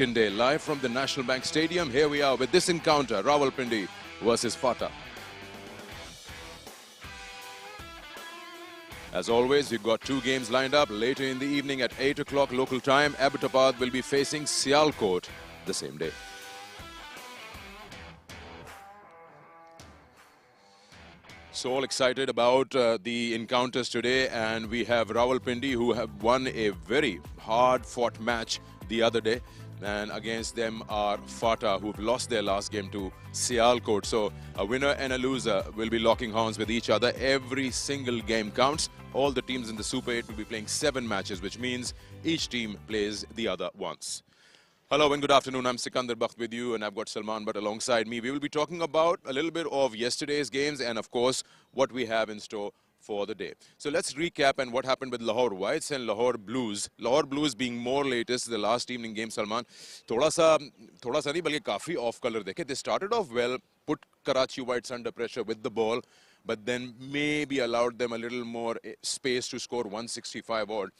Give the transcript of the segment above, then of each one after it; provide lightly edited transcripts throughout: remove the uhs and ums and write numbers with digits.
Day, live from the National Bank Stadium. Here we are with this encounter, Rawalpindi versus FATA. As always, we've got two games lined up. Later in the evening at 8 o'clock local time, Abbottabad will be facing Sialkot the same day. So all excited about the encounters today, and we have Rawalpindi who have won a very hard-fought match the other day. And against them are FATA, who've lost their last game to Sialkot. So a winner and a loser will be locking horns with each other. Every single game counts. All the teams in the Super 8 will be playing 7 matches, which means each team plays the other once. Hello and good afternoon. I'm Sikandar Bakht with you, and I've got Salman Butt alongside me. We will be talking about a little bit of yesterday's games and, of course, what we have in store for the day. So let's recap and what happened with Lahore Whites and Lahore Blues. Lahore Blues being more latest, the last evening game, Salman. थोड़ा सा नहीं बल्कि काफी off color देखे. They started off well, put Karachi Whites under pressure with the ball, but then maybe allowed them a little more space to score 165 odd.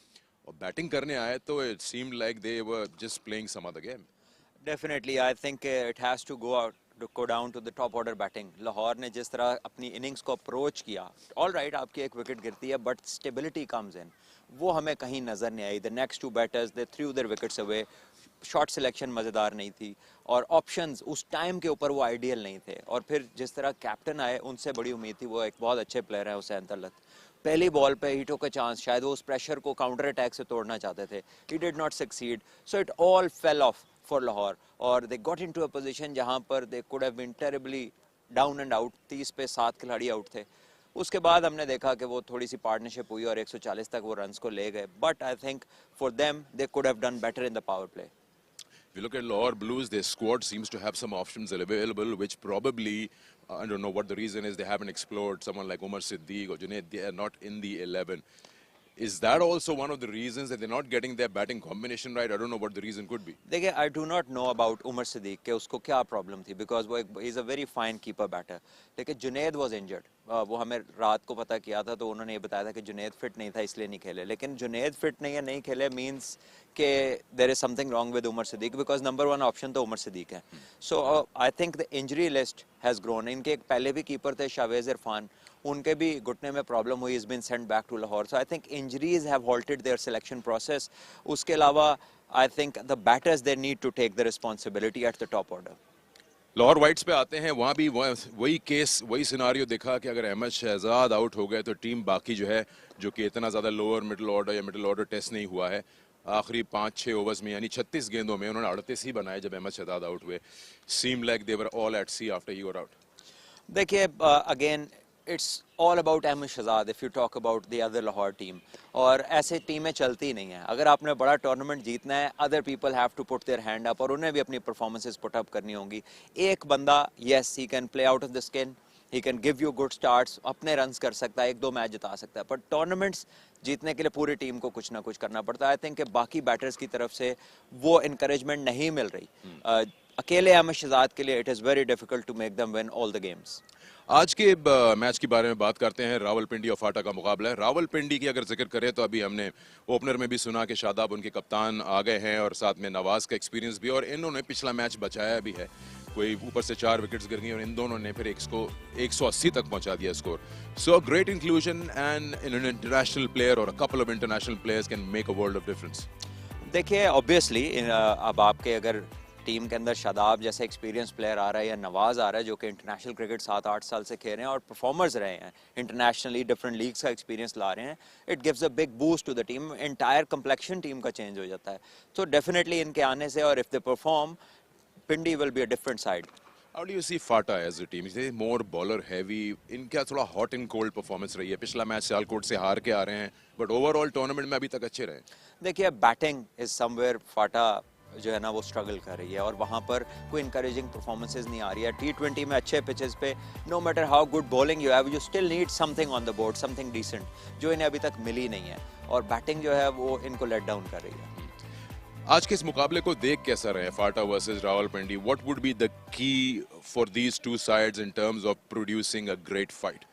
और batting करने आए तो it seemed like they were just playing some other game. Definitely, I think it has to go down to the top order batting. Lahore ने जिस तरह अपनी innings को approach किया, all right, आपकी एक विकेट गिरती है, but stability comes in. वो हमें कहीं नजर नहीं आई. The next two batters, they threw their wickets away. Shot selection मज़ेदार नहीं थी और ऑप्शंस उस टाइम के ऊपर वो आइडियल नहीं थे. और फिर जिस तरह कैप्टन आए, उनसे बड़ी उम्मीद थी. वो एक बहुत अच्छे प्लेयर हैं हुसैन तलत. पहली बॉल पे ही टोक अ चांस, शायद वो उस प्रेशर को काउंटर अटैक से तोड़ना चाहते थे. He did not succeed, so it all fell off for Lahore और they got into a position जहां पर they could have been terribly down and out. 30 पे 7 खिलाड़ी आउट थे. उसके बाद हमने देखा कि वो थोड़ी सी पार्टनरशिप हुई और 140 तक वो रन्स को ले गए. But I think for them they could have done better in the power play. If you look at Lahore Blues, their squad seems to have some options available, which probably, I don't know what the reason is, they haven't explored someone like Umar Siddiq or Junaid. They are not in the 11. Is that also one of the reasons that they're not getting their batting combination right? I don't know what the reason could be. देखिए, I do not know about Umar Siddiq कि उसको क्या problem थी, because वो he's a very fine keeper batter. लेकिन Junaid was injured. वो हमें रात को पता किया था, तो उन्होंने ये बताया था कि जुनैद फिट नहीं था, इसलिए नहीं खेले. लेकिन जुनैद फिट नहीं है, नहीं खेले means कि there is something wrong with Umar Siddiq, because number one option तो Umar Siddiq है. So I think the injury list has grown. इनके एक पहले भी कीपर थे शावेज इरफान, उनके भी घुटने में प्रॉब्लम हुई. Is been sent back to Lahore. So I think injuries have halted their selection process. उसके अलावा I think the batters they need to take the responsibility at the top order. Lahore whites पे आते हैं. वहाँ भी वही केस, वही सिनारियो देखा कि अगर अहमद शहजाद आउट हो गए तो टीम बाकी जो है, जो कि इतना ज़्यादा लोअर मिडिल ऑर्डर या मिडिल ऑर्डर टेस्ट नहीं हुआ है, आखिरी 5-6 ओवर्स में यानी 36 गेंदों में उन्होंने 38 ही बनाए जब अहमद शहजाद आउट हुए. Seem like they were all at sea after he got out. देखिए, again it's all about Ahmed Shahzad if you talk about the other Lahore team. और ऐसे टीमें चलती नहीं हैं. अगर आपने बड़ा टूर्नामेंट जीतना है, other people have to put their hand up और उन्हें भी अपनी परफॉर्मेंसेस पुट अप करनी होंगी. एक बंदा, yes, he can play out of the skin, he can give you good starts, अपने रन्स कर सकता है, 1-2 मैच जिता सकता है, पर टूर्नामेंट्स जीतने के लिए पूरी टीम को कुछ ना कुछ करना पड़ता है. आई थिंक कि बाकी बैटर्स की तरफ से वो इनकरेजमेंट नहीं मिल रही. अकेले अहमद शहजाद के लिए it is very difficult to make them win all the games. आज के मैच के बारे में बात करते हैं. रावलपिंडी और फाटा का मुकाबला है. रावलपिंडी की अगर जिक्र करें तो अभी हमने ओपनर में भी सुना कि शादाब उनके कप्तान आ गए हैं और साथ में नवाज का एक्सपीरियंस भी, और इन्होंने पिछला मैच बचाया भी है. कोई ऊपर से 4 विकेट्स गिर गई और इन दोनों ने फिर 180 तक पहुंचा दिया score. So great inclusion and in international player और a couple of international players can make a world of difference. देखिए, ऑब्वियसली अब आपके अगर टीम के अंदर शादाब जैसे एक्सपीरियंस प्लेयर आ रहा है या नवाज आ रहा है जो कि इंटरनेशनल क्रिकेट 7-8 साल से खेल रहे हैं और परफॉर्मर्स रहे हैं, इंटरनेशनली डिफरेंट लीग्स का एक्सपीरियंस ला रहे हैं, it gives a big boost to the team. Entire complexion team का चेंज हो जाता है. तो डेफिनेटली इनके आने से, और if they perform, Pindi will be a different side. How do you see FATA as a team? Is they more bowler heavy? इनका थोड़ा hot and cold performance रही है. पिछला मैच सियालकोट से हार के आ रहे हैं, but overall टूर्नामेंट में अभी तक अच्छे रहे. देखिए, बैटिंग इज समवेयर फाटा जो है ना वो स्ट्रगल कर रही है और वहाँ पर कोई इंकरेजिंग परफॉर्मेंसेज नहीं आ रही है. T20 में अच्छे पिचेस पे no matter how good bowling you have, you still need something on the board, something decent, जो इन्हें अभी तक मिली नहीं है. और बैटिंग जो है वो इनको लेट डाउन कर रही है. आज के इस मुकाबले को देख कैसा रहे FATA versus Rawalpindi? What would be the key for these two sides in terms of producing a great fight?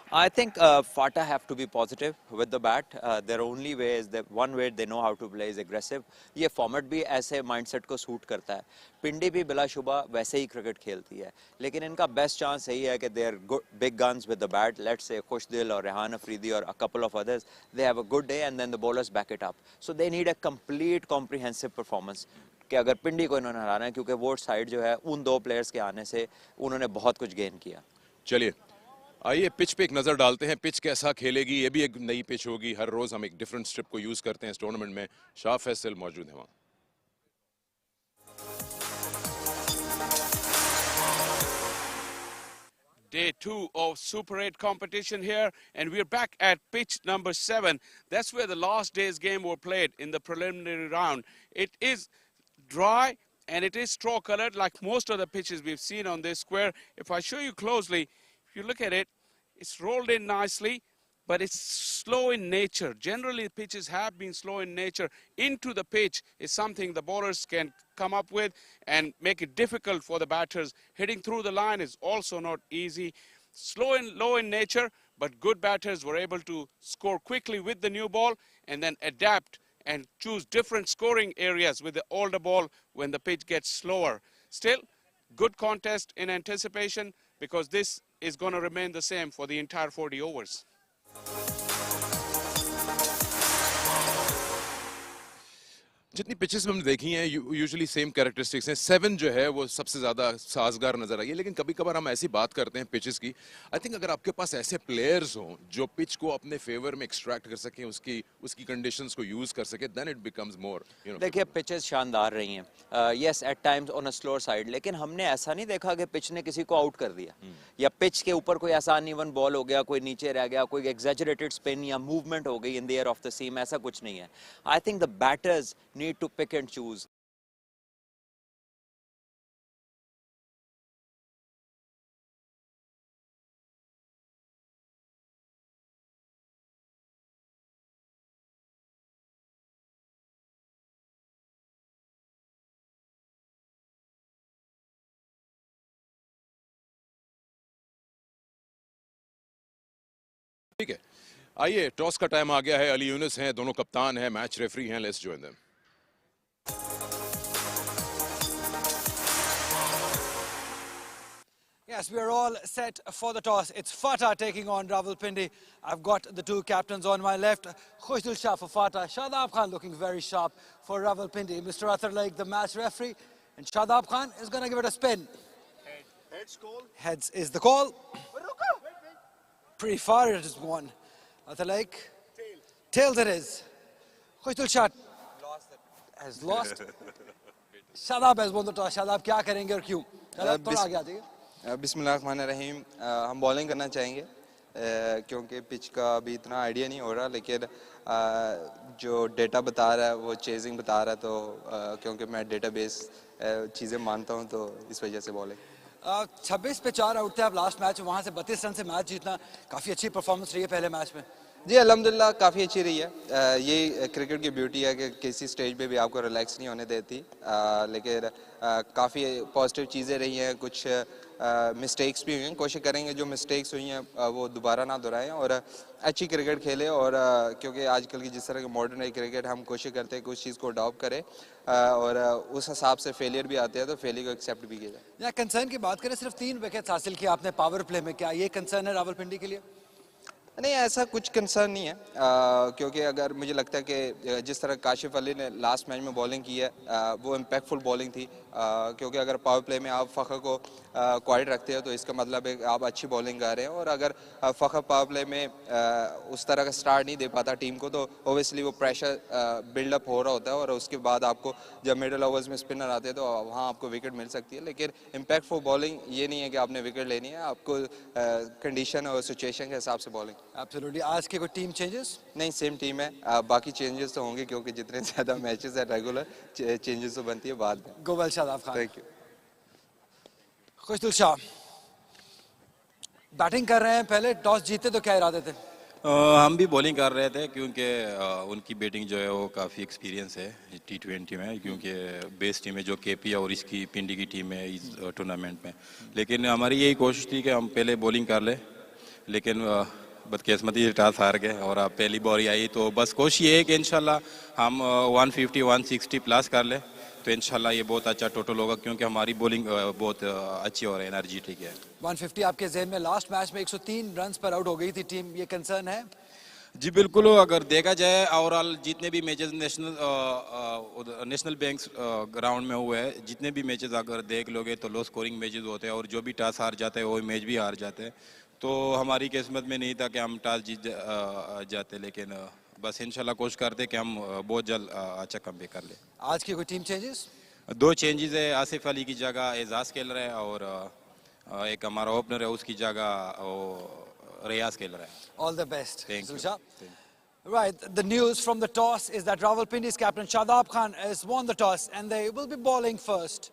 I think FATA have to be positive with the bat. Their only way is that one way they know how to play is aggressive. ये format भी ऐसे mindset को suit करता है. पिंडी भी बिलाशुबा वैसे ही cricket खेलती है. लेकिन इनका बेस्ट चांस यही है कि they are big guns with the bat. Let's say खुशदिल और रेहान अफरीदी और a couple of others. They have a good day and then the bowlers back it up. So they need a complete comprehensive performance. कि अगर पिंडी को इन्होंने हराना है क्योंकि वो side जो है उन दो प्लेयर्स के आने से उन्होंने बहुत कुछ गेन किया. चलिए आइए पिच पे एक नजर डालते हैं. पिच कैसा खेलेगी, ये भी एक नई पिच होगी. हर रोज हम एक डिफरेंट स्ट्रिप को यूज करते हैं इस टूर्नामेंट में. शाह फैसल मौजूद है वहां. Day 2 of Super 8 competition here, and we're back at pitch number 7. That's where the last day's game were played in the preliminary round. It is dry and it is straw colored like most of the pitches we've seen on this square. If I show you closely, if you look at it, it's rolled in nicely, but it's slow in nature. Generally, pitches have been slow in nature. Into the pitch is something the bowlers can come up with and make it difficult for the batters. Hitting through the line is also not easy. Slow and low in nature, but good batters were able to score quickly with the new ball and then adapt and choose different scoring areas with the older ball when the pitch gets slower. Still, good contest in anticipation because this is going to remain the same for the entire 40 overs. जितनी pitches में हमने देखी हैं usually same characteristics हैं. 7 जो है वो सबसे ज्यादा साजगार नजर आई है. लेकिन कभी कभार हम ऐसी बात करते हैं पिचेस की. आई थिंक अगर आपके पास ऐसे प्लेयर्स हों जो पिच को अपने फेवर में एक्सट्रैक्ट कर सकें, उसकी कंडीशंस को यूज कर सके, देन इट बिकम्स मोर. देखिए पिचेस शानदार रही हैं. Yes at times on a slower side, लेकिन हमने ऐसा नहीं देखा कि पिच ने किसी को आउट कर दिया या पिच के ऊपर कोई ऐसा अनइवन बॉल हो गया, कोई नीचे रह गया, कोई एग्जैजरेटेड स्पिन या मूवमेंट हो गई in the air of the seam. ऐसा कुछ नहीं है. I think the batters need to pick and choose. ठीक है, आइए टॉस का टाइम आ गया है. अली यूनुस हैं, दोनों कप्तान हैं, मैच रेफरी हैं. Let's join them. Yes, we are all set for the toss. It's FATA taking on Rawalpindi. I've got the two captains on my left. Khushdil Shah for FATA. Shadab Khan looking very sharp for Rawalpindi. Mr. Athar Laik, the match referee. And Shadab Khan is going to give it a spin. Heads call. Heads is the call. Pretty far it is one. Athar Laik. Tails it is. Khushdil Shah has lost. Shadab has won the toss. Shadab, क्या करेंगे और क्यों? Shadab, थोड़ा आगे आ जाइए. बिस्मिल्लाहिर्रहमानिर्रहीम. हम bowling करना चाहेंगे क्योंकि पिच का अभी इतना आइडिया नहीं हो रहा, लेकिन जो डेटा बता रहा है वो चेजिंग बता रहा है, तो क्योंकि मैं डेटाबेस चीज़ें मानता हूं तो इस वजह से बॉलिंग. 26 पे 4 आउट थे आप लास्ट मैच, वहाँ से 32 रन से मैच जीतना काफ़ी अच्छी परफॉर्मेंस रही है पहले मैच में. जी अल्हम्दुलिल्लाह काफ़ी अच्छी रही है. ये क्रिकेट की ब्यूटी है कि किसी स्टेज पे भी आपको रिलैक्स नहीं होने देती, लेकिन काफ़ी पॉजिटिव चीज़ें रही हैं. कुछ मिस्टेक्स भी हुई हैं. कोशिश करेंगे जो मिस्टेक्स हुई हैं वो दोबारा ना दोहराएं और अच्छी क्रिकेट खेलें. और क्योंकि आजकल की जिस तरह की मॉडर्न क्रिकेट, हम कोशिश करते हैं कि उस चीज़ को अडॉप्ट करें और उस हिसाब से फेलियर भी आते हैं तो फेलियर को एक्सेप्ट भी किया जाए. या कंसर्न की बात करें, सिर्फ 3 विकेट्स हासिल किया आपने पावर प्ले में, क्या ये कंसर्न है रावलपिंडी के लिए? नहीं, ऐसा कुछ कंसर्न नहीं है, क्योंकि अगर मुझे लगता है कि जिस तरह काशिफ अली ने लास्ट मैच में बॉलिंग की है वो इम्पैक्टफुल बॉलिंग थी, क्योंकि अगर पावर प्ले में आप फ़खर को क्वाइट रखते हो तो इसका मतलब है कि आप अच्छी बॉलिंग कर रहे हैं. और अगर फ़खर पावर प्ले में उस तरह का स्टार्ट नहीं दे पाता टीम को तो ओबियसली वो प्रेशर बिल्डअप हो रहा होता है और उसके बाद आपको जब मिडल ओवर्स में स्पिनर आते हैं तो वहाँ आपको विकेट मिल सकती है. लेकिन इम्पैक्टफुल बॉलिंग ये नहीं है कि आपने विकेट लेनी है, आपको कंडीशन और सिचुएशन के हिसाब से बॉलिंग. एब्सोल्युटली. आज के कोई टीम चेंजेस? नहीं, सेम टीम है. बाकी चेंजेस तो होंगे क्योंकि जितने ज़्यादा मैचेस है रेगुलर, चेंजेस तो बनती है बाद में. गोवल Shadab Khan. Thank you. Khushdil Shah batting कर रहे हैं, पहले टॉस जीते तो क्या इरादे थे? हम भी बॉलिंग कर रहे थे क्योंकि उनकी बैटिंग जो है वो काफ़ी एक्सपीरियंस है T20 में, क्योंकि बेस टीम है जो KP और इसकी पिंडी की टीम है इस टूर्नामेंट में. लेकिन हमारी यही कोशिश थी कि हम पहले बॉलिंग कर लें लेकिन बदकिस्मती से टॉस हार गए और अब पहली बॉल आई, तो बस कोशिश ये है कि इंशाल्लाह हम 150 160 प्लस कर ले, तो इंशाल्लाह ये बहुत अच्छा टोटल होगा, क्योंकि हमारी बॉलिंग बहुत अच्छी और एनर्जेटिक है। 150 आपके जहन में, लास्ट मैच में 103 रन पर आउट हो गई थी टीम, ये कंसर्न है? जी बिल्कुल, अगर देखा जाए ओवरऑल जितने भी मैचेस नेशनल बैंक ग्राउंड में हुए हैं, जितने भी मैचेस अगर देख लोगे तो लो स्कोरिंग मैचेस होते हैं, और जो भी टॉस हार जाते हैं वो मैच भी हार जाते हैं, तो हमारी किस्मत में नहीं था कि हम टॉस जीत जाते, लेकिन बस इंशाल्लाह कोशिश करते कि हम बहुत जल्द अच्छा कमबैक कर ले। आज की कोई टीम चेंजेस? 2 चेंजेस है, आसिफ अली की जगह एजाज खेल रहे हैं, और एक हमारा ओपनर है उसकी जगह रियाज खेल रहा है। All the best. Thank you. Thank you. Right, the news from the toss is that Rawalpindi's captain Shadab Khan has won the toss and they will be bowling first.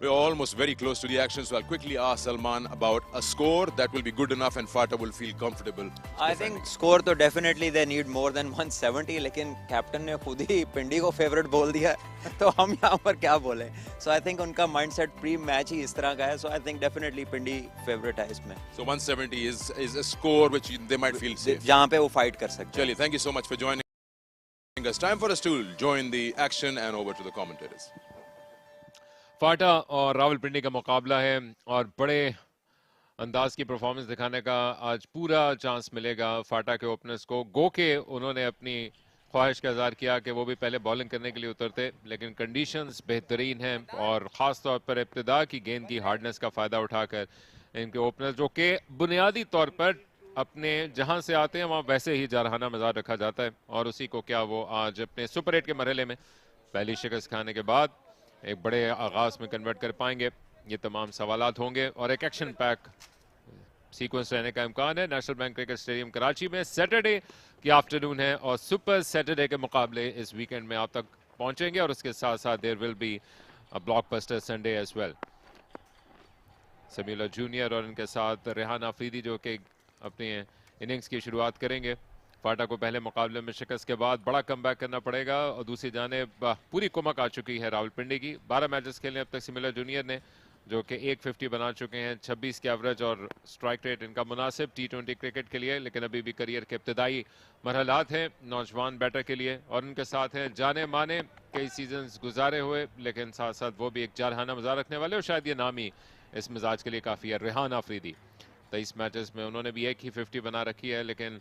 We're almost very close to the action, so I'll quickly ask Salman about a score that will be good enough and FATA will feel comfortable. I think score तो definitely they need more than 170, लेकिन captain ने खुद ही पिंडी को favourite बोल दिया तो हम यहाँ पर क्या बोले. So I think उनका mindset प्री मैच ही इस तरह का है, so I think definitely Pindi favourite है इसमें. So 170 is a score which they might feel safe. जहाँ पे वो फाइट कर सकते हैं. Chali, thank you so much for joining us. Time for us to join the action and over to the commentators. फाटा और रावलपिंडी का मुकाबला है और बड़े अंदाज की परफॉर्मेंस दिखाने का आज पूरा चांस मिलेगा फाटा के ओपनर्स को। गो के उन्होंने अपनी ख्वाहिश का इज़हार किया कि वो भी पहले बॉलिंग करने के लिए उतरते, लेकिन कंडीशंस बेहतरीन हैं और ख़ास तौर पर इब्तिदा की गेंद की हार्डनेस का फ़ायदा उठाकर इनके ओपनर्स, जो कि बुनियादी तौर पर अपने जहां से आते हैं वहां वैसे ही जारहाना मिजाज रखा जाता है, और उसी को क्या वो आज अपने सुपर 8 के मरहले में पहली शिकस्त खाने के बाद एक बड़े आगाज में कन्वर्ट कर पाएंगे। ये तमाम सवालात होंगे और एक एक्शन पैक सीक्वेंस रहने का इम्कान है। National Bank Cricket Stadium Karachi में सैटरडे की आफ्टरनून है और सुपर सैटरडे के मुकाबले इस वीकेंड में आप तक पहुंचेंगे और उसके साथ साथ there will be a blockbuster Sunday as well. समीला जूनियर और इनके साथ रेहान आफरीदी जो कि अपनी इनिंग्स की शुरुआत करेंगे। फाटा को पहले मुकाबले में शिकस्त के बाद बड़ा कमबैक करना पड़ेगा और दूसरी जानिब पूरी कुमक आ चुकी है रावलपिंडी की। 12 मैचेस खेले अब तक समीला जूनियर ने, जो कि 150 बना चुके हैं, 26 के एवरेज और स्ट्राइक रेट इनका मुनासिब T20 क्रिकेट के लिए, लेकिन अभी भी करियर के इब्तदाई मरहलात हैं नौजवान बैटर के लिए। और उनके साथ हैं जाने माने कई सीजन्स गुजारे हुए, लेकिन साथ साथ वो भी एक जारहाना मिजाज रखने वाले और शायद ये नाम ही इस मिजाज के लिए काफ़ी है, रेहान आफरीदी। 23 मैचेस में उन्होंने भी एक ही 50 बना रखी है, लेकिन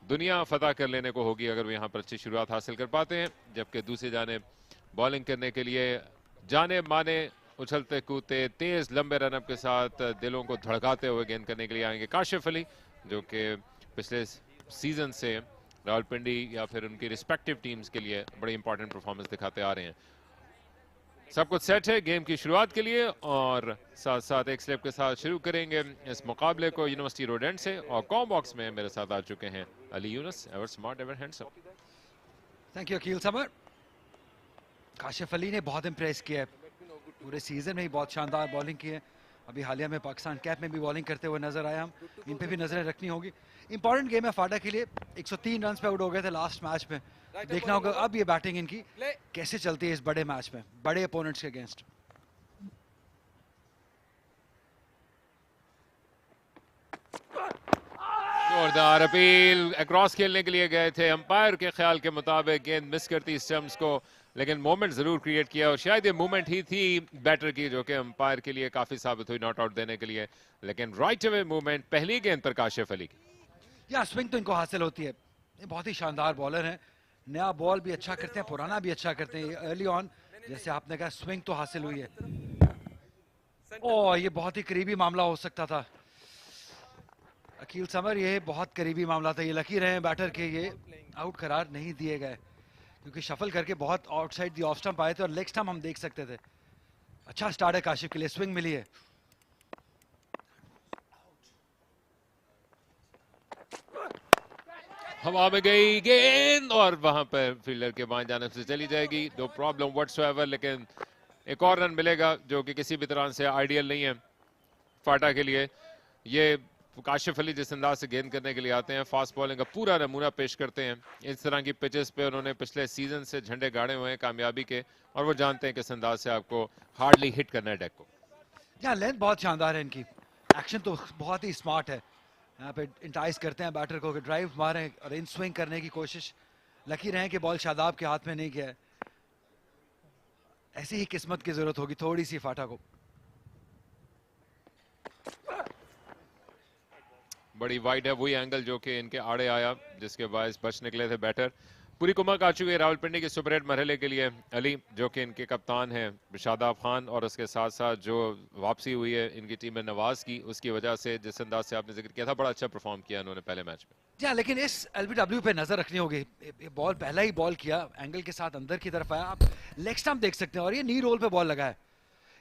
दुनिया फतह कर लेने को होगी अगर वो यहाँ पर अच्छी शुरुआत हासिल कर पाते हैं। जबकि दूसरी जानिब बॉलिंग करने के लिए जाने माने उछलते कूदते तेज लंबे रनअप के साथ दिलों को धड़काते हुए गेंद करने के लिए आएंगे काशिफ अली, जो कि पिछले सीजन से रावलपिंडी या फिर उनकी रिस्पेक्टिव टीम्स के लिए बड़ी इंपॉर्टेंट परफॉर्मेंस दिखाते आ रहे हैं। सब कुछ सेट है गेम की शुरुआत के लिए और साथ साथ एक स्लिप के साथ शुरू करेंगे इस मुकाबले को यूनिवर्सिटी रोड एंड से। और कॉम बॉक्स में मेरे साथ आ चुके हैं Ali Younis, ever smart ever handsome. Thank you Aqeel Samar. Kashif Ali ने बहुत इंप्रेस किया है, पूरे सीजन में ही बहुत शानदार बॉलिंग की है। अभी हालिया में पाकिस्तान कैप में भी बॉलिंग करते हुए नजर आया, हम इन पे भी नजरें रखनी होगी। इंपॉर्टेंट गेम है फाटा के लिए, 103 रन पे आउट हो गए थे लास्ट मैच में। देखना होगा अब ये बैटिंग इनकी कैसे चलती है इस बड़े मैच में, बड़े अपोनेंट्स के अगेंस्ट। जोरदार अपील, अक्रॉस खेलने के लिए गए थे, अंपायर के ख्याल के मुताबिक गेंद मिस करती स्टम्प्स को, लेकिन मोमेंट जरूर क्रिएट किया और शायद ये मूवमेंट ही थी बैटर की जो कि अंपायर के लिए काफी साबित हुई नॉट आउट देने के लिए। लेकिन राइट अवे मूवमेंट पहली गेंद पर काशिफ अली की। या स्विंग तो इनको हासिल होती है, ये बहुत ही शानदार बॉलर हैं, नया बॉल भी अच्छा करते हैं, पुराना भी अच्छा करते हैं। अर्ली ऑन जैसे आपने कहा स्विंग तो हासिल हुई है। ओह ये बहुत ही करीबी मामला हो सकता था अकील समर, ये बहुत करीबी मामला था। ये लकी रहे बैटर के, ये आउट करार नहीं दिए गए क्योंकि शफल करके बहुत आउटसाइड दी ऑफ स्टंप आए थे और लेग स्टंप हम देख सकते थे। अच्छा स्टार्ट है काशिफ के लिए, स्विंग मिली है। हवा में गई गेंद और वहां पर फील्डर के बाएं जानिब से चली जाएगी, नो प्रॉब्लम व्हाटसोएवर। लेकिन एक और रन मिलेगा जो कि किसी भी तरह से आइडियल नहीं है फाटा के लिए। ये काशिफ अली जिस अंदाज से गेंद करने के लिए आते हैं, फास्ट बॉलिंग का पूरा नमूना पेश करते हैं। इस तरह की पिचेस पे उन्होंने पिछले सीजन से झंडे गाड़े हुए हैं कामयाबी के, और वो जानते हैं किस अंदाज से आपको हार्डली हिट करना है डेक को। यहाँ लेंथ बहुत शानदार है इनकी, एक्शन तो बहुत ही स्मार्ट है। यहाँ पे इंटाइज करते हैं बैटर को कि ड्राइव मारें और इन स्विंग करने की कोशिश। लकी रहे कि बॉल शादाब के हाथ में नहीं गया है। ऐसी ही किस्मत की जरूरत होगी थोड़ी सी फाटा को। बड़ी वाइड है, वही एंगल जो कि इनके आड़े आया जिसके बायस बच निकले थे बैटर। पूरी कुमक आ चुकी है रावलपिंडी के सुपर 8 मरहले के लिए। अली जो कि इनके कप्तान हैं, शादाब खान, और उसके साथ साथ जो वापसी हुई है इनकी टीम में नवाज की, उसकी वजह से जिस अंदाज से आपने जिक्र किया था, बड़ा अच्छा परफॉर्म किया उन्होंने पहले मैच में। जी लेकिन इस LBW पे नजर रखनी होगी। ये बॉल पहला ही बॉल किया, एंगल के साथ अंदर की तरफ आया। आप लेग स्टंप देख सकते हैं और ये नी रोल पे बॉल लगा है।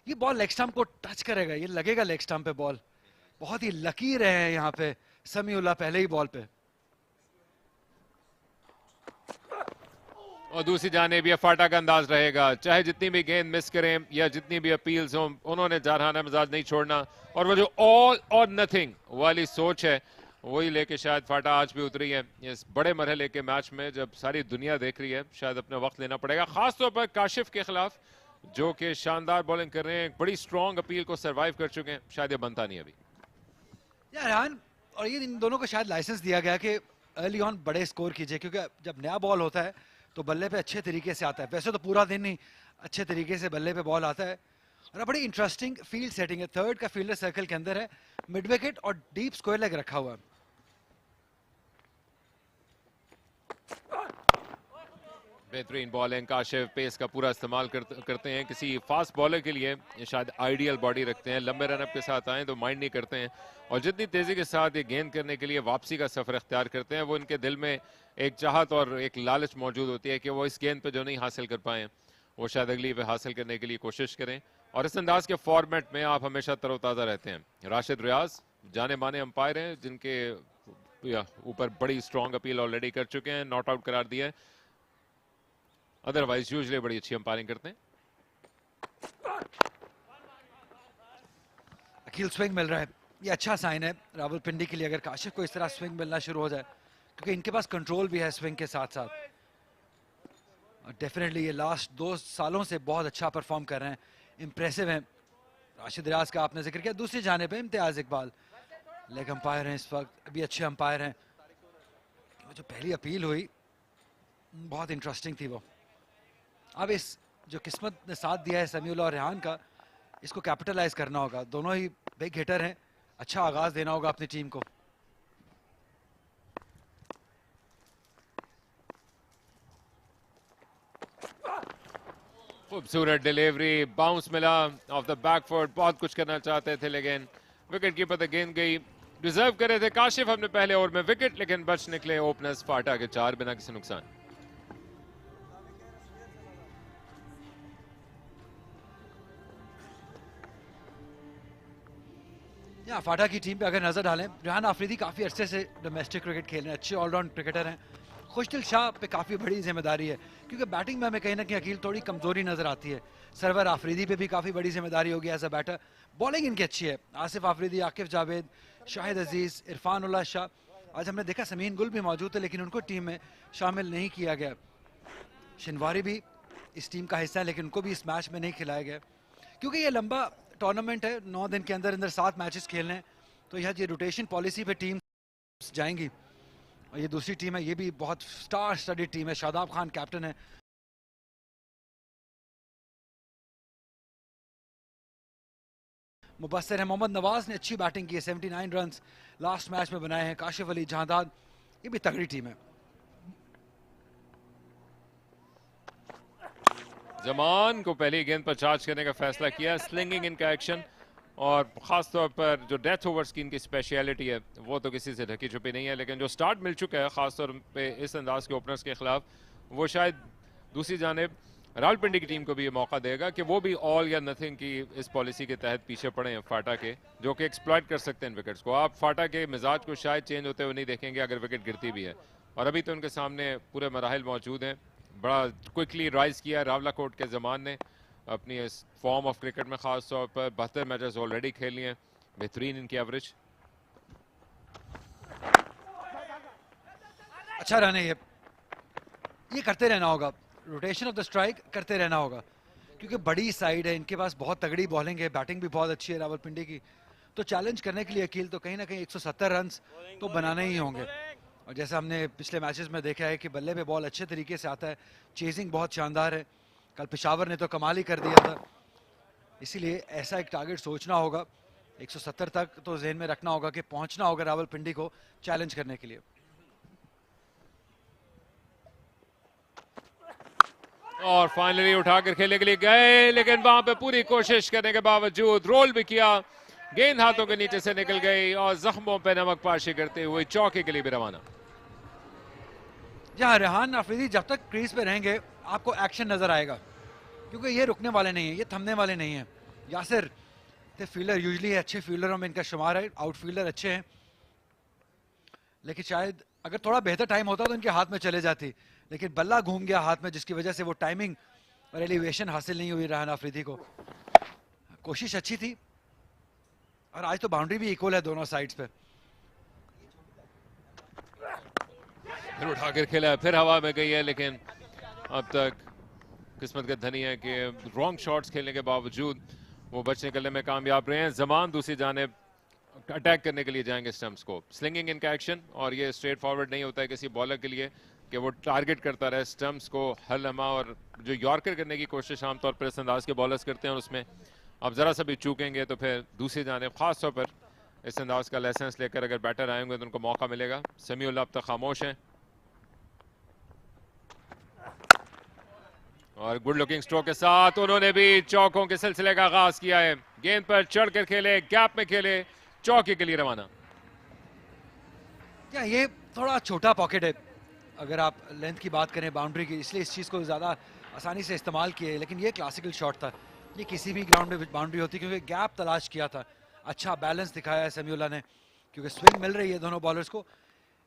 ये बॉल लेग स्टंप को टच करेगा, ये लगेगा लेग स्टंप पे बॉल। बहुत ही लकी रहे हैं यहाँ पे समीउल्लाह पहले ही बॉल पे। और दूसरी जानिब ये फाटा का अंदाज रहेगा, चाहे जितनी भी गेंद मिस करें या जितनी भी अपील्स हों, उन्होंने जारहाना मिजाज नहीं छोड़ना। और वो जो ऑल और नथिंग वाली सोच है वही लेके शायद फाटा आज भी उतरी है इस बड़े मरहले के मैच में, जब सारी दुनिया देख रही है। शायद अपना वक्त लेना पड़ेगा, खासतौर पर काशिफ के खिलाफ जो कि शानदार बॉलिंग कर रहे हैं, बड़ी स्ट्रॉन्ग अपील को सर्वाइव कर चुके हैं। शायद ये बनता नहीं अभी यार, और ये इन दोनों को शायद लाइसेंस दिया गया कि अर्ली ऑन बड़े स्कोर कीजिए, क्योंकि जब नया बॉल होता है तो बल्ले पे अच्छे तरीके से आता है। वैसे तो पूरा दिन ही अच्छे तरीके से बल्ले पे बॉल आता है। और बड़ी इंटरेस्टिंग फील्ड सेटिंग है। थर्ड का फील्डर सर्कल के अंदर है, मिड विकेट और डीप स्क्वायर लेग रखा हुआ है। बेहतरीन बॉलिंग, काशिफ पेस का पूरा इस्तेमाल करते हैं। किसी फास्ट बॉलर के लिए ये शायद आइडियल बॉडी रखते हैं। लंबे रनअप के साथ आए तो माइंड नहीं करते हैं, और जितनी तेजी के साथ ये गेंद करने के लिए वापसी का सफर इख्तियार करते हैं, वो इनके दिल में एक चाहत और एक लालच मौजूद होती है कि वो इस गेंद पे जो नहीं हासिल कर पाए वो शायद अगली पे हासिल करने के लिए कोशिश करें। और इस अंदाज के फॉर्मेट में आप हमेशा तरोताज़ा रहते हैं। राशिद रियाज जाने माने अंपायर हैं जिनके ऊपर बड़ी स्ट्रॉन्ग अपील ऑलरेडी कर चुके हैं, नॉट आउट करार दिया है। अदरवाइज यूजुअली बड़ी अच्छी अंपायरिंग करते हैं। अखिल स्विंग मिल रहा है, ये अच्छा साइन है रावलपिंडी के लिए अगर काशिफ को इस तरह स्विंग मिलना शुरू हो जाए, क्योंकि इनके पास कंट्रोल भी है स्विंग के साथ साथ। और डेफिनेटली ये लास्ट 2 सालों से बहुत अच्छा परफॉर्म कर रहे हैं, इम्प्रेसिव हैं। राशिद रियाज का आपने जिक्र किया। दूसरी जाने पे इम्तियाज इकबाल लेग अंपायर हैं इस वक्त, अभी अच्छे अंपायर हैं। वो जो पहली अपील हुई बहुत इंटरेस्टिंग थी वो। अब इस जो किस्मत ने साथ दिया है समीउल्लाह और रेहान का, इसको कैपिटलाइज करना होगा। दोनों ही बिग हिटर हैं, अच्छा आगाज देना होगा अपनी टीम को। खूबसूरत डिलीवरी, बाउंस मिला ऑफ द बैक फुट। बहुत कुछ करना चाहते थे लेकिन विकेट कीपर तक गेंद गई। डिजर्व कर रहे थे काशिफ अपने पहले ओवर में विकेट, लेकिन बच निकले ओपनर्स फाटा के 4 बिना किसी नुकसान। यहाँ फाटा की टीम पे अगर नजर डालें, रेहान आफरीदी काफी अरसे से डोमेस्टिक क्रिकेट खेल रहे हैं, अच्छे ऑलराउंड क्रिकेटर हैं। खुशदिल शाह पे काफी बड़ी जिम्मेदारी है, क्योंकि बैटिंग में हमें कहीं ना कहीं अकील थोड़ी कमजोरी नजर आती है। सरवर आफरीदी पे भी काफी बड़ी जिम्मेदारी होगी एज अ बैटर। बॉलिंग इनकी अच्छी है, आसिफ आफरीदी, आकिफ जावेद, शाहिद अजीज, इरफान उल्लाह शाह। आज हमने देखा समीन गुल भी मौजूद थे लेकिन उनको टीम में शामिल नहीं किया गया। शिनवारी भी इस टीम का हिस्सा है लेकिन उनको भी इस मैच में नहीं खिलाया गया, क्योंकि ये लंबा टूर्नामेंट है। 9 दिन के अंदर अंदर 7 मैचेस खेलने हैं, तो यह रोटेशन पॉलिसी पे टीम जाएंगी। और ये दूसरी टीम है, ये भी बहुत स्टार स्टडीड टीम है। शादाब खान कैप्टन है। मुबस्सिर है। मोहम्मद नवाज ने अच्छी बैटिंग की है, 79 रन्स लास्ट मैच में बनाए हैं। काशिफ अली, जहादाद, ये भी तगड़ी टीम है। जमान को पहली गेंद पर चार्ज करने का फैसला किया। स्लिंगिंग इनका एक्शन, और खास तौर पर जो डेथ ओवर्स की इनकी स्पेशलिटी है वो तो किसी से ढकी छुपी नहीं है। लेकिन जो स्टार्ट मिल चुका है खास तौर पे इस अंदाज के ओपनर्स के खिलाफ, वो शायद दूसरी जानिब रावलपिंडी की टीम को भी ये मौका देगा कि वो भी ऑल या नथिंग की इस पॉलिसी के तहत पीछे पड़े हैं फाटा के, जो कि एक्सप्लॉइट कर सकते हैं विकेट्स को। आप फाटा के मिजाज को शायद चेंज होते हुए नहीं देखेंगे अगर विकेट गिरती भी है, और अभी तो उनके सामने पूरे मराहिल मौजूद हैं। बड़ा क्विकली राइज किया रावलाकोट के ज़मान ने अपनी इस फॉर्म ऑफ क्रिकेट में, खास तौर पर 72 मैचेस ऑलरेडी खेल लिए हैं। बेहतरीन इनकी एवरेज। अच्छा रन है ये करते रहना होगा, रोटेशन ऑफ द स्ट्राइक करते रहना होगा, क्योंकि बड़ी साइड है, इनके पास बहुत तगड़ी बॉलिंग है, बैटिंग भी बहुत अच्छी है रावलपिंडी की। तो चैलेंज करने के लिए अकील तो कहीं ना कहीं 170 रन तो बनाने ही होंगे। और जैसा हमने पिछले मैचेस में देखा है कि बल्ले पे बॉल अच्छे तरीके से आता है, चेजिंग बहुत शानदार है। कल पेशावर ने तो कमाल ही कर दिया था, इसीलिए ऐसा एक टारगेट सोचना होगा, 170 तक तो ज़हन में रखना होगा कि पहुंचना होगा रावलपिंडी को चैलेंज करने के लिए। और फाइनली उठाकर खेलने के लिए गए, लेकिन वहां पे पूरी कोशिश करने के बावजूद रोल भी किया, गेंद हाथों के नीचे से निकल गई और जख्मों पे नमक पाशी करते हुए चौके के लिए भी रवाना। जहाँ रेहान अफरीदी जब तक क्रीज पे रहेंगे आपको एक्शन नजर आएगा, क्योंकि ये रुकने वाले नहीं है, ये थमने वाले नहीं है। यासिर फील्डर यूजली अच्छे फील्डरों में इनका शुमार है, आउटफील्डर अच्छे हैं, लेकिन शायद अगर थोड़ा बेहतर टाइम होता तो इनके हाथ में चले जाती, लेकिन बल्ला घूम गया हाथ में, जिसकी वजह से वो टाइमिंग और एलिवेशन हासिल नहीं हुई रेहान अफरीदी को। कोशिश अच्छी थी और आज तो बाउंड्री भी इक्वल है दोनों साइड्स पे। फिर उठाकर खेला है, फिर हवा में गई है, लेकिन अब तक किस्मत का धनी है कि रॉन्ग शॉट्स खेलने के बावजूद वो बच निकलने में कामयाब रहे हैं। जमान दूसरी जानिब अटैक करने के लिए जाएंगे स्टंप्स को, स्लिंगिंग इनका एक्शन, और ये स्ट्रेट फॉरवर्ड नहीं होता है किसी बॉलर के लिए कि वो टारगेट करता रहे स्टंप्स को हर लम्हा, और जो यॉर्कर करने की कोशिश आमतौर पर इस अंदाज के बॉलर्स करते हैं, और उसमें अब ज़रा सा भी चूकेंगे तो फिर दूसरी जानिब ख़ास तौर पर इस अंदाज का लाइसेंस लेकर अगर बैटर आएंगे तो उनको मौका मिलेगा। समीउल्लाह अब तक खामोश हैं और गुड लुकिंग स्ट्रोक के साथ उन्होंने भी चौकों के सिलसिले का आगाज किया है। गेंद पर चढ़कर खेले, गैप में खेले, चौके के लिए रवाना। क्या ये थोड़ा छोटा पॉकेट है अगर आप लेंथ की बात करें बाउंड्री की, इसलिए इस चीज़ को ज़्यादा आसानी से इस्तेमाल किए, लेकिन ये क्लासिकल शॉट था, ये किसी भी ग्राउंड में बाउंड्री होती, क्योंकि गैप तलाश किया था। अच्छा बैलेंस दिखाया है समीउल्लाह ने, क्योंकि स्विंग मिल रही है दोनों बॉलर्स को,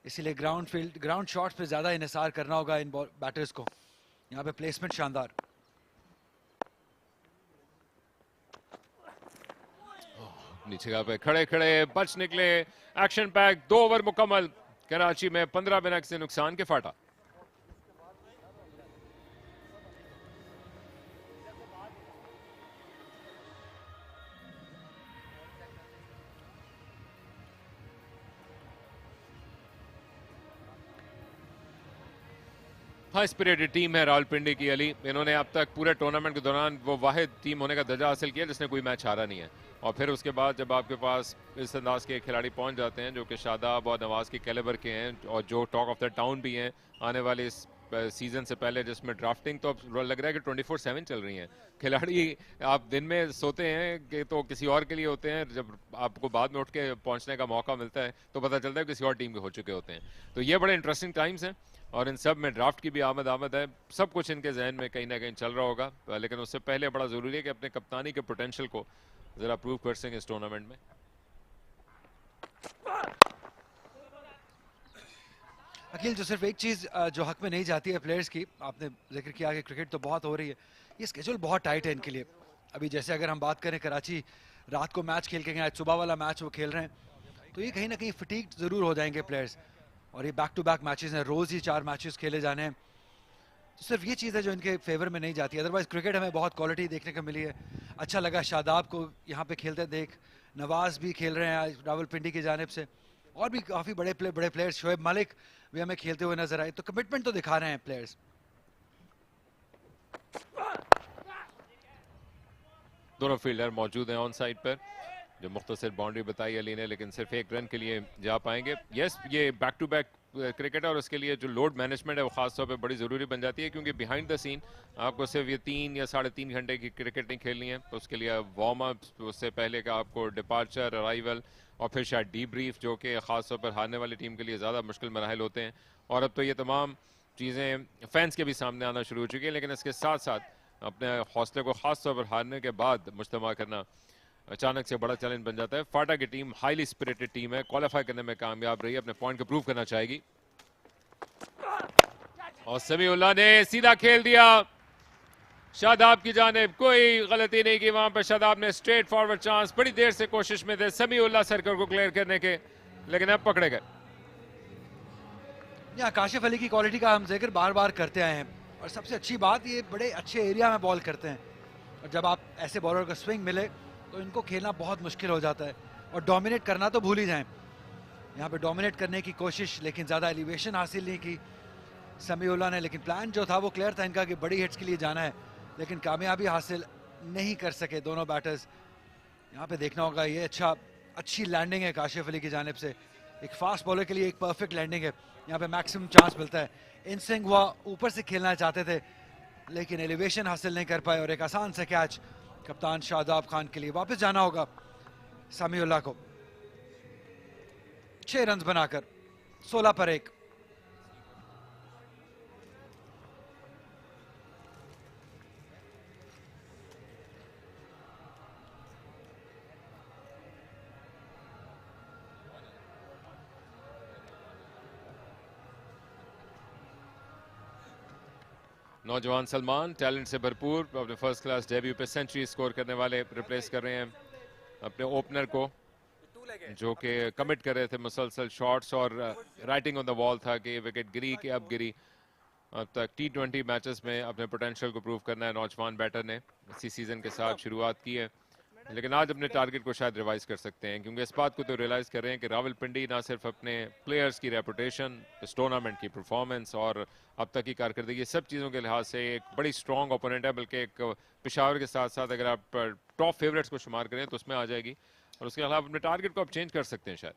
इसीलिए ग्राउंड शॉट्स पे ज़्यादा इन्हिसार करना होगा इन बैटर्स को। यहाँ पे प्लेसमेंट शानदार। नीचे पे खड़े खड़े बच निकले, एक्शन पैक 2 ओवर मुकम्मल, कराची में 15 रन से नुकसान के फाटा। हाई स्पिरिटेड टीम है रावलपिंडी की अली। इन्होंने अब तक पूरे टूर्नामेंट के दौरान वो वाहिद टीम होने का दर्जा हासिल किया जिसने कोई मैच हारा नहीं है। और फिर उसके बाद जब आपके पास इस अंदाज के खिलाड़ी पहुंच जाते हैं जो कि शादाब और नवाज के कैलिबर के हैं और जो टॉक ऑफ द टाउन भी हैं आने वाले इस सीजन से पहले, जिसमें ड्राफ्टिंग तो अब लग रहा है कि 24/7 चल रही है। खिलाड़ी आप दिन में सोते हैं कि तो किसी और के लिए होते हैं, जब आपको बाद में उठ के पहुंचने का मौका मिलता है तो पता चलता है किसी और टीम के हो चुके होते हैं। तो ये बड़े इंटरेस्टिंग टाइम्स हैं और इन सब में ड्राफ्ट की भी आमद है। सब कुछ इनके जहन में कहीं ना कहीं चल रहा होगा, लेकिन उससे पहले बड़ा ज़रूरी है कि अपने कप्तानी के पोटेंशियल को ज़रा प्रूव कर सकें इस टूर्नामेंट में। अकील, जो सिर्फ एक चीज़ जो हक में नहीं जाती है प्लेयर्स की, आपने जिक्र किया कि क्रिकेट तो बहुत हो रही है, ये स्केड्यूल बहुत टाइट है इनके लिए। अभी जैसे अगर हम बात करें कराची रात को मैच खेल के गए, आज सुबह वाला मैच वो खेल रहे हैं, तो ये कहीं ना कहीं फटीग ज़रूर हो जाएंगे प्लेयर्स। और ये बैक टू बैक मैचेस हैं, रोज़ ही 4 मैचेस खेले जाने हैं, तो सिर्फ ये चीज़ है जो इनके फेवर में नहीं जाती। अदरवाइज क्रिकेट हमें बहुत क्वालिटी देखने को मिली है। अच्छा लगा शादाब को यहाँ पे खेलते देख, नवाज भी खेल रहे हैं आज रावलपिंडी की जानिब से, और भी काफ़ी बड़े प्लेयर्स, शोएब मलिक भी हमें खेलते हुए नजर आए। तो कमिटमेंट तो दिखा रहे हैं प्लेयर्स। दोनों फील्डर मौजूद हैं ऑन साइड पर, जो मुख्तसर बाउंड्री बताई अली ने, लेकिन सिर्फ 1 रन के लिए जा पाएंगे। यस, ये बैक टू बैक क्रिकेट है और उसके लिए जो लोड मैनेजमेंट है वो खास तौर पे बड़ी ज़रूरी बन जाती है, क्योंकि बिहाइंड द सीन आपको सिर्फ ये 3 या 3.5 घंटे की क्रिकेट नहीं खेलनी है। तो उसके लिए वार्म अप, उससे पहले का आपको डिपार्चर, अराइवल और फिर शायद डीब्रीफ, जो कि ख़ास तौर पर हारने वाली टीम के लिए ज़्यादा मुश्किल मराहल होते हैं। और अब तो ये तमाम चीज़ें फैंस के भी सामने आना शुरू हो चुकी हैं, लेकिन इसके साथ साथ अपने हौसले को ख़ास तौर पर हारने के बाद मुज्तमा करना अचानक से बड़ा चैलेंज बन जाता है। फाटा की टीम हाईली स्पिरिटेड टीम है, क्वालिफाई करने में कामयाब रही है, अपने पॉइंट को प्रूव करना चाहेगी। और समीउल्लाह ने सीधा खेल दिया शादाब की जानिब, कोई गलती नहीं की वहां पर। शादाब ने स्ट्रेट फॉरवर्ड चांस, बड़ी देर से कोशिश में थे समीउल्लाह सर्कल को क्लियर करने के, लेकिन अब पकड़े गए। यहाँ काशिफ अली की क्वालिटी का हम जिक्र बार बार करते आए हैं, और सबसे अच्छी बात ये बड़े अच्छे एरिया में बॉल करते हैं, और जब आप ऐसे बॉलर को स्विंग मिले तो इनको खेलना बहुत मुश्किल हो जाता है, और डोमिनेट करना तो भूल ही जाएं। यहाँ पे डोमिनेट करने की कोशिश, लेकिन ज़्यादा एलिवेशन हासिल नहीं की समीउल्लाह ने, लेकिन प्लान जो था वो क्लियर था इनका कि बड़ी हिट्स के लिए जाना है, लेकिन कामयाबी हासिल नहीं कर सके दोनों बैटर्स। यहाँ पे देखना होगा, ये अच्छी लैंडिंग है काशिफ अली की जानिब से, एक फास्ट बॉलर के लिए एक परफेक्ट लैंडिंग है, यहाँ पे मैक्सिमम चांस मिलता है। इन स्विंग हुआ, ऊपर से खेलना चाहते थे लेकिन एलिवेशन हासिल नहीं कर पाए, और एक आसान से कैच कप्तान शादाब खान के लिए। वापस जाना होगा समीउल्लाह को 6 रन बनाकर 16 पर 1। नौजवान सलमान टैलेंट से भरपूर, अपने फर्स्ट क्लास डेब्यू पे सेंचुरी स्कोर करने वाले रिप्लेस कर रहे हैं अपने ओपनर को, जो कि कमिट कर रहे थे मुसलसल शॉट्स, और राइटिंग ऑन द वॉल था कि विकेट गिरी कि अब गिरी। अब तक T20 मैचेस में अपने पोटेंशियल को प्रूव करना है नौजवान बैटर ने, इसी सीजन के साथ शुरुआत की है, लेकिन आज अपने टारगेट को शायद रिवाइज कर सकते हैं, क्योंकि इस बात को तो रियलाइज कर रहे हैं कि रावलपिंडी ना सिर्फ अपने प्लेयर्स की रेपुटेशन, इस टूर्नामेंट की परफॉर्मेंस और अब तक की कारकर्दगी, सब चीज़ों के लिहाज से एक बड़ी स्ट्रॉन्ग ओपोनेंट है, बल्कि एक पेशावर के साथ साथ अगर आप टॉप फेवरेट्स को शुमार करें तो उसमें आ जाएगी, और उसके अलावा अपने टारगेट को आप चेंज कर सकते हैं शायद।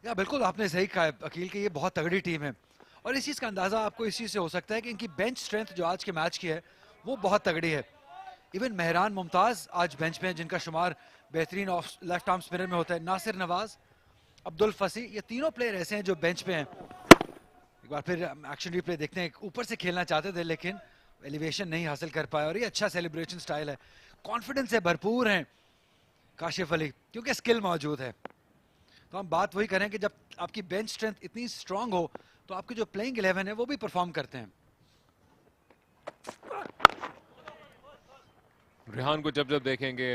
या बिल्कुल आपने सही कहा है अकील कि ये बहुत तगड़ी टीम है, और इस चीज़ का अंदाज़ा आपको इस चीज़ से हो सकता है कि इनकी बेंच स्ट्रेंथ जो आज के मैच की है वो बहुत तगड़ी है। इवन मेहरान मुमताज़ आज बेंच में, जिनका शुमार बेहतरीन ऑफ लेफ्ट आर्म स्पिनर में होता है, नासिर नवाज, अब्दुल फसी, ये तीनों प्लेयर ऐसे हैं जो बेंच पे हैं। एक बार फिर एक्शन रिप्ले देखते हैं, ऊपर से खेलना चाहते थे लेकिन एलिवेशन नहीं हासिल कर पाए, और ये अच्छा सेलिब्रेशन स्टाइल है, कॉन्फिडेंस से भरपूर हैं काशिफ अली, क्योंकि स्किल मौजूद है। तो हम बात वही करें कि जब आपकी बेंच स्ट्रेंथ इतनी स्ट्रांग हो तो आपके जो प्लेइंग 11 है वो भी परफॉर्म करते हैं। रेहान को जब देखेंगे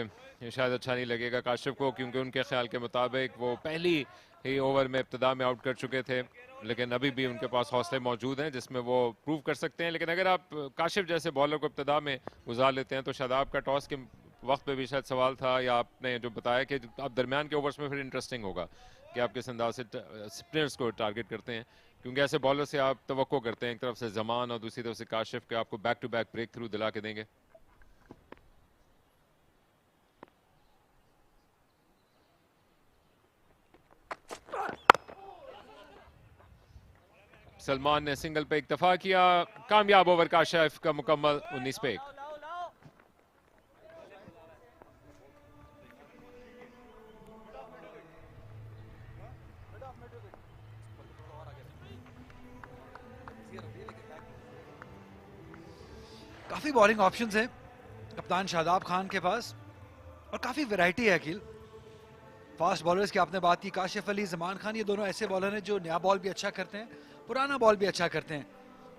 ये शायद अच्छा नहीं लगेगा काशिफ को, क्योंकि उनके ख्याल के मुताबिक वो पहली ही ओवर में इब्तिदा में आउट कर चुके थे, लेकिन अभी भी उनके पास हौसले मौजूद हैं जिसमें वो प्रूव कर सकते हैं। लेकिन अगर आप काशिफ जैसे बॉलर को इब्तिदा में गुजार लेते हैं तो शायद आपका टॉस के वक्त पे भी शायद सवाल था, या आपने जो बताया कि आप दरमियान के ओवर्स में फिर इंटरेस्टिंग होगा कि आप किस अंदाज से स्पिनर्स को टारगेट करते हैं, क्योंकि ऐसे बॉलर से आप तवक्को करते हैं एक तरफ से जमान और दूसरी तरफ से काशिफ के आपको back to back breakthrough दिला के देंगे। सलमान ने सिंगल पे इक्तफा किया, कामयाब ओवर काशिफ का मुकम्मल 19 पे 1। काफी बॉलिंग ऑप्शंस हैं कप्तान शादाब खान के पास, और काफी वैरायटी है अकील। फास्ट बॉलर्स की आपने बात की, काशिफ अली, जमान खान, ये दोनों ऐसे बॉलर हैं जो नया बॉल भी अच्छा करते हैं, पुराना बॉल भी अच्छा करते हैं।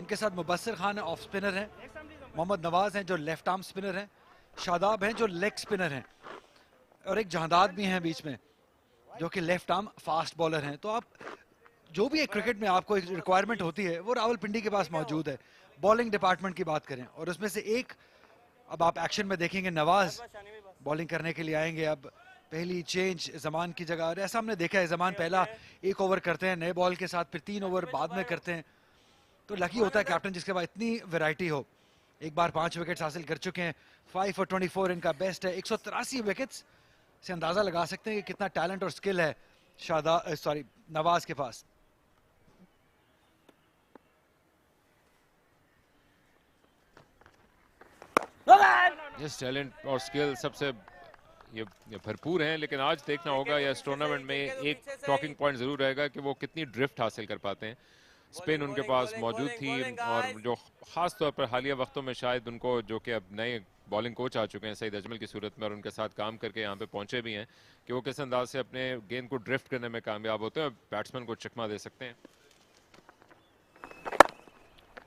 इनके साथ मुबस्सिर खान ऑफ स्पिनर हैं, मोहम्मद नवाज हैं जो लेफ्ट आर्म स्पिनर हैं, शादाब हैं जो लेग स्पिनर हैं, और एक जहादाद भी हैं बीच में जो कि लेफ्ट आर्म फास्ट बॉलर हैं। तो आप जो भी एक क्रिकेट में आपको एक रिक्वायरमेंट होती है वो रावलपिंडी के पास मौजूद है। बॉलिंग डिपार्टमेंट की बात करें, और उसमें से एक अब आप एक्शन में देखेंगे, नवाज बॉलिंग करने के लिए आएंगे। अब पहली चेंज जमान की जगह, और ऐसा हमने देखा है जमान पहला 1 ओवर करते हैं नए बॉल के साथ, फिर 3 ओवर बाद में करते हैं। तो लकी होता है कैप्टन जिसके बाद इतनी वैरायटी हो। एक बार 5 विकेट्स हासिल कर चुके हैं, 5 for 24 इनका बेस्ट है। 183 विकेट्स से अंदाजा लगा सकते हैं कि कितना टैलेंट और स्किल है नवाज के पास। जिस टैलेंट और स्किल सबसे ये भरपूर हैं, लेकिन आज देखना होगा या इस टूर्नामेंट में एक टॉकिंग पॉइंट जरूर रहेगा कि वो कितनी ड्रिफ्ट हासिल कर पाते हैं। स्पिन उनके पास मौजूद थी, और जो खास तौर पर हालिया वक्तों में शायद उनको, जो कि अब नए बॉलिंग कोच आ चुके हैं सईद अजमल की सूरत में, और उनके साथ काम करके यहाँ पे पहुंचे भी हैं, कि वो किस अंदाज से अपने गेंद को ड्रिफ्ट करने में कामयाब होते हैं और बैट्समैन को चकमा दे सकते हैं।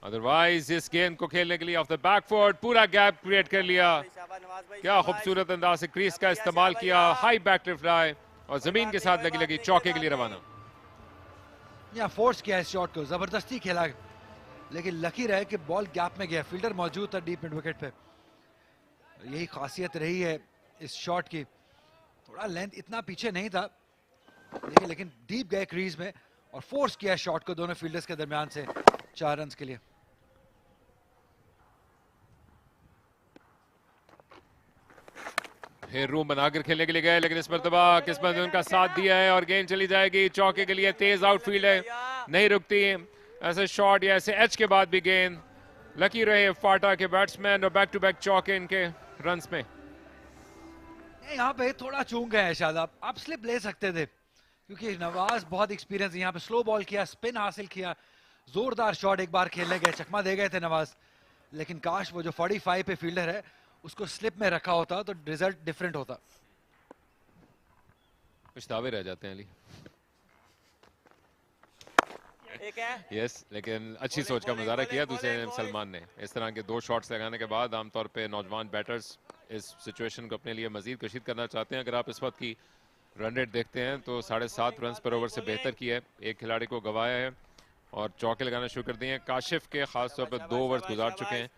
अदरवाइज इस गेंद को खेलने के लिए ऑफ द बैक फुट पूरा गैप क्रिएट कर लिया। क्या खूबसूरत अंदाज से क्रीज का इस्तेमाल किया, हाई बैक रिफ्लाई और जमीन के साथ लगी लगी चौके के लिए रवाना। या फोर्स किया इस शॉट को, जबरदस्ती खेला, लेकिन लकी रहे कि बॉल गैप में गया, फील्डर मौजूद था डीप मिड विकेट पे। यही खासियत रही है इस शॉट की, थोड़ा लेंथ इतना पीछे नहीं था लेकिन डीप गए क्रीज में और फोर्स किया शॉट को दोनों फील्डर्स के दरमियान से 4 रन के लिए। फिर रूम बनाकर खेलने के लिए गए, लेकिन इस मरतबा किस्मत ने उनका साथ दिया है और गेंद चली जाएगी चौके के लिए। तेज आउटफील्ड है, नहीं रुकती ऐसे शॉट या ऐसे एच के बाद भी गेंद। लकी रहे फाटा के बैट्समैन और बैक टू बैक चौके इनके रन्स में। यहाँ पे थोड़ा चूक गए शादाब, आप स्लिप ले सकते थे क्योंकि नवाज बहुत एक्सपीरियंस, यहाँ पे स्लो बॉल किया, स्पिन हासिल किया, जोरदार शॉट एक बार खेलने गए, चकमा दे गए थे नवाज, लेकिन काश वो जो 45 पे फील्डर है उसको स्लिप में रखा होता तो रिजल्ट डिफरेंट होता। पछतावे रह जाते हैं अली। यस, लेकिन अच्छी सोच का मुजाहरा किया दूसरे सलमान ने। इस तरह के 2 शॉट्स लगाने के बाद आमतौर पे नौजवान बैटर्स इस सिचुएशन को अपने लिए मजीद कशीद करना चाहते हैं। अगर आप इस वक्त की रन रेट देखते हैं तो 7.5 रन पर ओवर से बेहतर किया है, एक खिलाड़ी को गंवाया है और चौके लगाना शुरू कर दिए हैं। काशिफ के खासतौर पर 2 ओवर्स गुजार चुके हैं,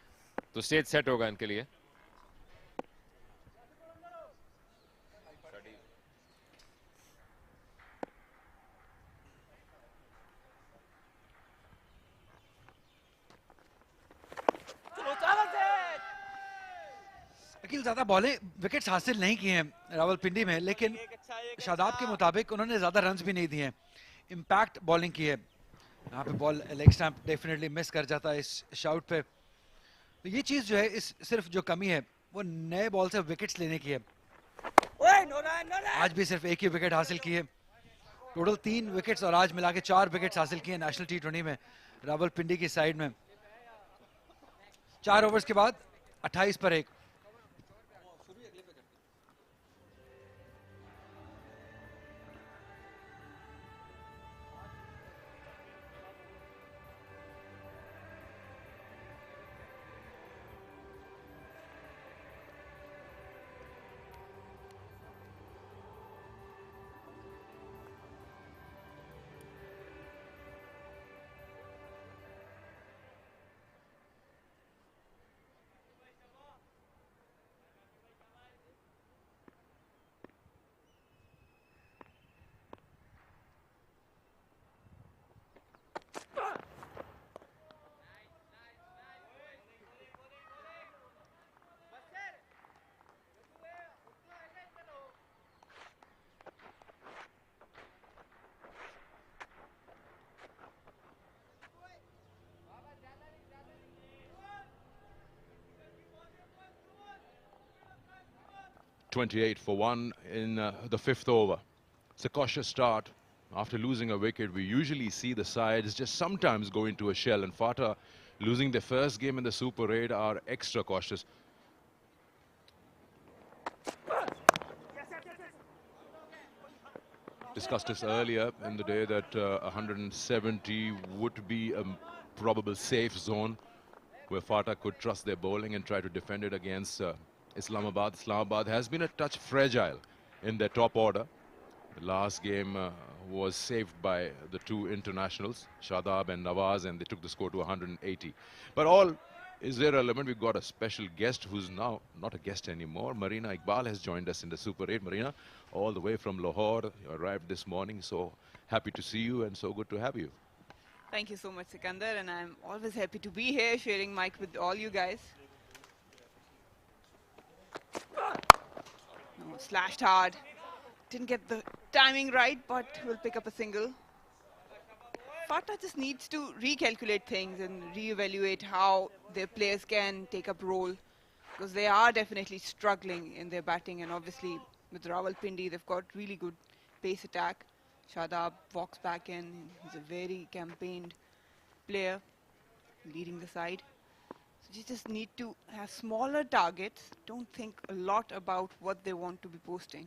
तो स्टेज सेट होगा इनके लिए। ज्यादा बॉलें विकेट्स हासिल नहीं किए हैं रावलपिंडी में, लेकिन शादाब के मुताबिक उन्होंने ज्यादा रन्स भी नहीं दिए हैं, इम्पैक्ट बॉलिंग की है। यहाँ पे ball leg stamp definitely miss कर जाता है इस शाउट पे। तो ये चीज जो है, इस सिर्फ जो कमी है वो नए बॉल से विकेट्स लेने की है। आज भी सिर्फ एक ही विकेट हासिल की है, टोटल 3 विकेट्स और आज मिला के 4 विकेट्स हासिल किए नेशनल T20 में रावलपिंडी की साइड में। 4 ओवर्स के बाद 28 पर 1। .28 for 1 in the 5th over. It's a cautious start. After losing a wicket, we usually see the sides just sometimes go into a shell, and FATA, losing their first game in the Super 8, are extra cautious. Discussed this earlier in the day that 170 would be a probable safe zone where FATA could trust their bowling and try to defend it against Islamabad. Islamabad has been a touch fragile in their top order. The last game was saved by the 2 internationals, Shadab and Nawaz, and they took the score to 180. But all is irrelevant. We've got a special guest who's now not a guest anymore. Marina Iqbal has joined us in the Super 8. Marina, all the way from Lahore, you arrived this morning. So happy to see you and so good to have you. Thank you so much, Sikandar, and I'm always happy to be here sharing mic with all you guys. No, slashed hard. Didn't get the timing right, but we'll pick up a single. FATA just needs to recalculate things and reevaluate how their players can take up role, because they are definitely struggling in their batting, and obviously with Rawalpindi, they've got really good pace attack. Shadab walks back in. He's a very campaigned player, leading the side. So you just need to have smaller targets. Don't think a lot about what they want to be posting.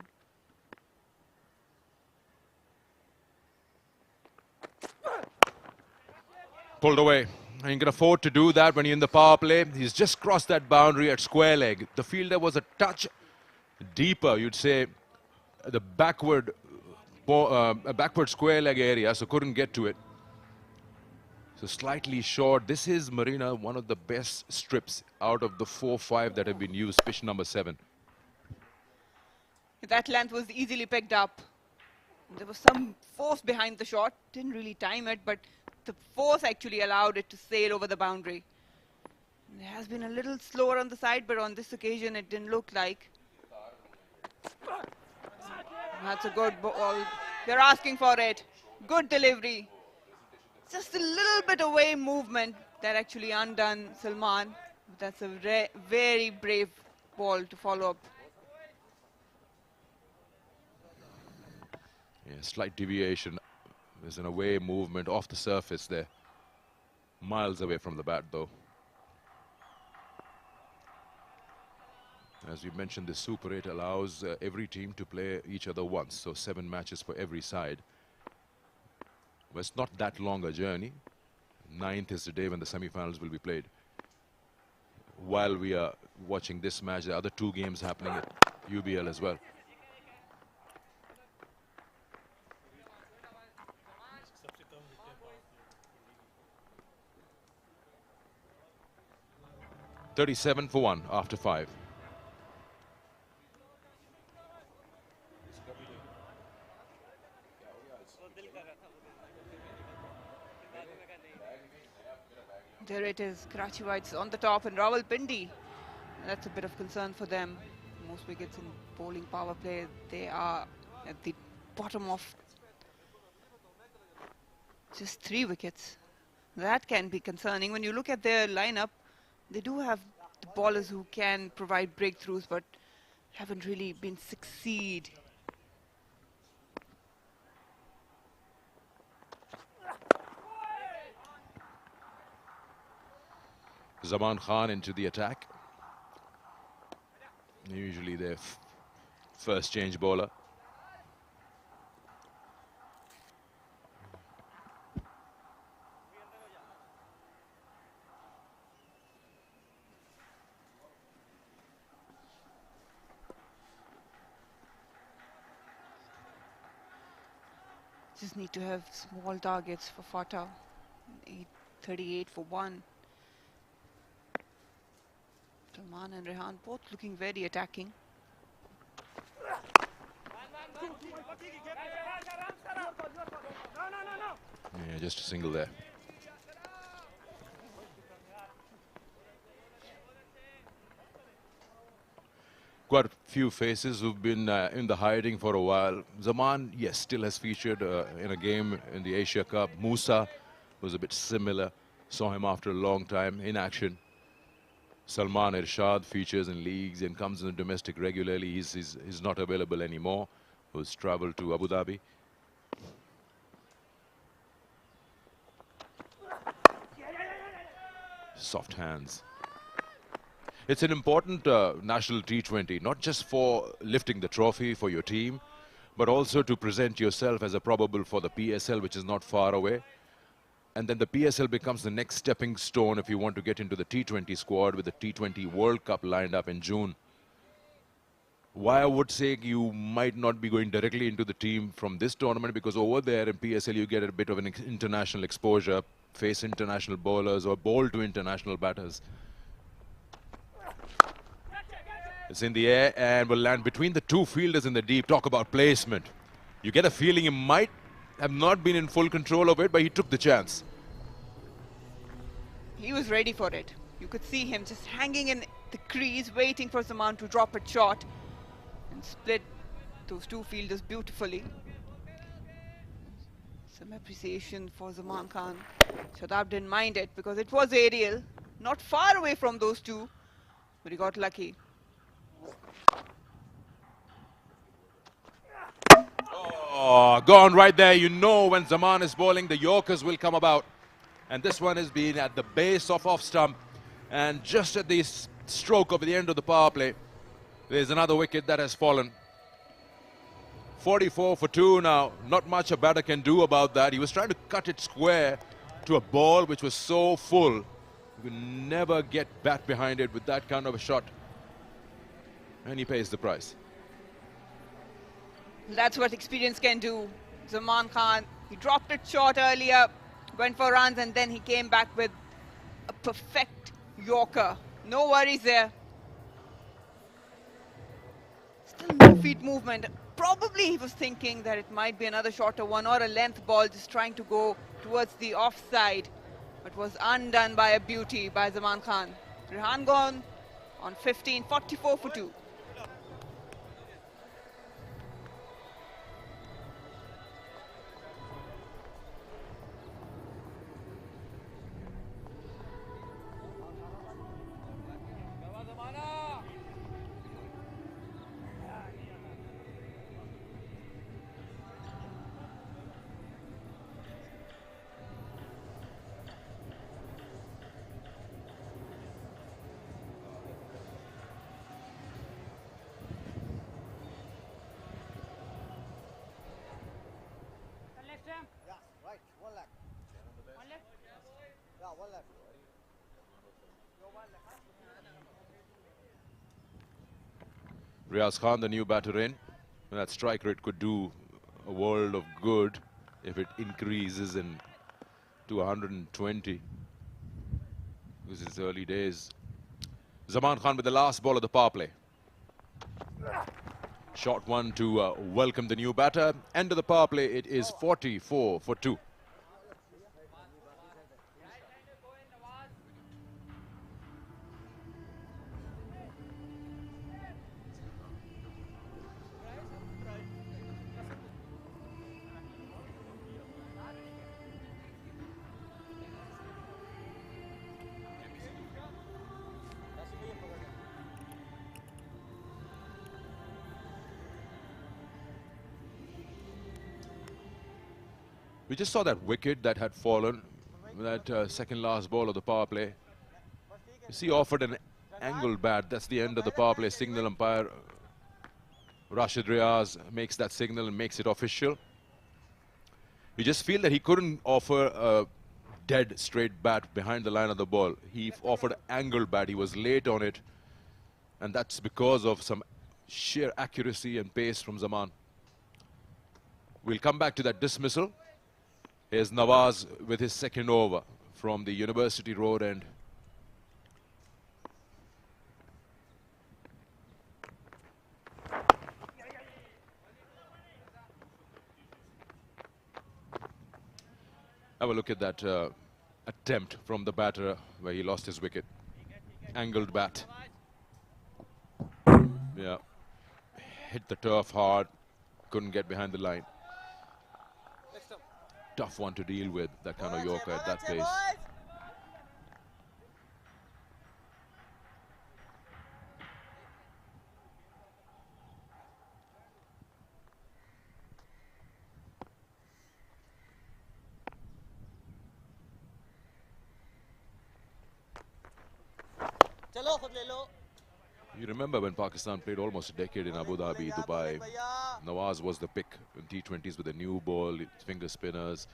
Pulled away. And you can afford to do that when you're in the power play. He's just crossed that boundary at square leg. The fielder was a touch deeper, you'd say, the backward square leg area, so couldn't get to it. So slightly short. This is, Marina, one of the best strips out of the 4-5 that have been used, pitch number 7. That length was easily picked up. There was some force behind the shot. Didn't really time it, but the force actually allowed it to sail over the boundary. It has been a little slower on the side, but on this occasion it didn't look like. That's a good ball. They're asking for it. Good delivery. Just a little bit away movement that actually undone Salman. That's a very brave ball to follow up. Yeah, slight deviation. There's an away movement off the surface there. Miles away from the bat, though. As we mentioned, the Super 8 allows every team to play each other once, so 7 matches for every side. Well, it's not that long a journey. 9th is the day when the semi-finals will be played. While we are watching this match, the other 2 games happening at UBL as well. $37 for 1 after 5. There it is, Karachi Whites on the top, and Rawalpindi. That's a bit of concern for them. Most wickets in bowling power play, they are at the bottom of just 3 wickets. That can be concerning. When you look at their lineup, they do have the bowlers who can provide breakthroughs, but haven't really been succeed. Zaman Khan into the attack. Usually their first change bowler. Just need to have small targets for FATA. 38 for 1. Salman and Rehan both looking very attacking. Yeah, just a single there. Quite a few faces who've been in the hiding for a while. Zaman, yes, still has featured in a game in the Asia Cup. Musa was a bit similar. Saw him after a long time in action. Salman Irshad features in leagues and comes in the domestic regularly. He's not available anymore. Who's travelled to Abu Dhabi. Soft hands. It's an important national T20, not just for lifting the trophy for your team, but also to present yourself as a probable for the PSL, which is not far away. And then the PSL becomes the next stepping stone if you want to get into the T20 squad with the T20 World Cup lined up in June. Why I would say you might not be going directly into the team from this tournament, because over there in PSL you get a bit of an international exposure, face international bowlers or bowl to international batters. It's in the air and will land between the 2 fielders in the deep. Talk about placement. You get a feeling he might have not been in full control of it, but he took the chance. He was ready for it. You could see him just hanging in the crease, waiting for Zaman to drop a shot and split those 2 fielders beautifully. Some appreciation for Zaman Khan. Shadab didn't mind it because it was aerial, not far away from those 2, but he got lucky. Oh, gone right there. You know when Zaman is bowling, the Yorkers will come about. And this one has been at the base of off stump. And just at the stroke of the end of the power play, there's another wicket that has fallen. 44 for 2 now. Not much a batter can do about that. He was trying to cut it square, to a ball which was so full. You can never get bat behind it with that kind of a shot. And he pays the price. That's what experience can do. Zaman Khan, he dropped it short earlier, went for runs, and then he came back with a perfect Yorker. No worries there. Still no feet movement. Probably he was thinking that it might be another shorter one or a length ball, just trying to go towards the offside, but was undone by a beauty by Zaman Khan. Rehan gone on 15, 44 for 2. Riaz Khan, the new batter in. That strike rate could do a world of good if it increases to 120. This is early days. Zaman Khan with the last ball of the power play. Short one to welcome the new batter. End of the power play, it is 44 for 2. We just saw that wicket that had fallen, that second last ball of the power play. You see, offered an angled bat. That's the end of the power play. Signal umpire Rashid Riaz makes that signal and makes it official. You just feel that he couldn't offer a dead straight bat behind the line of the ball. He offered an angled bat. He was late on it, and that's because of some sheer accuracy and pace from Zaman. We'll come back to that dismissal. Here's Nawaz with his second over from the University Road end. Have a look at that attempt from the batter where he lost his wicket. Angled bat. Yeah. Hit the turf hard. Couldn't get behind the line. Tough one to deal with, that kind of Yorker at that pace. You remember when Pakistan played almost a decade in Abu Dhabi, Dubai. Nawaz was the pick in T20s with a new ball, finger spinners.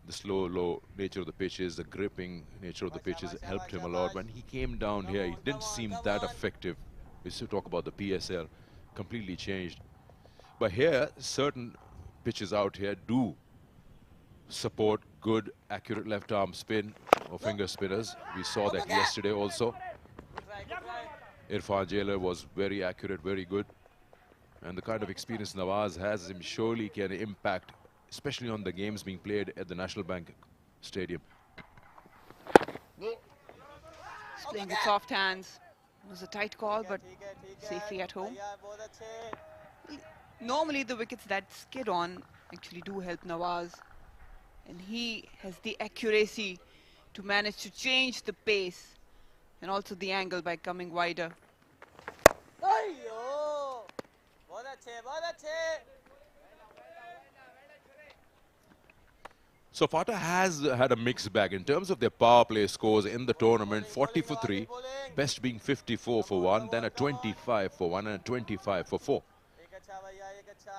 The slow, low nature of the pitches, the gripping nature of the pitches helped him a lot. When he came down here, he didn't seem that effective. We still talk about the PSL, completely changed. But here, certain pitches out here do support good, accurate left arm spin or finger spinners. We saw that yesterday also. Irfan Jailer was very accurate, very good. And the kind of experience Nawaz has him surely can impact, especially on the games being played at the National Bank Stadium. He's playing with soft hands. It was a tight call, but safely at home. Normally the wickets that skid on actually do help Nawaz. And he has the accuracy to manage to change the pace and also the angle by coming wider. So FATA has had a mixed bag in terms of their power play scores in the tournament. 40 for 3, best being 54 for 1, then a 25 for 1 and a 25 for 4.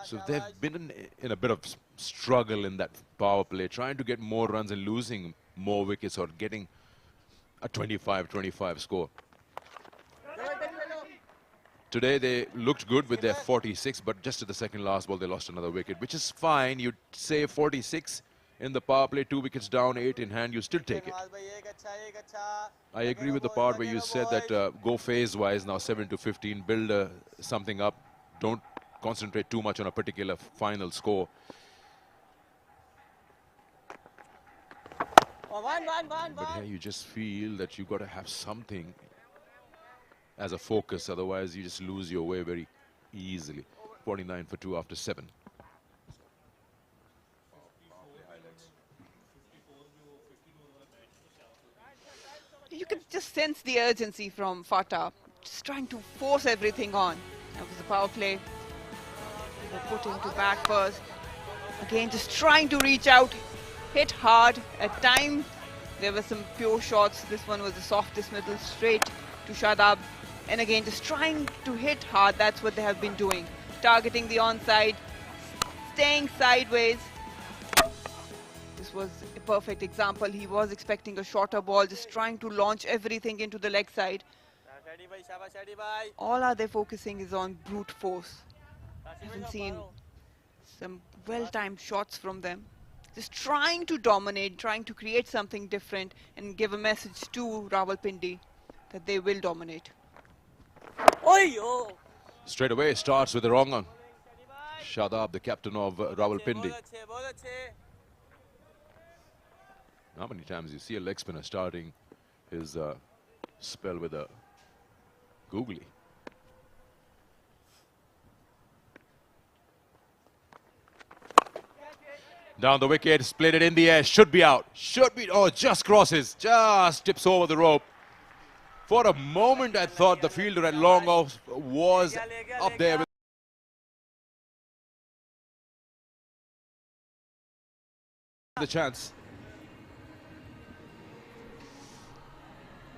So they've been in a bit of struggle in that power play, trying to get more runs and losing more wickets or getting a 25-25 score. Today they looked good with their 46, but just at the second last ball they lost another wicket, which is fine. You'd say 46 in the power play, 2 wickets down, 8 in hand, you still take it. I agree with the part where you said that go phase-wise now, 7 to 15, build something up. Don't concentrate too much on a particular final score. But here you just feel that you've got to have something as a focus, otherwise you just lose your way very easily. 49 for 2 after 7. You could just sense the urgency from FATA, just trying to force everything on. That was the power play. They were put into back first. Again, just trying to reach out, hit hard. At times, there were some pure shots. This one was the softest middle, straight to Shadab. And again, just trying to hit hard. That's what they have been doing. Targeting the onside, staying sideways. This was a perfect example. He was expecting a shorter ball, just trying to launch everything into the leg side. All are they focusing is on brute force. Haven't seen some well-timed shots from them. Just trying to dominate, trying to create something different and give a message to Rawalpindi that they will dominate. Straight away starts with the wrong one. Shadab, the captain of Rawalpindi. How many times you see a leg spinner starting his spell with a googly? Down the wicket, split it in the air, should be out, should be, oh, just crosses, just tips over the rope. For a moment I thought the fielder at long off was up there with the chance.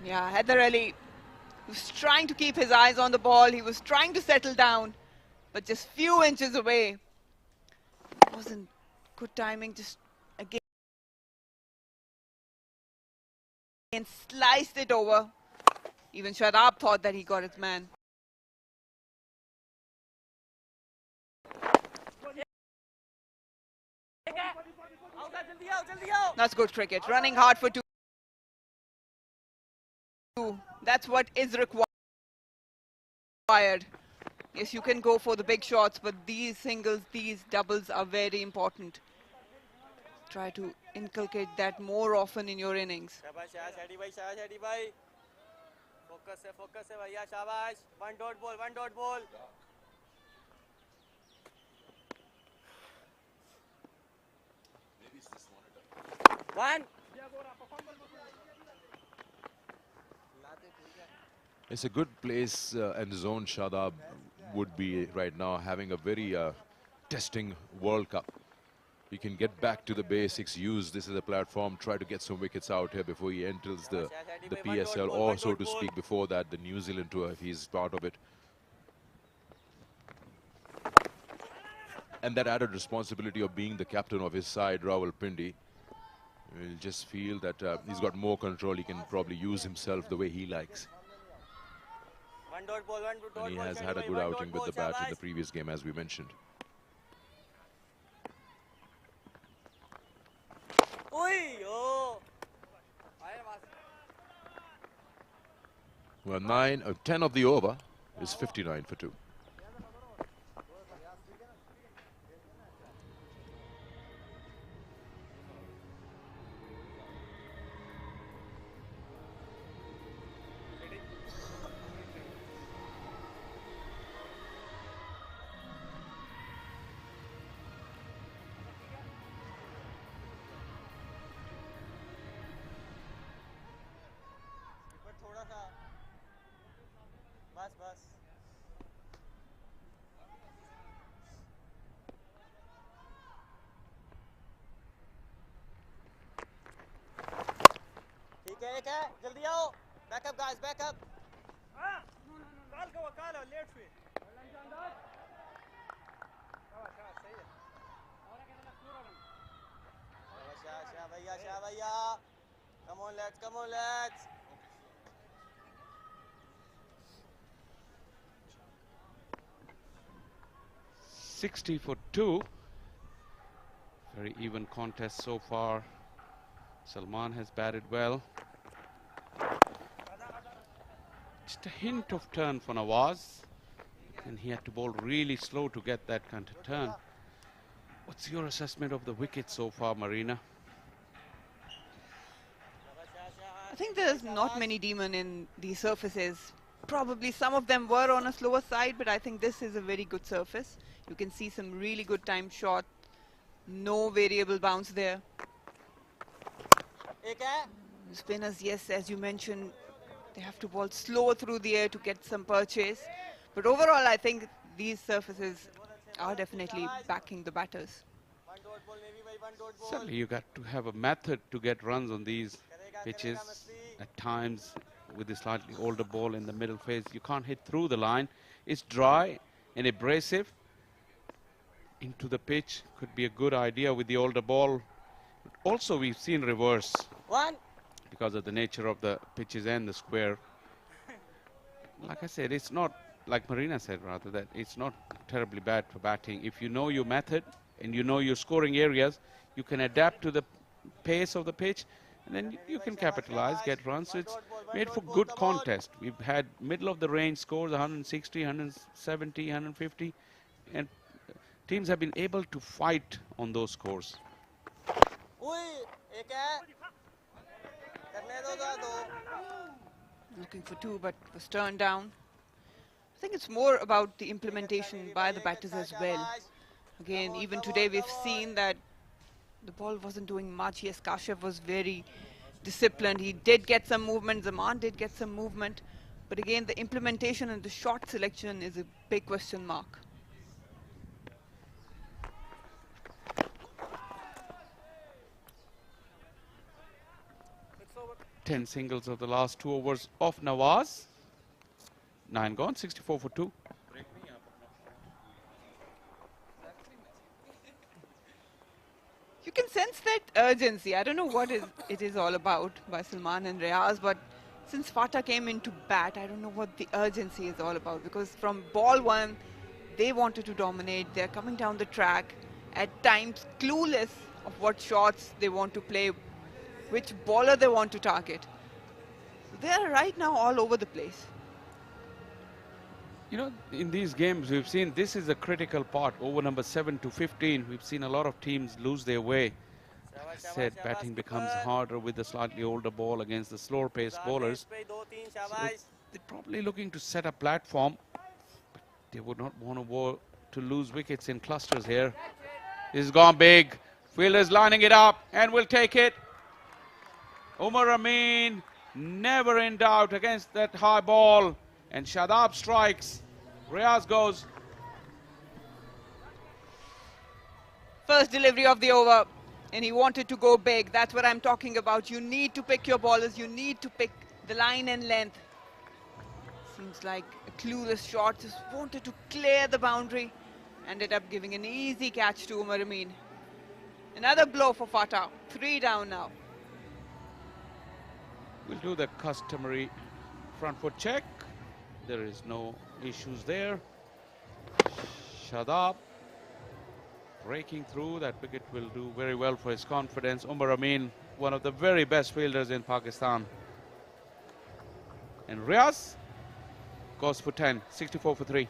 Yeah, Heather Ali was trying to keep his eyes on the ball. He was trying to settle down, but just few inches away. It wasn't good timing, just again sliced it over. Even Shadab thought that he got his man. That's good cricket, running hard for 2. That's what is required. Yes, you can go for the big shots, but these singles, these doubles are very important. Try to inculcate that more often in your innings. Focus hai bhaiya, shabash. One dot ball, one dot ball. One. It's a good place and zone Shadab would be right now, having a very testing World Cup. He can get back to the basics, use this as a platform, try to get some wickets out here before he enters the PSL, or so to speak, before that, the New Zealand tour, if he's part of it. And that added responsibility of being the captain of his side, Rawalpindi, will just feel that he's got more control. He can probably use himself the way he likes. And he has had a good outing with the bat in the previous game, as we mentioned. Well, 10 of the over is 59 for 2. ठीक है जल्दी आओ backup guys backup काल को late पे सही है शाह भैया Come on, lads. Come on, lads. 60 for 2. Very even contest so far. Salman has batted well. Just a hint of turn for Nawaz. And he had to bowl really slow to get that kind of turn. What's your assessment of the wicket so far, Marina? I think there's not many demon in these surfaces. Probably some of them were on a slower side, but I think this is a very good surface. You can see some really good timed shot. No variable bounce there. Spinners, yes, as you mentioned, they have to ball slower through the air to get some purchase. But overall, I think these surfaces are definitely backing the batters. Certainly, you got to have a method to get runs on these pitches. At times, with the slightly older ball in the middle phase, you can't hit through the line. It's dry and abrasive. Into the pitch could be a good idea with the older ball. Also, we've seen reverse because of the nature of the pitches and the square. Like I said, it's not, like Marina said rather, that it's not terribly bad for batting. If you know your method and you know your scoring areas, you can adapt to the pace of the pitch, and then you can capitalize, get runs. So it's made for good contest. We've had middle of the range scores, 160, 170, 150, and teams have been able to fight on those scores. Looking for 2, but was turned down. I think it's more about the implementation by the batters as well. Again, even today we've seen that the ball wasn't doing much. Yes, Kashyap was very disciplined. He did get some movement. Zaman did get some movement. But again, the implementation and the shot selection is a big question mark. Ten singles of the last 2 overs of Nawaz. 9 gone, 64 for 2. You can sense that urgency. I don't know what it is all about by Salman and Riaz, but since FATA came into bat, I don't know what the urgency is all about, because from ball 1, they wanted to dominate. They're coming down the track, at times clueless of what shots they want to play, which bowler they want to target. They're right now all over the place. You know, in these games, we've seen this is a critical part. Over number 7 to 15, we've seen a lot of teams lose their way. Like I said, batting becomes harder with the slightly older ball against the slower paced bowlers. So they're probably looking to set a platform, but they would not want to lose wickets in clusters here. This has gone big. Fielder's lining it up and will take it. Umar Amin never in doubt against that high ball. And Shadab strikes. Riaz goes. First delivery of the over, and he wanted to go big. That's what I'm talking about. You need to pick your bowlers. You need to pick the line and length. Seems like a clueless shot. Just wanted to clear the boundary. Ended up giving an easy catch to Umar Amin. Another blow for FATA. 3 down now. We'll do the customary front foot check. There is no issues there. Shadab breaking through. That wicket will do very well for his confidence. Umar Amin, one of the very best fielders in Pakistan. And Riaz goes for 10, 64 for 3.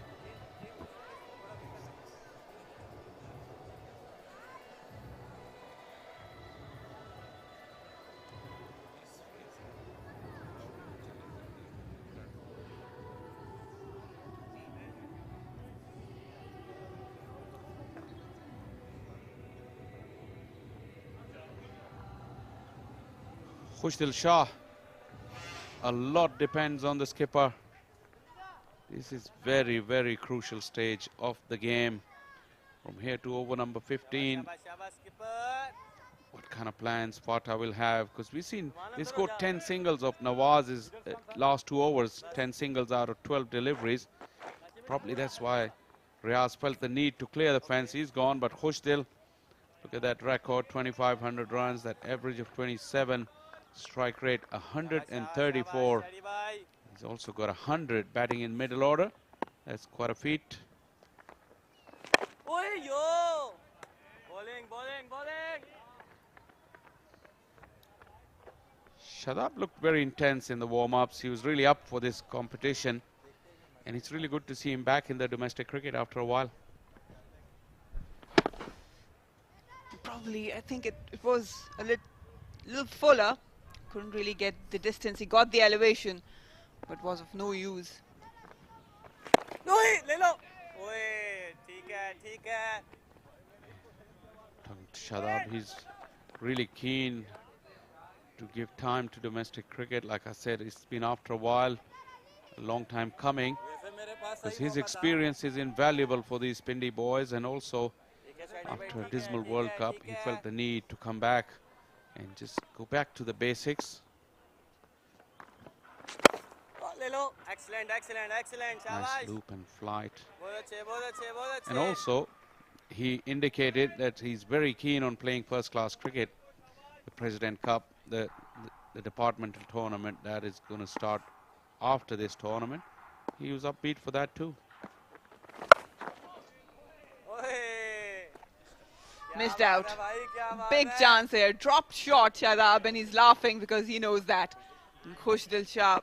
Khushdil Shah, a lot depends on the skipper. This is very, very crucial stage of the game. From here to over number 15. What kind of plans FATA will have? Because we've seen they scored 10 singles of Nawaz's last 2 overs, 10 singles out of 12 deliveries. Probably that's why Riaz felt the need to clear the fence. He's gone, but Khushdil, look at that record, 2,500 runs, that average of 27. Strike rate 134. He's also got 100 batting in middle order. That's quite a feat. Oi, yo! Bowling. Shadab looked very intense in the warm-ups. He was really up for this competition. And it's really good to see him back in the domestic cricket after a while. Probably, I think it was a little fuller. Couldn't really get the distance. He got the elevation, but was of no use. Shadab, he's really keen to give time to domestic cricket. Like I said, it's been after a while, a long time coming. Because his experience is invaluable for these Pindi boys, and also after a dismal World Cup, he felt the need to come back and just go back to the basics. Excellent. Nice loop and flight. And also, he indicated that he's very keen on playing first-class cricket. The President Cup, the departmental tournament that is going to start after this tournament. He was upbeat for that too. Missed out. Big chance here. Dropped shot, Shadab, and he's laughing because he knows that. And Khushdil Shah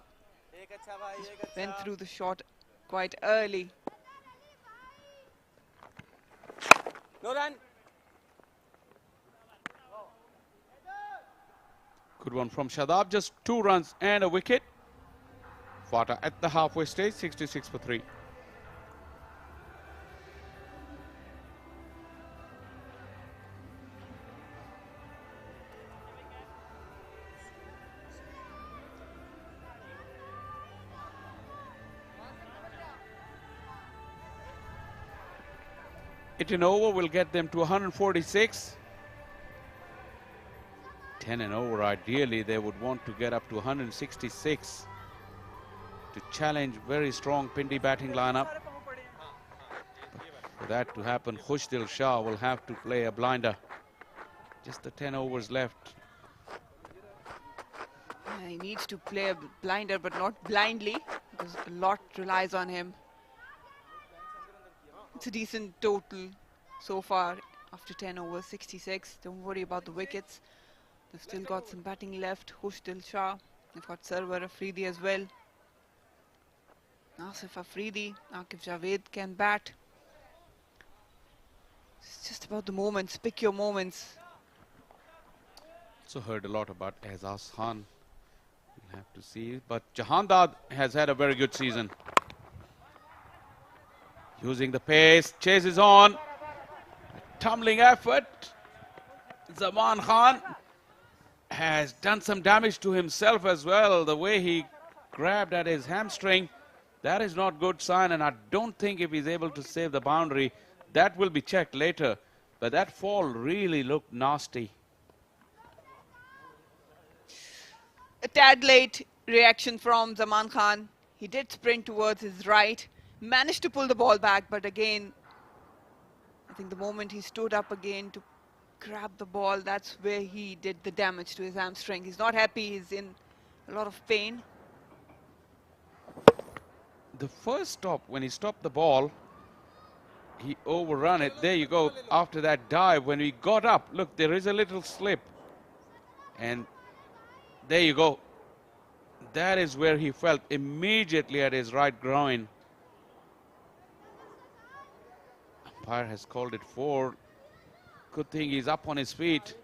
went through the shot quite early. No run. Good one from Shadab. Just 2 runs and a wicket. FATA at the halfway stage, 66 for 3. It and over will get them to 146. 10 and over, ideally, they would want to get up to 166 to challenge very strong Pindi batting lineup. For that to happen, Khushdil Shah will have to play a blinder. Just the 10 overs left. He needs to play a blinder, but not blindly, because a lot relies on him. It's a decent total so far after 10 overs, 66. Don't worry about the wickets. They've still got some batting left. Khushdil Shah. They've got Sarwar Afridi as well. Asif Afridi, Aqib Javed can bat. It's just about the moments. Pick your moments. Also heard a lot about Aizaz Khan. We'll have to see. But Jahandad has had a very good season. Using the pace, chases on. A tumbling effort. Zaman Khan has done some damage to himself as well. The way he grabbed at his hamstring, that is not good sign, and I don't think if he's able to save the boundary, that will be checked later. But that fall really looked nasty. A tad late reaction from Zaman Khan. He did sprint towards his right. Managed to pull the ball back, but again, I think the moment he stood up again to grab the ball, that's where he did the damage to his hamstring. He's not happy, he's in a lot of pain. The first stop, when he stopped the ball, he overrun it. There you go. After that dive, when he got up, look, there is a little slip. And there you go. That is where he felt immediately at his right groin. Umpire has called it 4. Good thing he's up on his feet.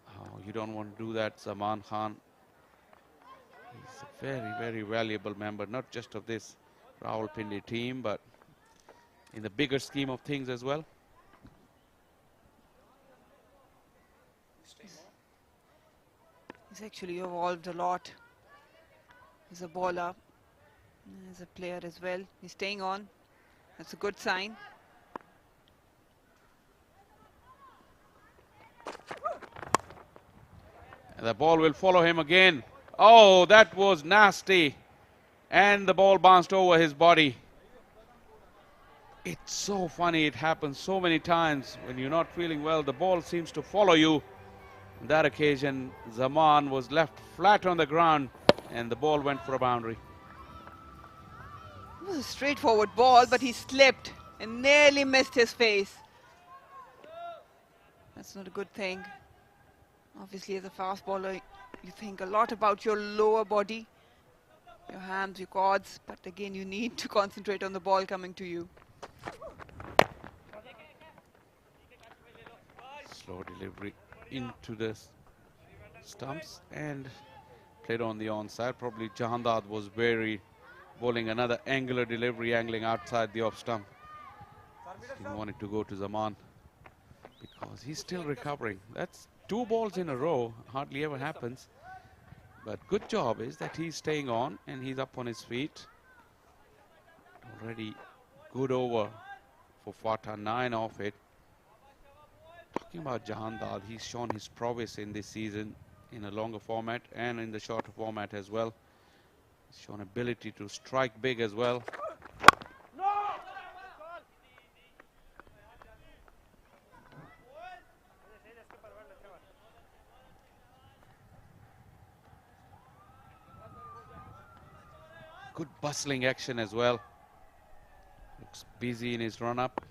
Oh, you don't want to do that, Zaman Khan. He's a very, very valuable member, not just of this Rawalpindi team, but in the bigger scheme of things as well. He's actually evolved a lot. He's a bowler, as a player as well. He's staying on. That's a good sign. And the ball will follow him again. Oh, that was nasty. And the ball bounced over his body. It's so funny. It happens so many times when you're not feeling well. The ball seems to follow you. On that occasion, Zaman was left flat on the ground and the ball went for a boundary. It was a straightforward ball, but he slipped and nearly missed his face. That's not a good thing. Obviously, as a fast bowler, you think a lot about your lower body, your hams, your quads, but again, you need to concentrate on the ball coming to you. Slow delivery into the stumps and played on the onside. Probably Jahandad was very bowling another angular delivery, angling outside the off stump. Didn't want it to go to Zaman because he's still recovering. That's 2 balls in a row, hardly ever happens. But good job is that he's staying on and he's up on his feet. Already good over for FATA, 9 off it. Talking about Jahandad, he's shown his prowess in this season in a longer format and in the shorter format as well. He's shown ability to strike big as well. Good bustling action as well. Looks busy in his run-up.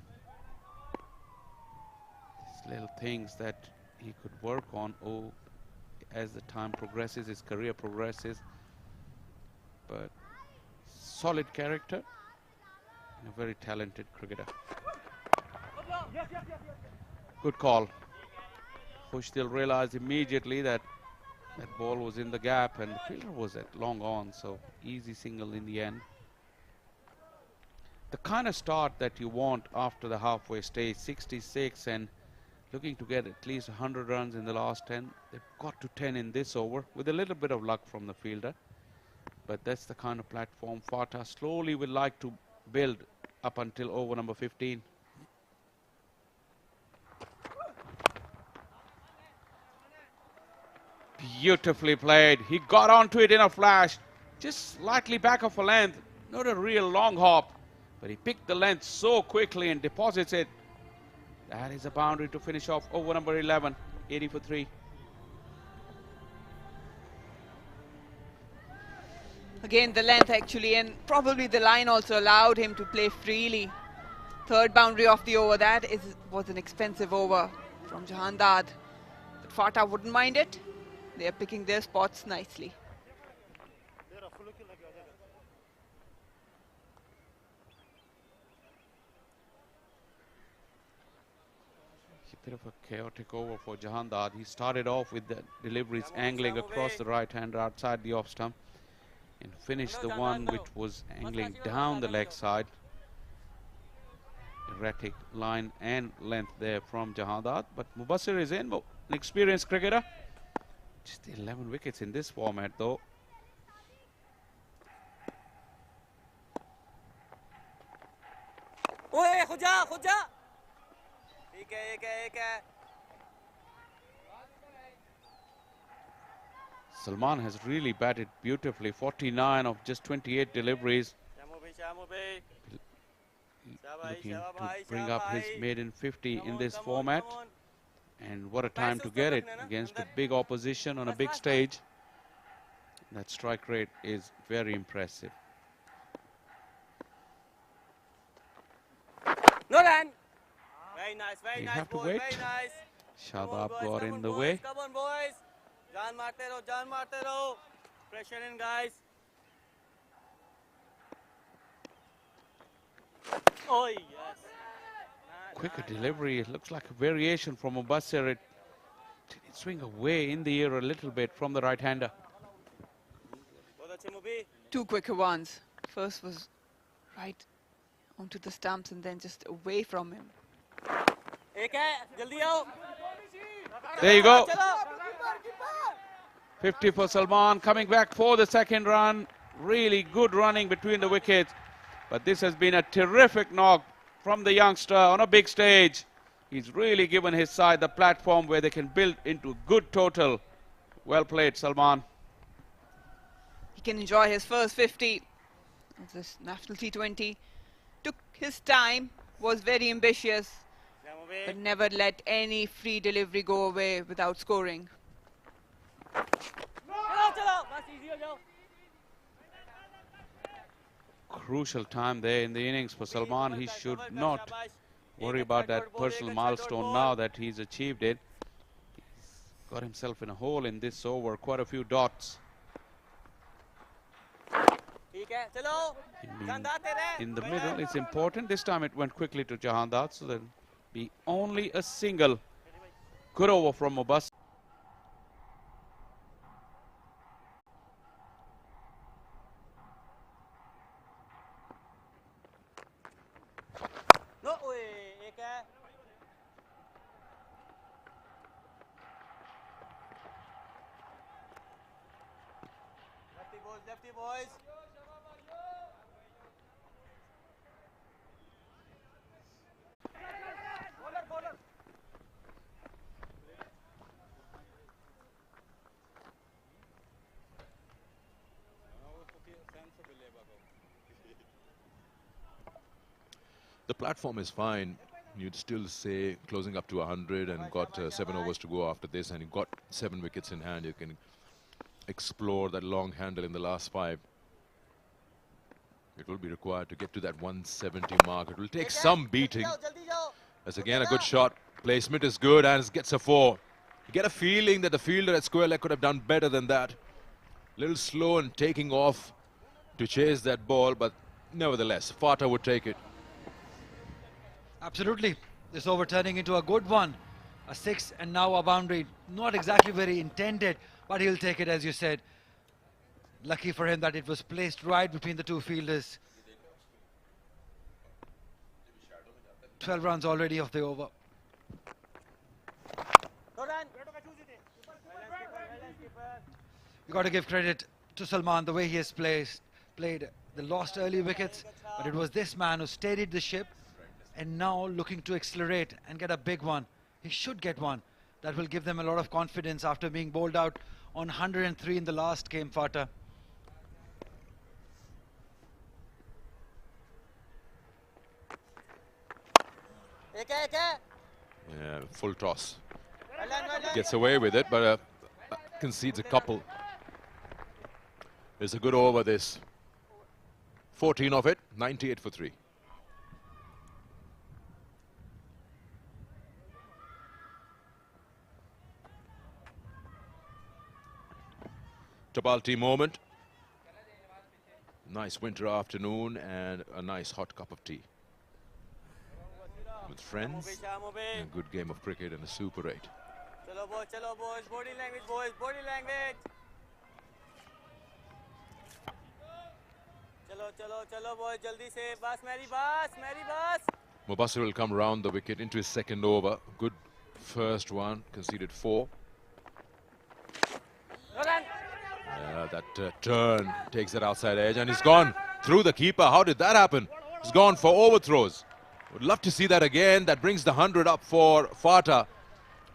These little things that he could work on as the time progresses, his career progresses. But solid character and a very talented cricketer. Good call. Khushtil realized immediately that that ball was in the gap and the fielder was at long on, so easy single in the end. The kind of start that you want after the halfway stage, 66 and looking to get at least 100 runs in the last 10. They've got to 10 in this over with a little bit of luck from the fielder. But that's the kind of platform FATA slowly will like to build up until over number 15. Beautifully played. He got onto it in a flash, just slightly back of a length, not a real long hop, but he picked the length so quickly and deposits it. That is a boundary to finish off over number 11, 80 for 3. Again, the length actually, and probably the line also allowed him to play freely. Third boundary of the over, was an expensive over from Jahandad. But FATA wouldn't mind it. They are picking their spots nicely. A bit of a chaotic over for Jahandad. He started off with the deliveries angling across the right hander outside the off stump and finished the one which was angling down the leg side. Erratic line and length there from Jahandad, but Mubassir is in, an experienced cricketer. Just 11 wickets in this format though. Salman has really batted beautifully, 49 of just 28 deliveries. Looking to bring up his maiden 50 in this format. And what a time to get it against a big opposition on a big stage. That strike rate is very impressive. No run. Very nice, very You nice. have to Ball, wait. very nice. Shadab Come on, boys, got come in on, the boys, way. Come on, boys. Jaan marte raho, jaan marte raho. Pressure in, guys. Oh, yes. Quicker delivery. It looks like a variation from Mubassir. It did swing away in the air a little bit from the right hander. 2 quicker ones. First was right onto the stumps and then just away from him. There you go. 50 for Salman, coming back for the second run. Really good running between the wickets. But this has been a terrific knock from the youngster on a big stage. He's really given his side the platform where they can build into good total. Well played, Salman. He can enjoy his first 50 of this national T20. Took his time, was very ambitious, but never let any free delivery go away without scoring. crucial time there in the innings for Salman. He should not worry about that personal milestone now that he's achieved it. He's got himself in a hole in this over, quite a few dots. In the middle, it's important. This time it went quickly to Jahandat, so there'll be only a single. Good over from Mubas. Lefty boys. The platform is fine. You'd still say closing up to 100 and got 7 overs to go after this, and you got 7 wickets in hand. You can explore that long handle in the last 5. It will be required to get to that 170 mark. It will take some beating. That's again a good shot. Placement is good and it gets a 4. You get a feeling that the fielder at square leg could have done better than that. A little slow and taking off to chase that ball, but nevertheless, FATA would take it. Absolutely. This over turning into a good one. A 6 and now a boundary. Not exactly very intended, but he'll take it, as you said. Lucky for him that it was placed right between the two fielders. 12 runs already of the over. You got to give credit to Salman, the way he has played. They lost early wickets, but it was this man who steadied the ship and now looking to accelerate and get a big one. He should get one. That will give them a lot of confidence after being bowled out on 103 in the last game, FATA. Yeah, full toss. Gets away with it, but concedes a couple. It's a good over, this. 14 of it, 98 for 3. Tabalti moment. Nice winter afternoon and a nice hot cup of tea. With friends, a good game of cricket and a Super 8. Chalo boys, body language boys, body language. Chalo boys, jaldi se, bas meri bas. Mubasir will come round the wicket into his second over. Good first one, conceded 4. That turn takes that outside edge and he's gone through the keeper. How did that happen? He's gone for overthrows. Would love to see that again. That brings the 100 up for FATA.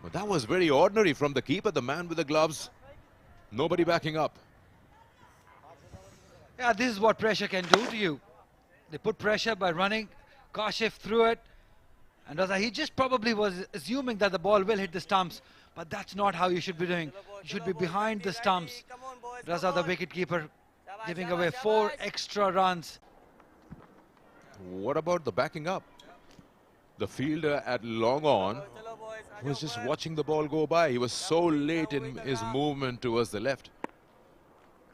But that was very ordinary from the keeper, the man with the gloves. Nobody backing up. Yeah, this is what pressure can do to you. They put pressure by running Kashif through it. And he just probably was assuming that the ball will hit the stumps. But that's not how you should be doing. You should be behind the stumps. Raza, the wicketkeeper, giving away 4 extra runs. What about the backing up? The fielder at long on was just watching the ball go by. He was so late in his movement towards the left.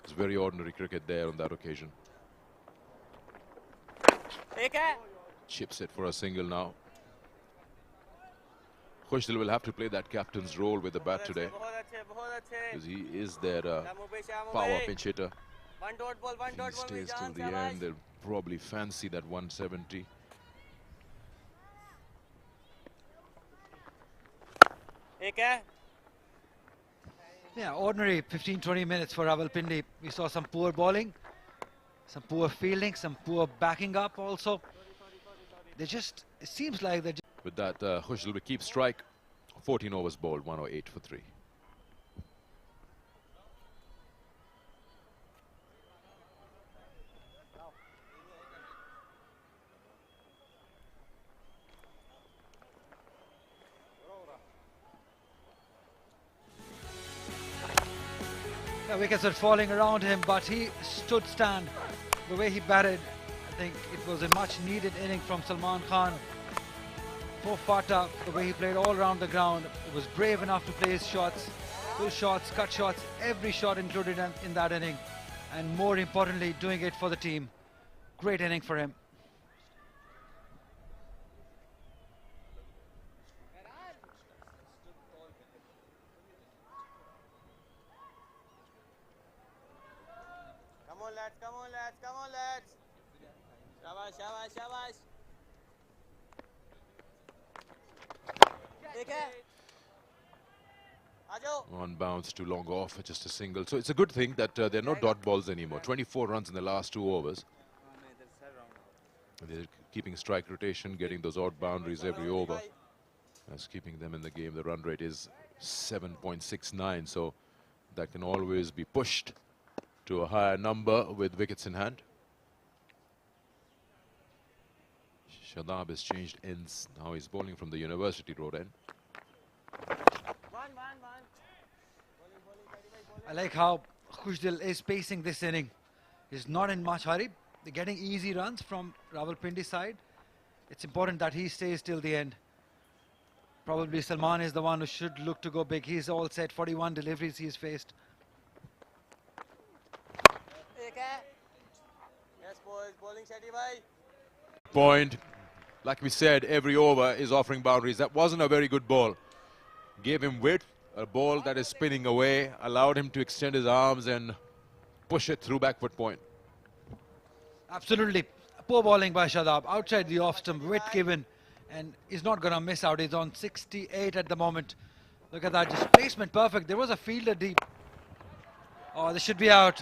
It's very ordinary cricket there on that occasion. Chips it for a single now. Khushdil will have to play that captain's role with the bat today, because he is their power pinch hitter. If he stays till the end, they'll probably fancy that 170. Yeah, ordinary 15-20 minutes for Rawalpindi. We saw some poor bowling, some poor fielding, some poor backing up also. It seems like they're... With that, Khushdil will keep strike. 14 overs bowled, 108 for 3. The wickets were falling around him, but he stood stand. The way he batted, think it was a much needed inning from Salman Khan. For FATA, the way he played all around the ground, he was brave enough to play his shots, pull shots, cut shots, every shot included in that inning. And more importantly, doing it for the team. Great inning for him. Come on lads, come on lads, come on lads. Shabash, shabash, shabash. Take it. On bounce, too long off, just a single. So it's a good thing that there are no dot balls anymore. 24 runs in the last 2 overs. They're keeping strike rotation, getting those odd boundaries every over. That's keeping them in the game. The run rate is 7.69, so that can always be pushed to a higher number with wickets in hand. Shadab has changed ends. Now he's bowling from the University Road end. I like how Khushdil is pacing this inning. He's not in much hurry. They're getting easy runs from Rawalpindi side. It's important that he stays till the end. Probably Salman is the one who should look to go big. He's all set. 41 deliveries he's faced. Yes boys, bowling steady bhai. Point. Like we said, every over is offering boundaries. That wasn't a very good ball. Gave him width. A ball that is spinning away, allowed him to extend his arms and push it through back foot point. Absolutely. Poor bowling by Shadab. Outside the off stump, width given. And he's not going to miss out. He's on 68 at the moment. Look at that. Just placement perfect. There was a fielder deep. Oh, this should be out.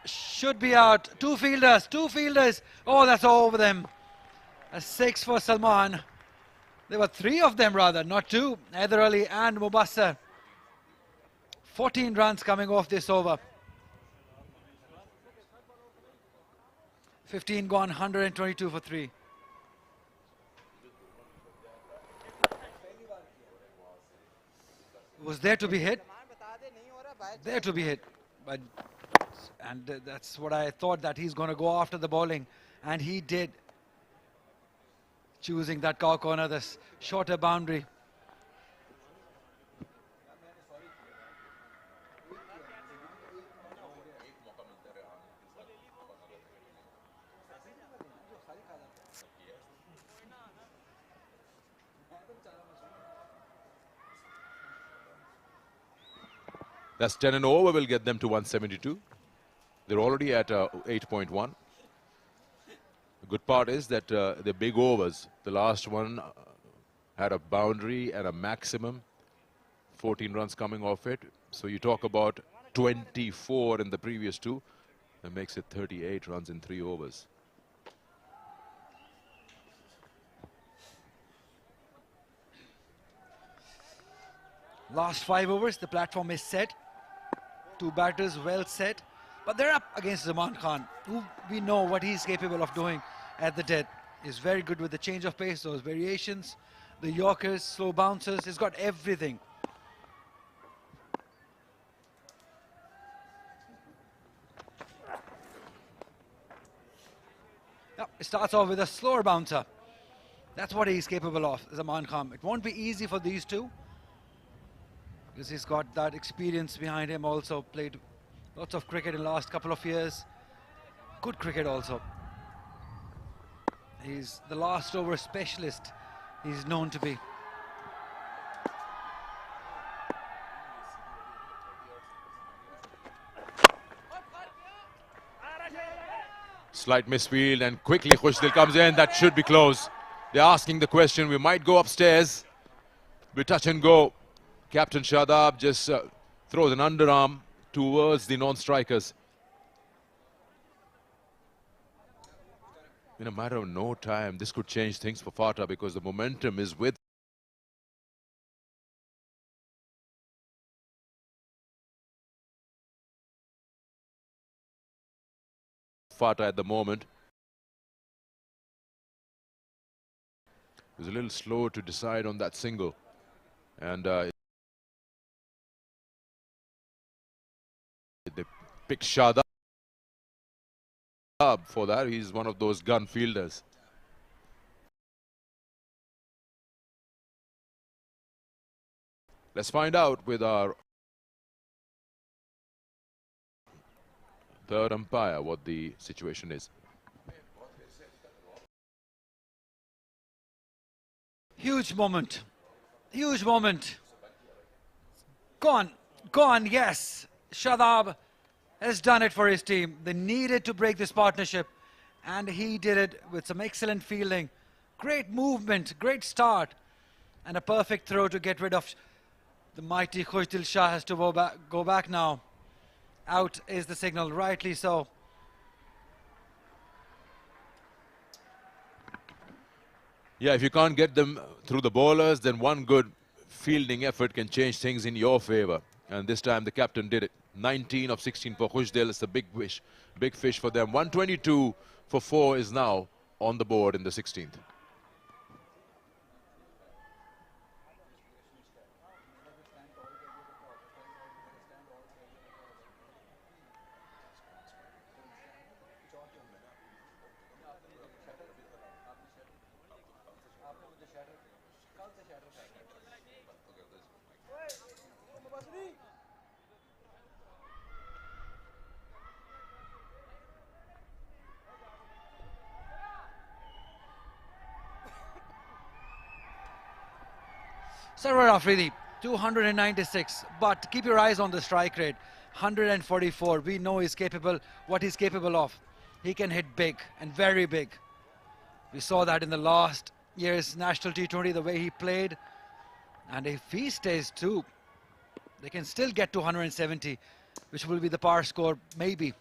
Should be out. 2 fielders. 2 fielders. Oh, that's all over them. A 6 for Salman. There were 3 of them rather, not 2. Haider Ali and Mubassar. 14 runs coming off this over. 15 gone, 122 for 3. Was there to be hit? There to be hit. And that's what I thought, that he's going to go after the bowling. And he did. Choosing that cow corner, this shorter boundary. That's 10 and over will get them to 172. They're already at 8.1. The good part is that the big overs, the last one had a boundary and a maximum, 14 runs coming off it. So you talk about 24 in the previous 2. That makes it 38 runs in 3 overs. Last 5 overs, the platform is set. 2 batters well set. But they're up against Salman Khan, who we know what he's capable of doing at the death. He's very good with the change of pace, those variations, the Yorkers, slow bouncers. He's got everything. Yep, it starts off with a slower bouncer. That's what he's capable of, Salman Khan. It won't be easy for these two, because he's got that experience behind him. Also played lots of cricket in the last couple of years. Good cricket also. He's the last over specialist, he's known to be. Slight misfield and quickly Khushdil comes in. That should be close. They're asking the question. We might go upstairs. We touch and go. Captain Shadab just throws an underarm towards the non-strikers. In a matter of no time, this could change things for FATA, because the momentum is with FATA at the moment. He was a little slow to decide on that single. And they picked Shadab. For that, he's one of those gun fielders. Let's find out with our third umpire what the situation is. Huge moment. Huge moment. Gone. Gone, yes. Shadab has done it for his team. They needed to break this partnership, and he did it with some excellent fielding. Great movement, great start, and a perfect throw to get rid of the mighty Khushdil Shah. Has to go back now. Out is the signal, rightly so. Yeah, if you can't get them through the bowlers, then one good fielding effort can change things in your favor. And this time the captain did it. 19 of 16 for Khushdil. It's a big fish for them. 122 for 4 is now on the board in the 16th. Sarwar Afridi, 296, but keep your eyes on the strike rate, 144. We know he's capable, what he's capable of. He can hit big and very big. We saw that in the last year's National T20, the way he played. And if he stays too, they can still get to 170, which will be the par score, maybe.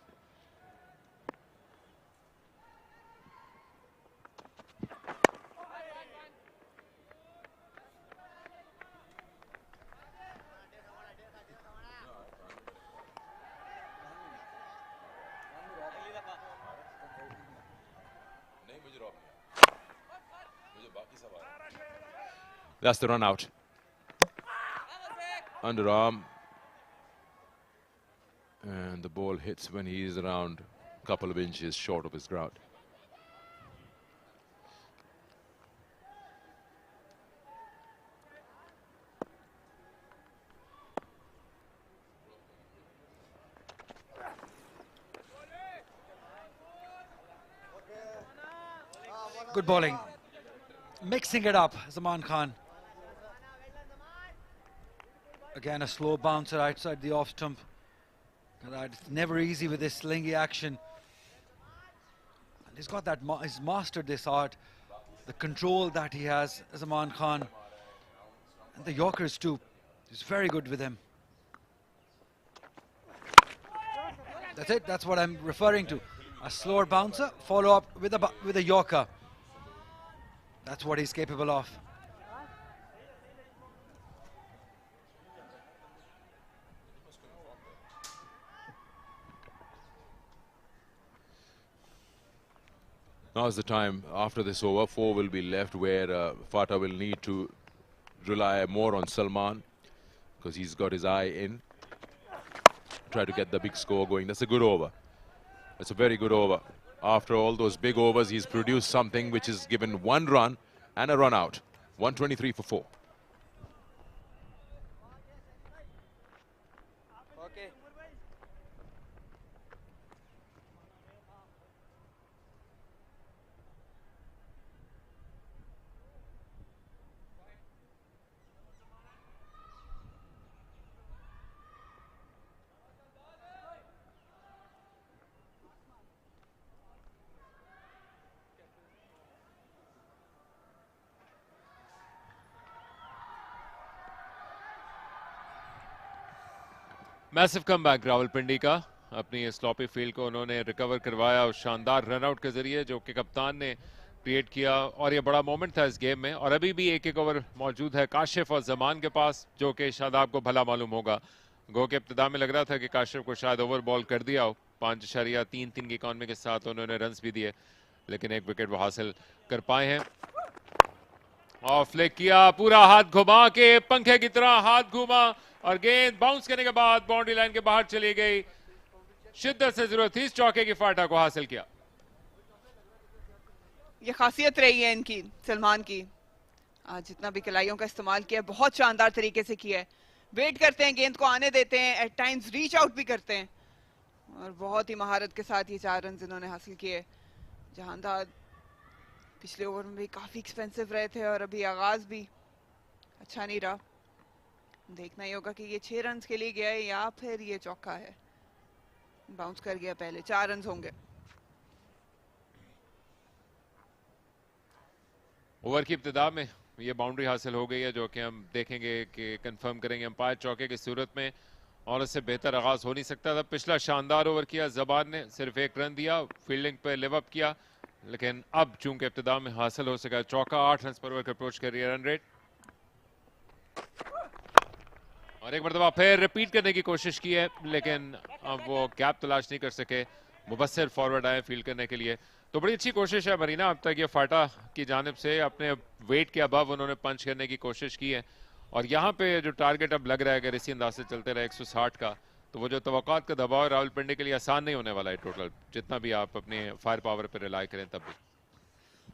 That's the run out. Underarm. And the ball hits when he is around a couple of inches short of his ground. Good bowling. Mixing it up, Zaman Khan. Again, a slow bouncer outside the off stump. It's never easy with this slingy action. And he's got that, he's mastered this art. The control that he has, Zaman Khan. And the Yorkers too. He's very good with him. That's it, that's what I'm referring to. A slower bouncer, follow up with a Yorker. That's what he's capable of. Now is the time. After this over, 4 will be left, where FATA will need to rely more on Salman because he's got his eye in. Try to get the big score going. That's a good over. That's a very good over. After all those big overs, he's produced something which is given 1 run and a run out. 123 for 4. Okay. Massive comeback Rawalpindi का अपनी sloppy field को उन्होंने recover करवाया और शानदार runout के जरिए जो कि कप्तान ने क्रिएट किया और ये बड़ा मोमेंट था इस गेम में। और अभी भी एक ओवर मौजूद है काशिफ और जमान के पास, जो कि शादाब को भला मालूम होगा। गो के इब्तिदा में लग रहा था कि काशिफ को शायद ओवर बॉल कर दिया हो। 5.33 की इकॉनमी के साथ उन्होंने रन्स भी दिए, लेकिन एक विकेट वो हासिल कर पाए हैं। और फ्लिक किया, पूरा हाथ घुमा के पंखे की तरह हाथ घुमा और गेंद बाउंस करने के बाद बाउंड्री लाइन के बाहर चली गई। शिद्दत से जरूरत थी इस चौके की, फाटा को हासिल किया। ये खासियत रही है इनकी, सलमान की। आज जितना भी कलाइयों का इस्तेमाल किया बहुत शानदार तरीके से किया है। वेट करते हैं, गेंद को आने देते हैं, एट टाइम्स रीच आउट भी करते हैं और बहुत ही महारत के साथ ये 4 रन इन्होंने हासिल किए। जहांदाद पिछले ओवर में भी काफी एक्सपेंसिव रहे थे और अभी आगाज भी अच्छा नहीं रहा। देखना ही होगा कि ये 6 रन के लिए गया है या फिर ये चौका है। बाउंस कर गया पहले, 4 रन होंगे। ओवर की इब्तिदा में ये बाउंड्री हासिल हो गई है, जो कि हम देखेंगे कि कंफर्म करेंगे अंपायर चौके की सूरत में, और इससे बेहतर आगाज हो नहीं सकता था। पिछला शानदार ओवर किया जबान ने, सिर्फ 1 रन दिया, फील्डिंग पे लिव अप किया, लेकिन अब चूंकि इब्तिदा में हासिल हो सका चौका, 8 रन पर ओवर का अप्रोच कर रही है रन रेट। और एक मरतबा फिर रिपीट करने की कोशिश की है, लेकिन अब वो गैप तलाश नहीं कर सके। मुबस्सिर फॉरवर्ड आए फील्ड करने के लिए, तो बड़ी अच्छी कोशिश है मरीना। अब तक ये फाटा की जानिब से अपने वेट के अबव उन्होंने पंच करने की कोशिश की है, और यहाँ पे जो टारगेट अब लग रहा है अगर इसी अंदाज से चलते रहे 160 का, तो वो जो तवक्कात का दबाव है रावलपिंडी के लिए आसान नहीं होने वाला है। टोटल जितना भी आप अपने फायर पावर पर रिलाई करें तब भी।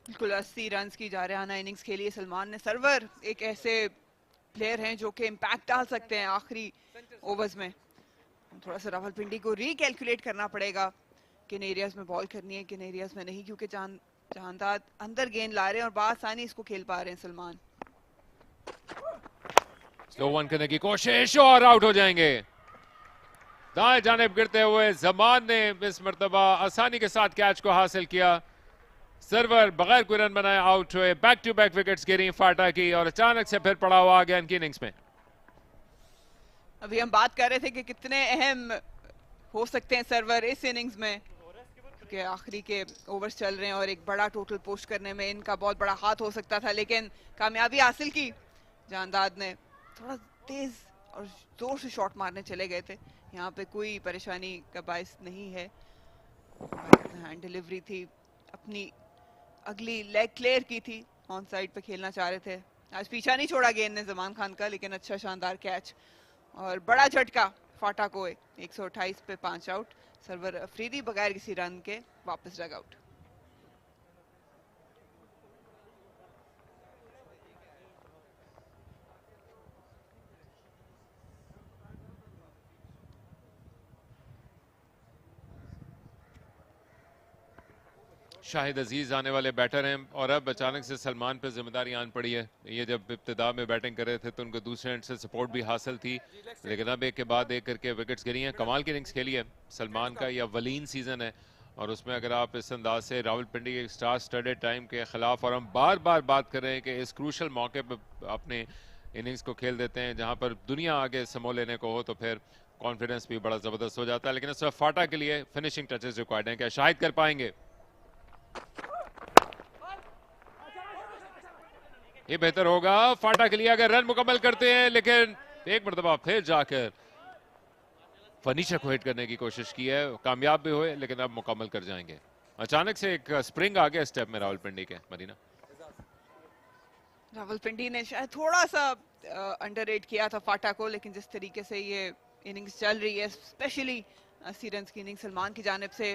बिल्कुल 80 रन की जारहाना इनिंग्स खेली सलमान ने। सरवर एक ऐसे प्लेयर हैं जो कि इम्पैक्ट डाल सकते हैं आखिरी ओवर्स में। थोड़ा सा रावलपिंडी को रिकैलकुलेट करना पड़ेगा किन एरियाज में बॉल करनी है, किन एरियाज में नहीं, क्योंकि जहांदाद अंदर गेंद ला रहे हैं और बआसानी इसको खेल पा रहे हैं सलमान। स्लो वन करने की कोशिश और आउट हो जाएंगे। दाएं जानिब गिरते हुए जमान ने इस मर्तबा आसानी के साथ कैच को हासिल किया। सर्वर बगैर कोई रन बनाए आउट हुए। बैक टू बैक विकेट्स गिरी फाटा की, और अचानक से फिर पड़ा हुआ आ गया इनकी इनिंग्स में। अभी हम बात कर रहे थे कि कितने अहम हो सकते हैं सर्वर इस इनिंग्स में, क्योंकि आखिरी के ओवर्स चल रहे हैं और एक बड़ा टोटल पोस्ट करने में इनका बहुत बड़ा हाथ हो सकता था, लेकिन कामयाबी हासिल की। जहांदाद ने थोड़ा तेज और जोर से शॉट मारने चले गए थे, यहाँ पे कोई परेशानी का बाइस नहीं है। हैंड डिलीवरी थी, अपनी अगली लेग क्लियर की थी, ऑन साइड पे खेलना चाह रहे थे। आज पीछा नहीं छोड़ा गेंद ने जमान खान का, लेकिन अच्छा शानदार कैच और बड़ा झटका फाटा को। 128 पे 5 आउट। सरवर अफरीदी बगैर किसी रन के वापस डग आउट। शाहिद अजीज आने वाले बैटर हैं, और अब अचानक से सलमान पे जिम्मेदारी आन पड़ी है। ये जब इब्तिदा में बैटिंग कर रहे थे तो उनको दूसरे एंड से सपोर्ट भी हासिल थी, लेकिन अब एक के बाद एक करके विकेट्स गिरी हैं। कमाल की इनिंग्स खेली है सलमान का, यह अवलीन सीजन है, और उसमें अगर आप इस अंदाज से रावलपिंडी के स्टार स्टडेड टाइम के खिलाफ, और हम बार बार बात कर रहे हैं कि इस क्रूशल मौके पर अपने इनिंग्स को खेल देते हैं जहाँ पर दुनिया आगे समो लेने को हो, तो फिर कॉन्फिडेंस भी बड़ा ज़बरदस्त हो जाता है। लेकिन इस वक्त फाटा के लिए फिनिशिंग टचेस रिक्वायर्ड हैं, क्या शाहिद कर पाएंगे? ये बेहतर होगा फाटा के लिए अगर रन मुकम्मल करते हैं, लेकिन एक मरतबा फिर जाकर फर्नीचर को हिट करने की कोशिश की है, कामयाब भी हुए, लेकिन अब मुकम्मल कर जाएंगे। अचानक से एक स्प्रिंग आ गया स्टेप में रावलपिंडी के। मरीना, रावलपिंडी ने शायद थोड़ा सा अंडररेट किया था फाटा को, लेकिन जिस तरीके से ये इनिंग्स चल रही है, स्पेशली 80 रन की इनिंग्स सलमान की जानिब से,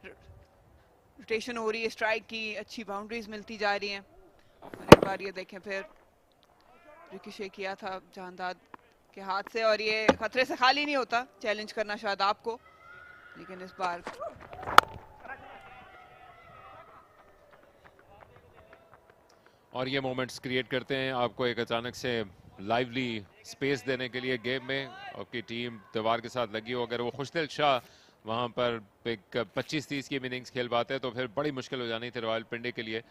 रोटेशन हो रही है स्ट्राइक की, अच्छी बाउंड्रीज मिलती जा रही हैं। और एक बार ये देखें फिर रिकिशे किया था जहांदाद के हाथ से, और ये खतरे से खाली नहीं होता चैलेंज करना शायद आपको, लेकिन इस बार और ये मोमेंट्स क्रिएट करते हैं आपको एक अचानक से लाइवली स्पेस देने के लिए गेम में। आपकी टीम दीवार के साथ लगी हो, अगर वो खुशदिल शाह वहाँ पर एक 25-30 की इनिंग्स खेल पाते हैं तो फिर बड़ी मुश्किल हो जानी थी रावलपिंडी के लिए।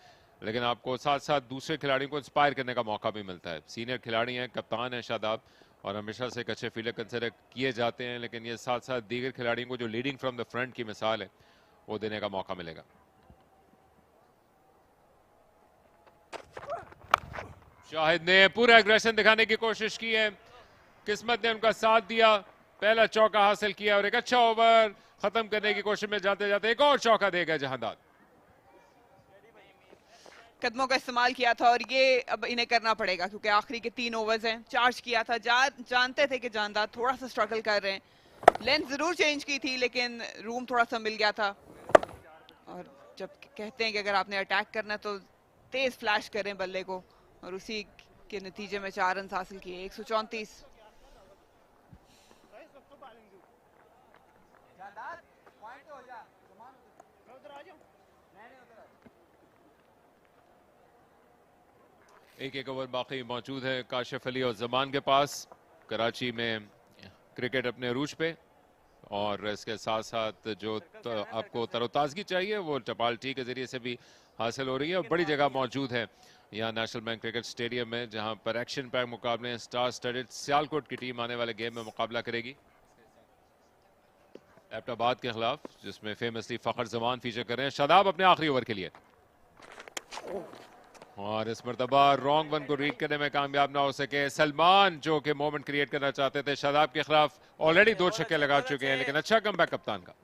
लेकिन आपको साथ साथ दूसरे खिलाड़ियों को इंस्पायर करने का मौका भी मिलता है। सीनियर खिलाड़ी हैं, कप्तान हैं शादाब, और हमेशा से एक अच्छे फील्डर कंसिडर किए जाते हैं, लेकिन ये साथ साथ दीगर खिलाड़ियों को जो लीडिंग फ्रॉम द फ्रंट की मिसाल है वो देने का मौका मिलेगा। शाहिद ने पूरा एग्रेशन दिखाने की कोशिश की है, किस्मत ने उनका साथ दिया, पहला चौका हासिल किया और एक अच्छा ओवर खत्म करने की कोशिश में जाते जाते एक और चौका देगा जहांदाद। कदमों का इस्तेमाल किया था और ये अब इन्हें करना पड़ेगा, क्योंकि आखिरी के 3 ओवर्स हैं। चार्ज किया था, जानते थे कि जहांदाद थोड़ा सा स्ट्रगल कर रहे हैं, लेंथ जरूर चेंज की थी लेकिन रूम थोड़ा सा मिल गया था और जब कहते हैं कि अगर आपने अटैक करना है तो तेज फ्लैश करें बल्ले को, और उसी के नतीजे में 4 रन हासिल किए। 134। एक ओवर बाकी मौजूद है काशिफ अली और जमान के पास। कराची में क्रिकेट अपने अरूज पे, और इसके साथ साथ जो आपको तरोताजगी चाहिए वो टपाल टी के जरिए से भी हासिल हो रही है। और बड़ी जगह मौजूद है यहाँ नेशनल बैंक क्रिकेट स्टेडियम में, जहां पर एक्शन पैक मुकाबले हैं। स्टार स्टडेड सियालकोट की टीम आने वाले गेम में मुकाबला करेगी एबटाबाद के खिलाफ, जिसमें फेमसली फखर जमान फीचर कर रहे हैं। शादाब अपने आखिरी ओवर के लिए, और इस मरतबा रॉन्ग वन को रीड करने में कामयाब ना हो सके सलमान, जो कि मोमेंट क्रिएट करना चाहते थे। शादाब के खिलाफ ऑलरेडी 2 छक्के लगा चुके हैं, लेकिन अच्छा कमबैक कप्तान का।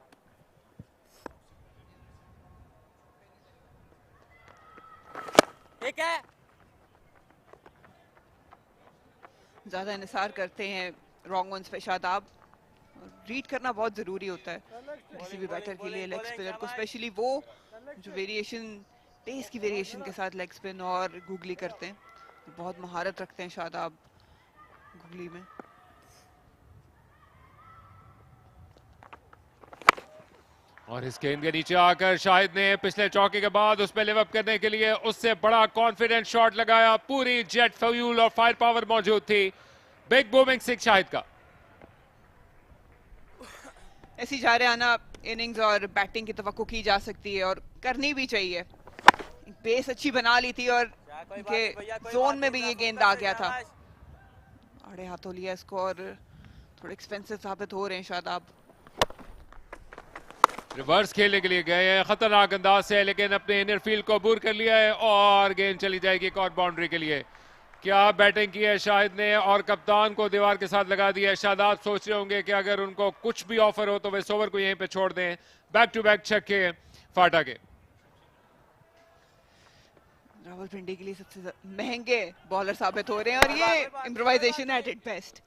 ठीक है, ज्यादा इंतजार करते हैं रॉन्ग वंस पे शादाब। रीड करना बहुत जरूरी होता है किसी भी बैटर के लिए, लेग स्पिनर को स्पेशली, वो जो वेरिएशन, पेस की वेरिएशन के साथ लेग स्पिन और गुगली करते हैं। बहुत महारत रखते हैं शादाब गुगली में। और इस गेंद के नीचे आकर शाहिद ने पिछले चौके के बाद उस पर लिव अप करने के लिए उससे बड़ा कॉन्फिडेंट शॉट लगाया। पूरी जेट फ्यूल और फायर पावर मौजूद थी। बिग बूमिंग सिक्स शाहिद का। ऐसी जारियाना इनिंग्स और बैटिंग की तवक्को की जा सकती है और करनी भी चाहिए। बेस अच्छी बना ली थी और उनके जोन में भी ये गेंद आ गया था। आड़े हाथों लिया इसको और थोड़े एक्सपेंसिव साबित हो रहे हैं शादाब। रिवर्स खेलने के लिए गए हैं खतरनाक अंदाज से, लेकिन अपने इनर फील्ड को अबूर कर लिया है और गेंद चली जाएगी एक और बाउंड्री के लिए। क्या बैटिंग की है शाहिद ने, और कप्तान को दीवार के साथ लगा दिया है। शादाब सोच रहे होंगे कि अगर उनको कुछ भी ऑफर हो तो वे इस ओवर को यहीं पे छोड़ दें। बैक टू बैक छक्के फाटा के। रावलपिंडी के लिए सबसे महंगे बॉलर साबित हो रहे हैं, और ये improvisation at it best.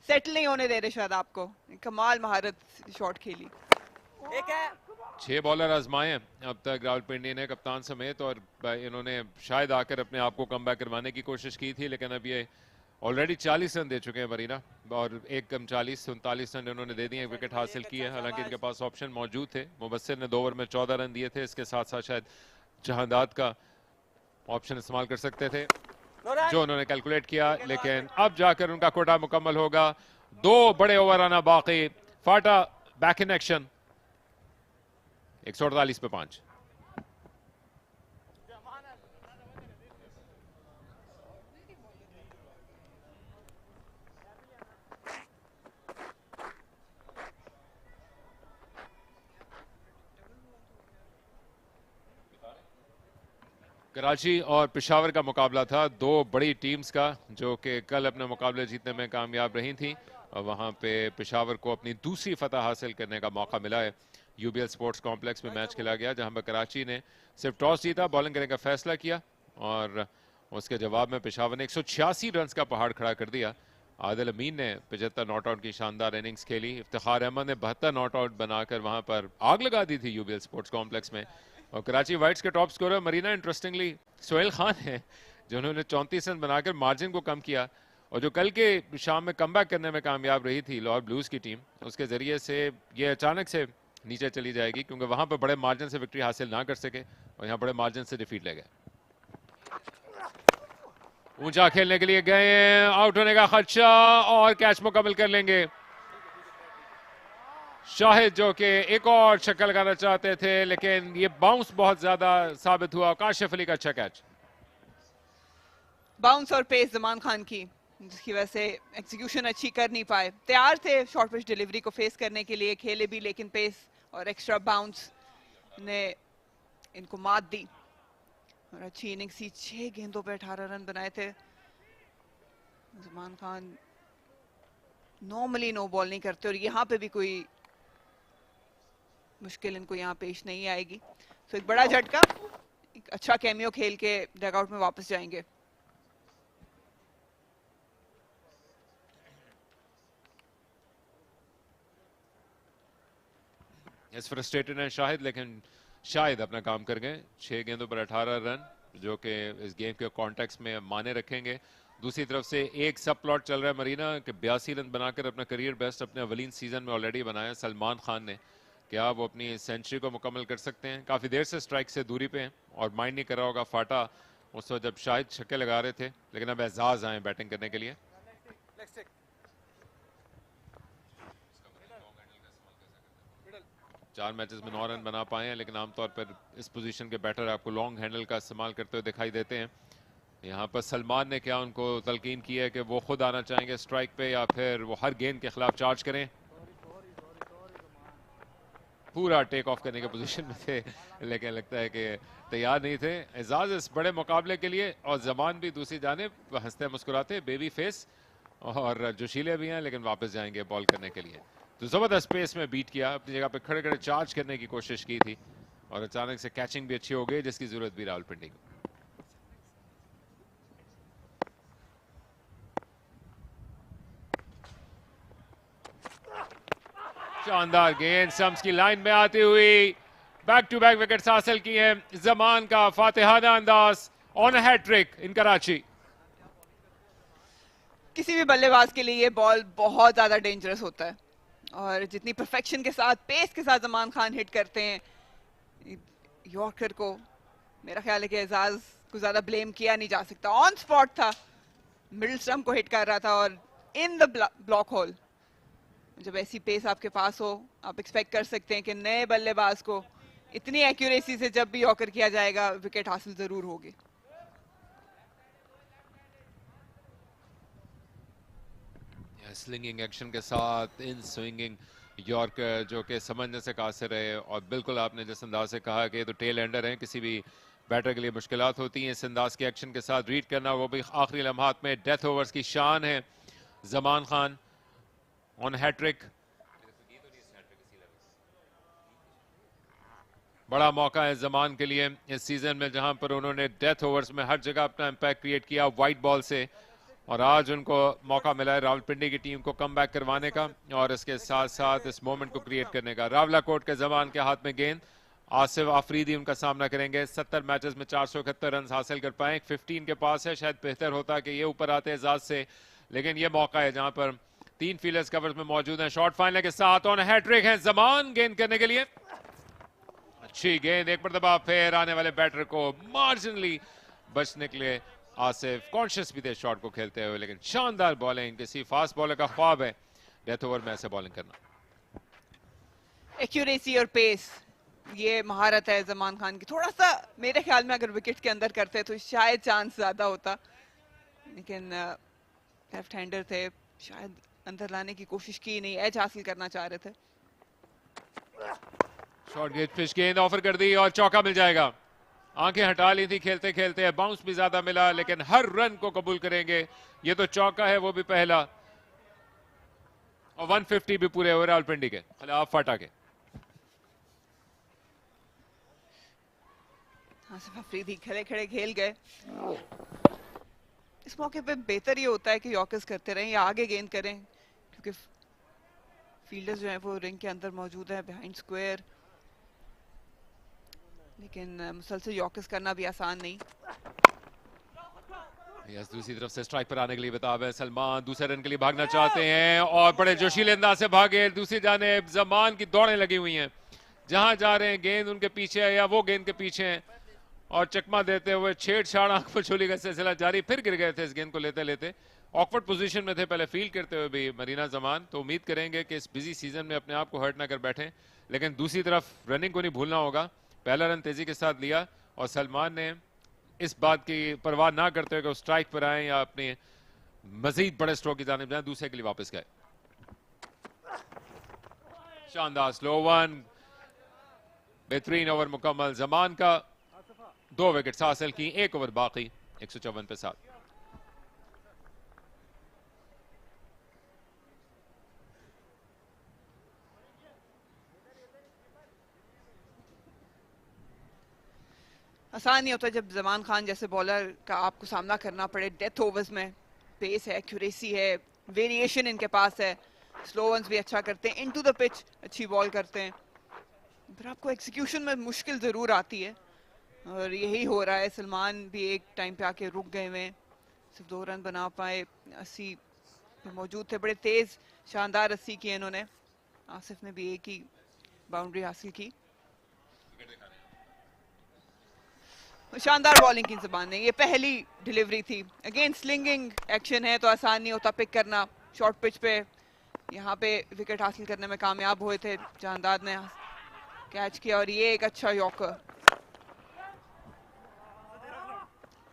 Settle नहीं होने दे रहे शादाब को। कमाल महारत शॉट खेली। 6 बॉलर आजमाए हैं अब तक रावलपिंडी ने कप्तान समेत, और इन्होंने शायद आकर अपने आप को कमबैक करवाने की कोशिश की थी, लेकिन अब ये ऑलरेडी 40 रन दे चुके हैं मरीना, और 1 कम 40 39 रन इन्होंने दे दिए, विकेट हासिल की है। हालांकि इनके पास ऑप्शन मौजूद थे। मुबस्सिर ने 2 ओवर में 14 रन दिए थे। इसके साथ साथ शायद जहांदाद का ऑप्शन इस्तेमाल कर सकते थे, जो उन्होंने कैलकुलेट किया, लेकिन अब जाकर उनका कोटा मुकम्मल होगा। 2 बड़े ओवर आना बाकी। फाटा बैक इन एक्शन। 148 पे 5। कराची और पेशावर का मुकाबला था, 2 बड़ी टीम्स का, जो कि कल अपने मुकाबले जीतने में कामयाब रही थी, और वहां पे पेशावर को अपनी दूसरी फतह हासिल करने का मौका मिला है। यूबीएल स्पोर्ट्स कॉम्प्लेक्स में मैच खेला गया, जहां पर कराची ने सिर्फ टॉस जीता, बॉलिंग करने का फैसला किया, और उसके जवाब में पेशावर ने 186 रन का पहाड़ खड़ा कर दिया। आदिल अमीन ने 75 नॉट आउट की शानदार इनिंग्स खेली। इफ्तिखार अहमद ने 72 नॉट आउट बनाकर वहां पर आग लगा दी थी यूबीएल स्पोर्ट्स कॉम्प्लेक्स में। और कराची वाइट्स के top scorer Marina interestingly Sohail Khan है, जिन्होंने 34 रन बनाकर मार्जिन को कम किया, और जो कल के शाम में कमबैक करने में कामयाब रही थी लाहौर ब्लूज की टीम, उसके जरिए से ये अचानक से नीचे चली जाएगी, क्योंकि वहां पर बड़े मार्जिन से विक्ट्री हासिल ना कर सके और यहां बड़े मार्जिन से डिफीट ले गए। ऊंचा खेलने के लिए गए, आउट होने का खदशा, और कैच मुकम्मल कर लेंगे शाहिद, जो कि एक और छक्का लगाना चाहते थे, लेकिन ये बाउंस बहुत ज्यादा साबित हुआ। काशिफ अली का अच्छा कैच। बाउंस और पेस जमान खान की, जिसकी वजह से एग्जीक्यूशन अच्छी कर नहीं पाए। तैयार थे शॉर्ट पिच डिलीवरी को फेस करने के लिए, खेले भी, लेकिन पेस और एक्स्ट्रा बाउंस ने इनको मात दी। और अच्छी इनिंग्स थी, 6 गेंदों पे 18 रन बनाए थे Zaman Khan. Normally no ball नहीं करते, और यहाँ पे भी कोई मुश्किल इनको यहाँ पेश नहीं आएगी। तो एक बड़ा झटका, एक अच्छा कैमियो खेल के डगआउट में वापस जाएंगे। इस फ्रस्ट्रेटेड है शाहिद, लेकिन शायद अपना काम कर गए। 6 गेंदों पर 18 रन, जो कि इस गेम के कॉन्टेक्स्ट में माने रखेंगे। दूसरी तरफ से एक सब प्लॉट चल रहा है मरीना कि 82 रन बनाकर अपना करियर बेस्ट अपने अवलीन सीजन में ऑलरेडी बनाया सलमान खान ने। क्या वो अपनी सेंचुरी को मुकम्मल कर सकते हैं? काफ़ी देर से स्ट्राइक से दूरी पे हैं और माइंड नहीं कर रहा होगा फाटा उस वक्त जब शायद छक्के लगा रहे थे, लेकिन अब एजाज आए बैटिंग करने के लिए। 4 मैचेस में 9 रन बना पाए हैं, लेकिन आमतौर पर इस पोजीशन के बैटर आपको लॉन्ग हैंडल का इस्तेमाल करते हुए दिखाई देते हैं। यहाँ पर सलमान ने क्या उनको तलकीन की है कि वो खुद आना चाहेंगे स्ट्राइक पे या फिर वो हर गेंद के खिलाफ चार्ज करें? पूरा टेक ऑफ करने के पोजीशन में थे, लेकिन लगता है कि तैयार नहीं थे। एजाज इस बड़े मुकाबले के लिए, और जमान भी दूसरी जानिब हंसते मुस्कुराते, बेबी फेस और जोशीले भी हैं, लेकिन वापस जाएंगे बॉल करने के लिए। तो जबरदस्त पेस में बीट किया, अपनी जगह पे खड़े खड़े चार्ज करने की कोशिश की थी और अचानक से कैचिंग भी अच्छी हो गई, जिसकी जरूरत भी रावलपिंडी को। शानदार गेंद सम्स की लाइन में आती हुई, बैक टू बैक विकेट्स हासिल की हैं जमान का फातिहाना अंदाज ऑन हैट्रिक इन कराची। किसी भी बल्लेबाज के लिए ये बॉल बहुत ज्यादा डेंजरस होता है और जितनी परफेक्शन के साथ पेस के साथ जमान खान हिट करते हैं यॉर्कर को, मेरा ख्याल है कि एजाज को ज्यादा ब्लेम किया नहीं जा सकता। ऑन स्पॉट था, मिडिल स्टंप को हिट कर रहा था और इन द ब्लॉक होल। जब ऐसी पेस आपके पास हो, आप एक्सपेक्ट कर सकते हैं कि नए बल्लेबाज को इतनी एक्यूरेसी से जब भी यॉर्कर किया जाएगा विकेट हासिल जरूर होगी। स्लिंगिंग एक्शन के साथ इन स्विंगिंग यॉर्कर जो कि समझने से कासिर है, और बिल्कुल आपने जिस अंदाज से कहा कि तो टेल एंडर हैं, किसी भी बैटर के लिए मुश्किलात होती हैं इस अंदाज के एक्शन के साथ रीड करना, वो भी आखिरी लम्हात में। डेथ ओवर्स की शान है जमान खान ऑन हैट्रिक। बड़ा मौका है जमान के लिए इस सीजन में, जहां पर उन्होंने डेथ ओवर्स में हर जगह अपना इंपैक्ट क्रिएट किया वाइट बॉल से, और आज उनको मौका मिला है रावलपिंडी की टीम को कम बैक करवाने का और इसके साथ साथ इस मोमेंट को क्रिएट करने का। रावलाकोट के जमान के हाथ में गेंद, आसिफ आफरीदी उनका सामना करेंगे। 70 मैचेस में 471 रन हासिल कर पाए, 15 के पास है। शायद बेहतर होता कि ये ऊपर आते एजाज से, लेकिन ये मौका है जहां पर 3 फील्डर्स कवर्स में मौजूद हैं। शॉर्ट फाइनल के साथ ऑन हैट्रिक है जमान गेंद करने के लिए। अच्छी गेंद, एक मरतबा फिर आने वाले बैटर को मार्जिनली बचने के लिए आसिफ कॉन्शियस भी थे शॉट को खेलते हुए, लेकिन शानदार बॉलिंग, किसी फास्ट बॉलर का ख्वाब है डेथ ओवर में ऐसे बॉलिंग करना। एक्यूरेसी और पेस, ये महारत है जमान खान की। थोड़ा सा मेरे ख्याल में अगर विकेट के अंदर करते तो शायद चांस ज्यादा होता, लेकिन लेफ्ट हैंडर थे, शायद अंदर लाने की कोशिश की नहीं, एज हासिल करना चाह रहे थे। शॉर्ट गेज पिच गेंद ऑफर कर दी और चौका मिल जाएगा। आंखें हटा ली थी खेलते खेलते, बाउंस भी ज्यादा मिला, लेकिन हर रन को कबूल करेंगे। ये तो चौका है, वो भी पहला, और 150 भी पूरे हुए रावलपिंडी के खिलाफ फाटा के। आसिफ अफरीदी खड़े खड़े खेल गए। इस मौके पे बेहतर ये होता है कि यॉर्कर्स करते रहें या आगे गेंद करें, क्योंकि फील्डर्स जो हैं वो रिंग के अंदर मौजूद है बिहाइंड स्क्वायर, लेकिन मुसलसल यॉर्कर्स करना भी आसान नहीं। दूसरी तरफ से स्ट्राइक पर आने के लिए बताव है सलमान, दूसरे रन के लिए भागना चाहते हैं और बड़े जोशीले अंदाज से भागे। दूसरी जानिब जमान की दौड़ें लगी हुई हैं, जहां जा रहे हैं गेंद उनके पीछे है या वो गेंद के पीछे हैं, और चकमा देते हुए छेड़छाड़ आंख पर छुली का सिलसिला जारी। फिर गिर गए थे इस गेंद को लेते लेते, ऑकवर्ड पोजीशन में थे पहले फील्ड करते हुए भी मरीना जमान। तो उम्मीद करेंगे कि इस बिजी सीजन में अपने आप को हर्ट ना कर बैठे, लेकिन दूसरी तरफ रनिंग को नहीं भूलना होगा। पहला रन तेजी के साथ लिया और सलमान ने इस बात की परवाह ना करते हुए कि स्ट्राइक पर आए या अपने मजीद बड़े स्ट्रोक की जानिब जाए, दूसरे के लिए वापस गए। शानदार स्लो वन, बेहतरीन ओवर मुकम्मल जमान का। 2 विकेट्स हासिल की, 1 ओवर बाकी, 154 पे 7। आसान नहीं होता जब जमान खान जैसे बॉलर का आपको सामना करना पड़े डेथ ओवर्स में। पेस है, एक्यूरेसी है, वेरिएशन इनके पास है, स्लो वंस भी अच्छा करते हैं, इनटू द पिच अच्छी बॉल करते हैं, पर आपको एक्सिक्यूशन में मुश्किल ज़रूर आती है और यही हो रहा है। सलमान भी एक टाइम पे आके रुक गए हुए, सिर्फ 2 रन बना पाए। 80 पे मौजूद थे, बड़े तेज शानदार 80 किए इन्होंने। आसिफ ने भी एक ही बाउंड्री हासिल की। शानदार बॉलिंग की ज़बान ने, ये पहली डिलीवरी थी। अगेन स्लिंगिंग एक्शन है तो आसान नहीं होता पिक करना। शॉर्ट पिच पे यहाँ पे विकेट हासिल करने में कामयाब हुए थे। जहांदाद ने कैच किया और ये एक अच्छा यॉर्कर।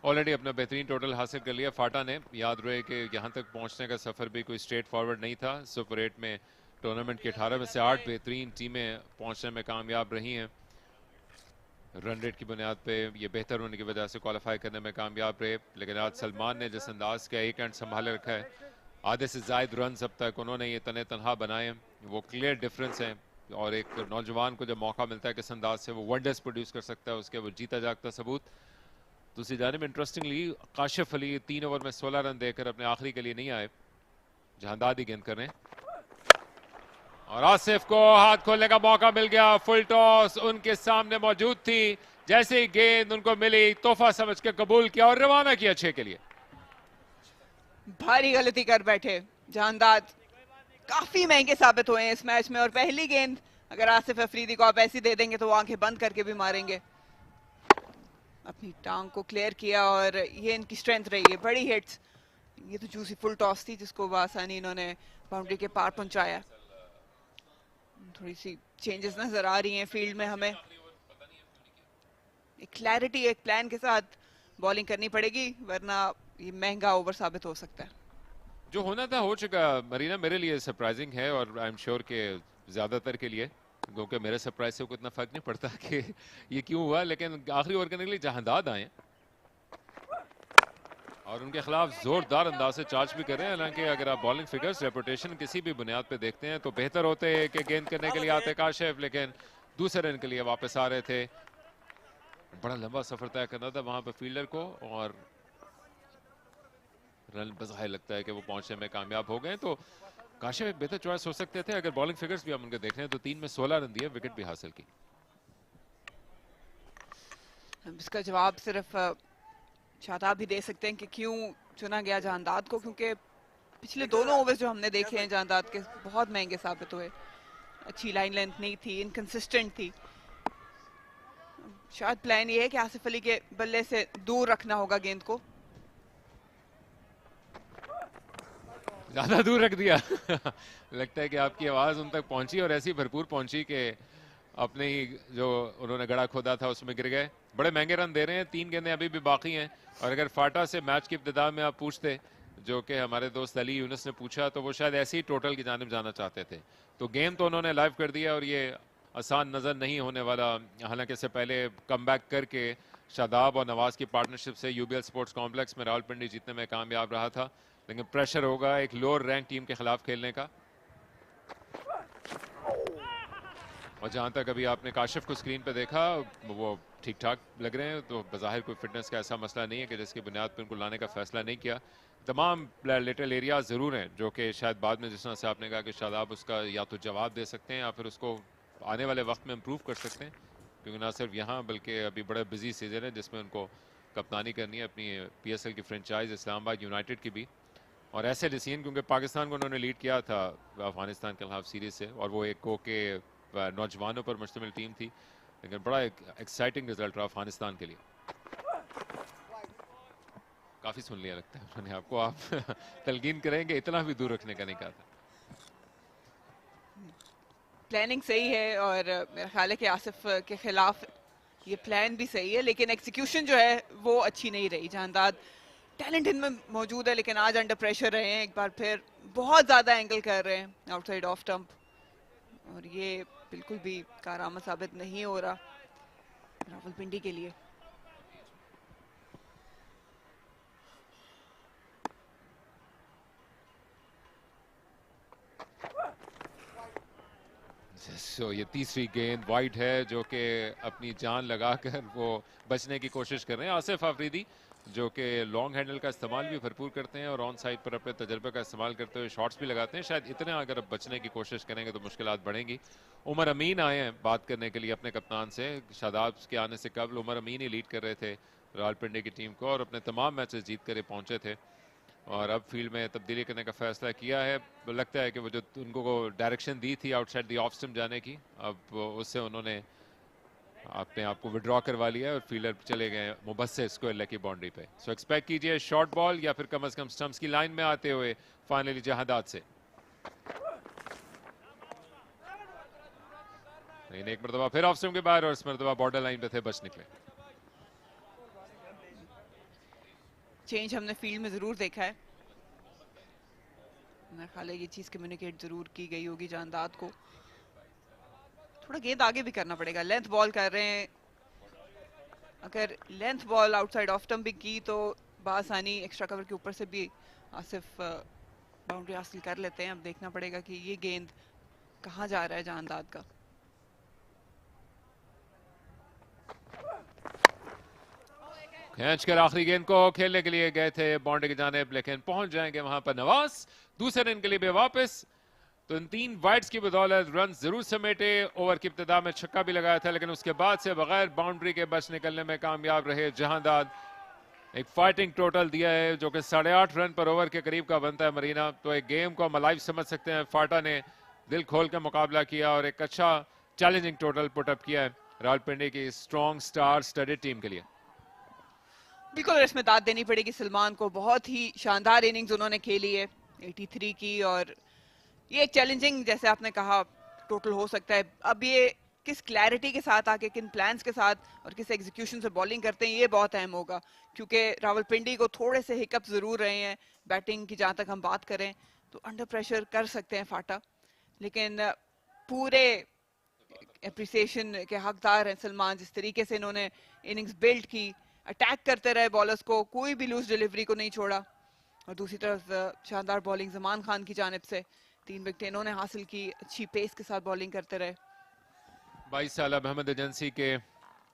ऑलरेडी अपना बेहतरीन टोटल हासिल कर लिया फाटा ने। याद रहे कि यहाँ तक पहुँचने का सफ़र भी कोई स्ट्रेट फॉरवर्ड नहीं था। सुपर 8 में टूर्नामेंट की 18 में से 8 बेहतरीन टीमें पहुँचने में कामयाब रही हैं। रन रेट की बुनियाद पे ये बेहतर होने की वजह से क्वालिफाई करने में कामयाब रहे। लेकिन आज सलमान ने जिस अंदाज का एक एंड संभाले रखा है, आधे से ज़ायद रन अब तक उन्होंने ये तने तनहा बनाए हैं, वो क्लियर डिफरेंस है। और एक नौजवान को जब मौका मिलता है किस अंदाज से वो वंडर्स प्रोड्यूस कर सकता है, उसके वो जीता जागता सबूत। दूसरी जानिब इंटरेस्टिंगली काशिफ अली 3 ओवर में 16 रन देकर अपने आखिरी के लिए नहीं आए। जहांदाद ही गेंद कर रहे हैं और आसिफ को हाथ खोलने का मौका मिल गया। फुल टॉस उनके सामने मौजूद थी, जैसे ही गेंद उनको मिली तोहफा समझ के कबूल किया और रवाना किया 6 के लिए। भारी गलती कर बैठे जहांदाद, काफी महंगे साबित हुए हैं इस मैच में। और पहली गेंद अगर आसिफ अफरीदी को आप ऐसी दे देंगे तो वो आंखें बंद करके भी मारेंगे। अपनी टांग को क्लियर किया और ये इनकी स्ट्रेंथ रही है, बड़ी हिट्स। ये तो जूसी फुल टॉस थी जिसको आसानी इन्होंने बाउंड्री के पार पहुंचाया। थोड़ी सी चेंजेस नजर आ रही हैं फील्ड में हमें। एक क्लैरिटी, एक प्लान के साथ बॉलिंग करनी पड़ेगी, वरना ये महंगा ओवर साबित हो सकता है। जो होना था हो चुका मरीना, मेरे लिए सरप्राइजिंग है और आई एम श्योर के ज्यादातर के लिए, क्योंकि मेरे सरप्राइज से कोई इतना फर्क नहीं पड़ता कि ये क्यों हुआ। लेकिन आखिरी ओवर करने के लिए जहांदाद आए और उनके खिलाफ जोरदार अंदाज से चार्ज भी कर रहे हैं। हालांकि अगर आप बॉलिंग फिगर्स, रेपुटेशन किसी भी बुनियाद पे देखते हैं तो बेहतर होते हैं कि गेंद करने के लिए आते काशिफ, लेकिन दूसरे रन के लिए वापस आ रहे थे। बड़ा लंबा सफर तय करना था वहां पर फील्डर को और रन बज़ाहिर लगता है कि वो पहुंचने में कामयाब हो गए। तो काशिफ एक बेहतर चॉइस हो सकते थे। अगर बॉलिंग फिगर्स भी हम उनके देख रहे हैं तो 3 में 16 रन दिए, विकेट भी हासिल की। इसका जवाब सिर्फ शादाब भी दे सकते हैं कि क्यों चुना गया जहांदाद को, क्योंकि पिछले दोनों ओवर्स जो हमने देखे हैं जहांदाद के बहुत महंगे साबित हुए। अच्छी लाइन लेंथ नहीं थी, इनकंसिस्टेंट थी। शायद प्लान ये है कि आसिफ अली के बल्ले से दूर रखना होगा गेंद को। ज्यादा दूर रख दिया लगता है कि आपकी आवाज उन तक पहुंची और ऐसी भरपूर पहुंची कि अपने ही जो उन्होंने गड़ा खोदा था उसमें गिर गए। बड़े महंगे रन दे रहे हैं, 3 गेंदें अभी भी बाकी हैं। और अगर फाटा से मैच की इब्तिदा में आप पूछते, जो कि हमारे दोस्त अली यूनुस ने पूछा, तो वो शायद ऐसे ही टोटल की जानिब जाना चाहते थे। तो गेम तो उन्होंने लाइव कर दिया और ये आसान नज़र नहीं होने वाला। हालांकि इससे पहले कम बैक करके शादाब और नवाज की पार्टनरशिप से यूबीएल स्पोर्ट्स कॉम्प्लेक्स में रावलपिंडी जीतने में कामयाब रहा था, लेकिन प्रेशर होगा एक लोअर रैंक टीम के खिलाफ खेलने का। और जहां तक अभी आपने काशिफ को स्क्रीन पे देखा, वो ठीक ठाक लग रहे हैं। तो बज़ाहिर कोई फिटनेस का ऐसा मसला नहीं है कि जिसकी बुनियाद पर उनको लाने का फैसला नहीं किया। तमाम लिटिल एरियाज ज़रूर हैं जो कि शायद बाद में, जिस तरह से आपने कहा कि शादाब उसका या तो जवाब दे सकते हैं या फिर उसको आने वाले वक्त में इम्प्रूव कर सकते हैं, क्योंकि ना सिर्फ यहाँ बल्कि अभी बड़ा बिजी सीजन है जिसमें उनको कप्तानी करनी है अपनी PSL की फ्रेंचाइज इस्लामाबाद यूनाइटेड की भी। और ऐसे डिसीजन, क्योंकि पाकिस्तान को उन्होंने लीड किया था अफगानिस्तान के खिलाफ सीरीज से, और वो एक को के नौजवानों पर मुश्तमिल टीम थी, लेकिन बड़ा एक एक्साइटिंग रिजल्ट रहा अफगानिस्तान के लिए। काफ़ी सुन लिया लगता है उन्होंने आपको, आप तलकीन करेंगे, इतना भी दूर रखने का नहीं कहा था। प्लानिंग सही है और मेरा ख्याल है कि आसिफ के खिलाफ ये प्लान भी सही है, लेकिन एक्सिक्यूशन जो है वो अच्छी नहीं रही। जहांदाद टैलेंट इनमें मौजूद है, लेकिन आज अंडर प्रेशर रहे हैं। एक बार फिर बहुत ज़्यादा एंगल कर रहे हैं आउटसाइड ऑफ स्टंप, और ये बिल्कुल भी कारआमद साबित नहीं हो रहा रावलपिंडी के लिए। ये तीसरी गेंद वाइड है जो कि अपनी जान लगाकर वो बचने की कोशिश कर रहे हैं। आसिफ अफरीदी जो कि लॉन्ग हैंडल का इस्तेमाल भी भरपूर करते हैं और ऑन साइड पर अपने तजर्बे का इस्तेमाल करते हुए शॉट्स भी लगाते हैं। शायद इतने अगर बचने की कोशिश करेंगे तो मुश्किलात बढ़ेंगी। उमर अमीन आए हैं बात करने के लिए अपने कप्तान से। शादाब के आने से कबल उमर अमीन ही लीड कर रहे थे रावलपिंडी की टीम को और अपने तमाम मैचेस जीत कर पहुंचे थे और अब फील्ड में तब्दीली करने का फैसला किया है। लगता है कि वो जो उनको डायरेक्शन दी थी आउटसाइड द ऑफ स्टंप जाने की, अब उससे उन्होंने अपने आप को विड्रॉ करवा लिया और फील्डर चले गए मुबस्सिर स्क्वायर लेग की बाउंड्री पे। सो एक्सपेक्ट कीजिए शॉर्ट बॉल या फिर कम से कम स्टंप्स की लाइन में आते हुए फाइनली जहादात से। लेकिन एक मरतबा फिर ऑफ स्टंप के बाहर और इस मरतबा बॉर्डर लाइन पे थे, बच निकले। चेंज हमने फील्ड में जरूर देखा है। मेरा ख्याल है ये चीज कम्युनिकेट जरूर की गई होगी जानदाद को। थोड़ा गेंद आगे भी करना पड़ेगा। लेंथ बॉल कर रहे हैं, अगर length ball outside off stump भी की तो बासानी एक्स्ट्रा कवर के ऊपर से भी आसिफ बाउंड्री हासिल कर लेते हैं। अब देखना पड़ेगा कि ये गेंद कहाँ जा रहा है जानदाद का। खींच कर आखिरी गेंद को खेलने के लिए गए थे बाउंड्री की जानिब, लेकिन पहुंच जाएंगे वहां पर नवाज। दूसरे रन के लिए भी वापस। तो इन 3 वाइड्स की बदौलत रन जरूर समेटे। ओवर की इब्तिदा में छक्का भी लगाया था लेकिन उसके बाद से बगैर बाउंड्री के बच निकलने में कामयाब रहे जहांदाद। एक फाइटिंग टोटल दिया है जो कि 8.5 रन पर ओवर के करीब का बनता है मरीना। तो एक गेम को हम लाइव समझ सकते हैं। फाटा ने दिल खोल कर मुकाबला किया और एक अच्छा चैलेंजिंग टोटल पुटअप किया है रावलपिंडी की स्ट्रॉन्ग स्टार स्टडीड टीम के लिए। बिल्कुल इसमें दाद देनी पड़ेगी सलमान को। बहुत ही शानदार इनिंग्स उन्होंने खेली है 83 की और ये एक चैलेंजिंग जैसे आपने कहा टोटल हो सकता है। अब ये किस क्लैरिटी के साथ आके किन प्लान्स के साथ और किस एग्जीक्यूशन से बॉलिंग करते हैं ये बहुत अहम होगा क्योंकि रावलपिंडी को थोड़े से हिकअप जरूर रहे हैं बैटिंग की। जहां तक हम बात करें तो अंडर प्रेशर कर सकते हैं फाटा, लेकिन पूरे एप्रिसिएशन के हकदार हैं सलमान। जिस तरीके से इन्होंने इनिंग्स बिल्ड की, अटैक करते रहे बॉलर्स को, कोई भी लूज डिलीवरी को नहीं छोड़ा। और दूसरी तरफ शानदार बॉलिंग जमान खान की जानिब से 3 विकेट इन्होंने हासिल की। अच्छी पेस के साथ बॉलिंग करते रहे। 22 साल मोहम्मद एजेंसी के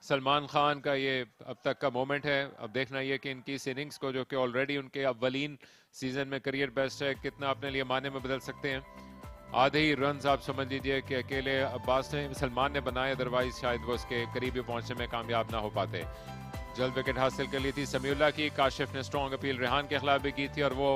सलमान खान का ये अब तक का मोमेंट है। अब देखना ये कि इनकी इस इनिंग्स को जो कि ऑलरेडी उनके अव्वलीन सीजन में करियर बेस्ट है कितना अपने लिए माने में बदल सकते हैं। आधे ही रन्स आप समझ लीजिए कि अकेले अब्बास ने सलमान ने बनाए, अदरवाइज शायद वो उसके करीब भी पहुंचने में कामयाब ना हो पाते। जल्द विकेट हासिल कर ली थी समीउल्लाह की। काशिफ ने स्ट्रॉन्ग अपील रेहान के खिलाफ भी की थी और वो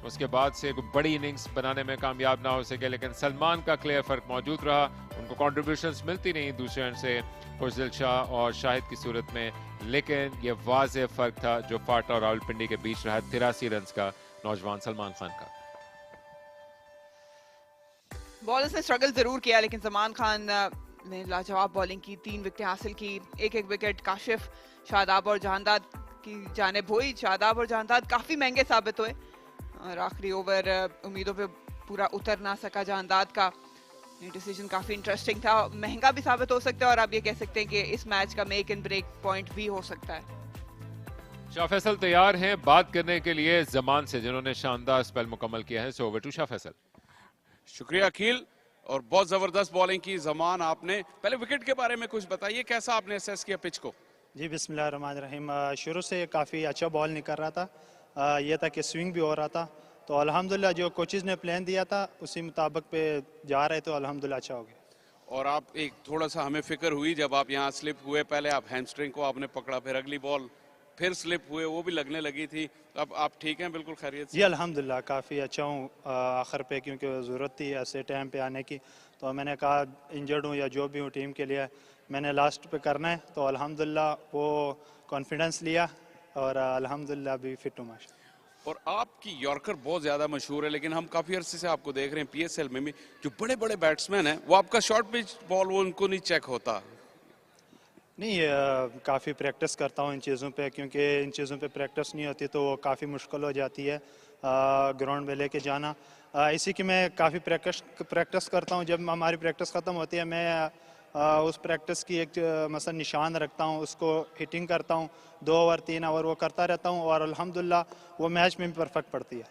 उसके बाद से बड़ी इनिंग्स बनाने में कामयाब ना हो सके, लेकिन सलमान का क्लियर फर्क मौजूद रहा। उनको कॉन्ट्रीब्यूशंस मिलती नहीं दूसरे एंड से खुशदिल शाह और शाहिद की सूरत में, लेकिन ये वाज़ेह फर्क था जो फाटा और रावलपिंडी के बीच रहा 83 रन का नौजवान सलमान खान का। बॉलर्स ने स्ट्रगल जरूर किया लेकिन सलमान खान ने लाजवाब बॉलिंग की। 3 विकेट हासिल की। एक विकेट काशिफ, शादाब और जहांदाद की जानिब हुई। शादाब और जहांदाद काफी महंगे साबित हुए और आखिरी ओवर उम्मीदों पे पूरा उतर ना सका जहांदाद का। ये डिसीजन काफी इंटरेस्टिंग था, महंगा भी साबित हो सकता है और आप ये कह सकते हैं कि इस मैच का मेक एंड ब्रेक पॉइंट भी हो सकता है। शाह फैसल तैयार हैं बात करने के लिए जमान से जिन्होंने शानदार स्पेल मुकम्मल किया है। So over to Shah Faisal. शुक्रिया अखिल, और बहुत जबरदस्त बॉलिंग की जमान। आपने पहले विकेट के बारे में कुछ बताइए, कैसा आपने असेस किया पिच को? जी बिस्मिल्लाहिर्रहमानिर्रहीम। शुरू से काफ़ी अच्छा बॉल निकल रहा था। यह था कि स्विंग भी हो रहा था, तो अल्हम्दुलिल्लाह जो कोचेज़ ने प्लान दिया था उसी मुताबिक पे जा रहे, तो अल्हम्दुलिल्लाह अच्छा हो गया। और आप एक थोड़ा सा हमें फिक्र हुई जब आप यहाँ स्लिप हुए, पहले आप हैमस्ट्रिंग को आपने पकड़ा, फिर अगली बॉल फिर स्लिप हुए, वो भी लगने लगी थी। अब आप ठीक हैं, बिल्कुल खैरियत से? जी अल्हम्दुलिल्लाह काफ़ी अच्छा हूँ आखिर पे, क्योंकि ज़रूरत थी ऐसे टाइम पे आने की। तो मैंने कहा इंजर्ड हूँ या जो भी हूँ टीम के लिए मैंने लास्ट पे करना है, तो अल्हम्दुलिल्लाह वो कॉन्फिडेंस लिया और अल्हम्दुलिल्लाह भी फिट हूँ माशा। और आपकी यॉर्कर बहुत ज़्यादा मशहूर है, लेकिन हम काफ़ी अरसे से आपको देख रहे हैं PSL में भी जो बड़े बड़े बैट्समैन हैं वो आपका शॉर्ट पिच बॉल वो उनको नहीं चेक होता। नहीं, काफ़ी प्रैक्टिस करता हूँ इन चीज़ों पे, क्योंकि इन चीज़ों पे प्रैक्टिस नहीं होती तो काफ़ी मुश्किल हो जाती है ग्राउंड में लेके जाना। इसी की मैं काफ़ी प्रैक्टिस करता हूँ। जब हमारी प्रैक्टिस ख़त्म होती है मैं उस प्रैक्टिस की एक मसलन निशान रखता हूँ, उसको हिटिंग करता हूँ 2 ओवर 3 ओवर वो करता रहता हूँ और अल्हम्दुलिल्लाह वो मैच में भी परफेक्ट पड़ती है।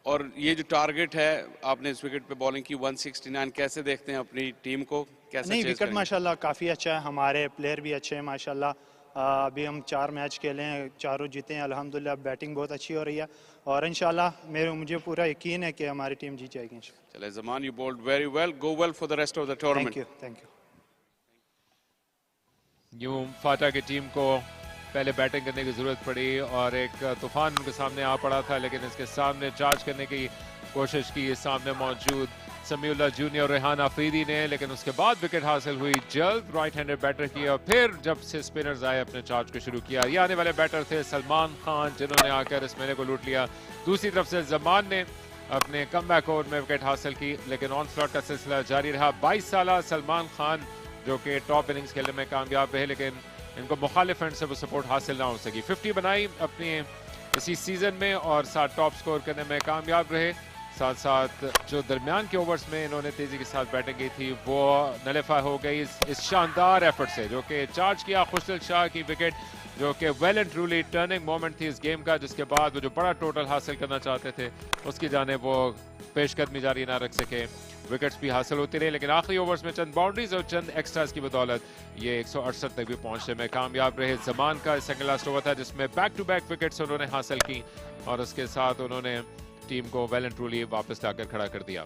और ये जो टारगेट है आपने इस विकेट पे बॉलिंग की 169, कैसे देखते हैं अपनी टीम को? कैसे नहीं, विकेट माशाल्लाह काफ़ी अच्छा है, हमारे प्लेयर भी अच्छे हैं माशाल्लाह, अभी हम 4 मैच खेले हैं, चारों जीते हैं अल्हम्दुलिल्लाह। बैटिंग बहुत अच्छी हो रही है और इंशाल्लाह मुझे पूरा यकीन है कि हमारी टीम जीत जाएगी। चले Zaman, you bowled very well. Go well for the rest of the tournament. Thank you. यूं फाटा की टीम को पहले बैटिंग करने की जरूरत पड़ी और एक तूफान उनके सामने आ पड़ा था, लेकिन इसके सामने चार्ज करने की कोशिश की सामने मौजूद समीउल्लाह जूनियर रेहान अफरीदी ने, लेकिन उसके बाद विकेट हासिल हुई जल्द। राइट हैंडेड बैटर किया और फिर जब से स्पिनर्स आए अपने चार्ज को शुरू किया। ये आने वाले बैटर थे सलमान खान, जिन्होंने आकर इस मैच को लूट लिया। दूसरी तरफ से जमान ने अपने कमबैक ओवर में विकेट हासिल की, लेकिन ऑन स्लॉट का सिलसिला जारी रहा। 22 साल सलमान खान जो कि टॉप इनिंग्स खेलने में कामयाब रहे, लेकिन इनको मुखालिफ एंड से वो सपोर्ट हासिल ना हो सकी। 50 बनाई अपनी इसी सीजन में और साथ टॉप स्कोर करने में कामयाब रहे। साथ साथ जो दरमियान के ओवर्स में इन्होंने तेजी के साथ बैटिंग की थी वो नलिफा हो गई इस शानदार एफर्ट से, जो कि चार्ज किया खुशदिल शाह की विकेट, जो कि well and truly turning moment थी इस गेम का, जिसके बाद वो जो बड़ा टोटल हासिल करना चाहते थे उसकी जाने वो पेशकदमी जारी ना रख सके। विकेट्स भी हासिल होती रही, लेकिन आखिरी ओवर्स में चंद बाउंड्रीज और चंद एक्स्ट्रास की बदौलत ये 168 तक भी पहुंचने में कामयाब रहे। जमान का सेकंड लास्ट ओवर था जिसमें बैक टू बैक विकेट्स उन्होंने हासिल की और उसके साथ उन्होंने टीम को वेल एंड ट्रूली वापस लाकर खड़ा कर दिया।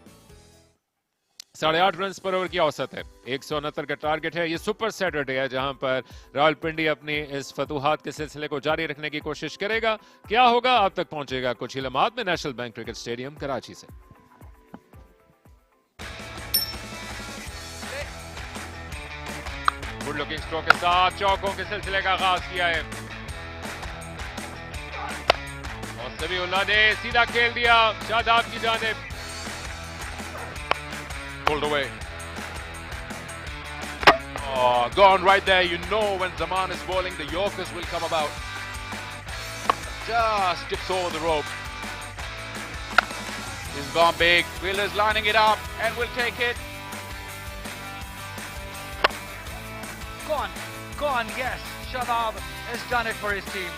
8.5 रन पर ओवर की औसत है, 169 का टारगेट है। ये सुपर सैटरडे है जहां पर रावलपिंडी अपनी इस फतूहात के सिलसिले को जारी रखने की कोशिश करेगा। क्या होगा आप तक पहुंचेगा कुछ ही लम्हात में National Bank Cricket Stadium Karachi से। गुड लुकिंग स्ट्रोक के साथ चौकों के सिलसिले का आगाज किया है और समीउल्लाह ने सीधा खेल दिया शादाब की जानिब। Pulled away. Oh, gone right there. You know when Zaman is bowling, the Yorkers will come about. Just tips over the rope. He's gone big. Wheeler's lining it up and will take it. Gone, yes. Shadab has done it for his team.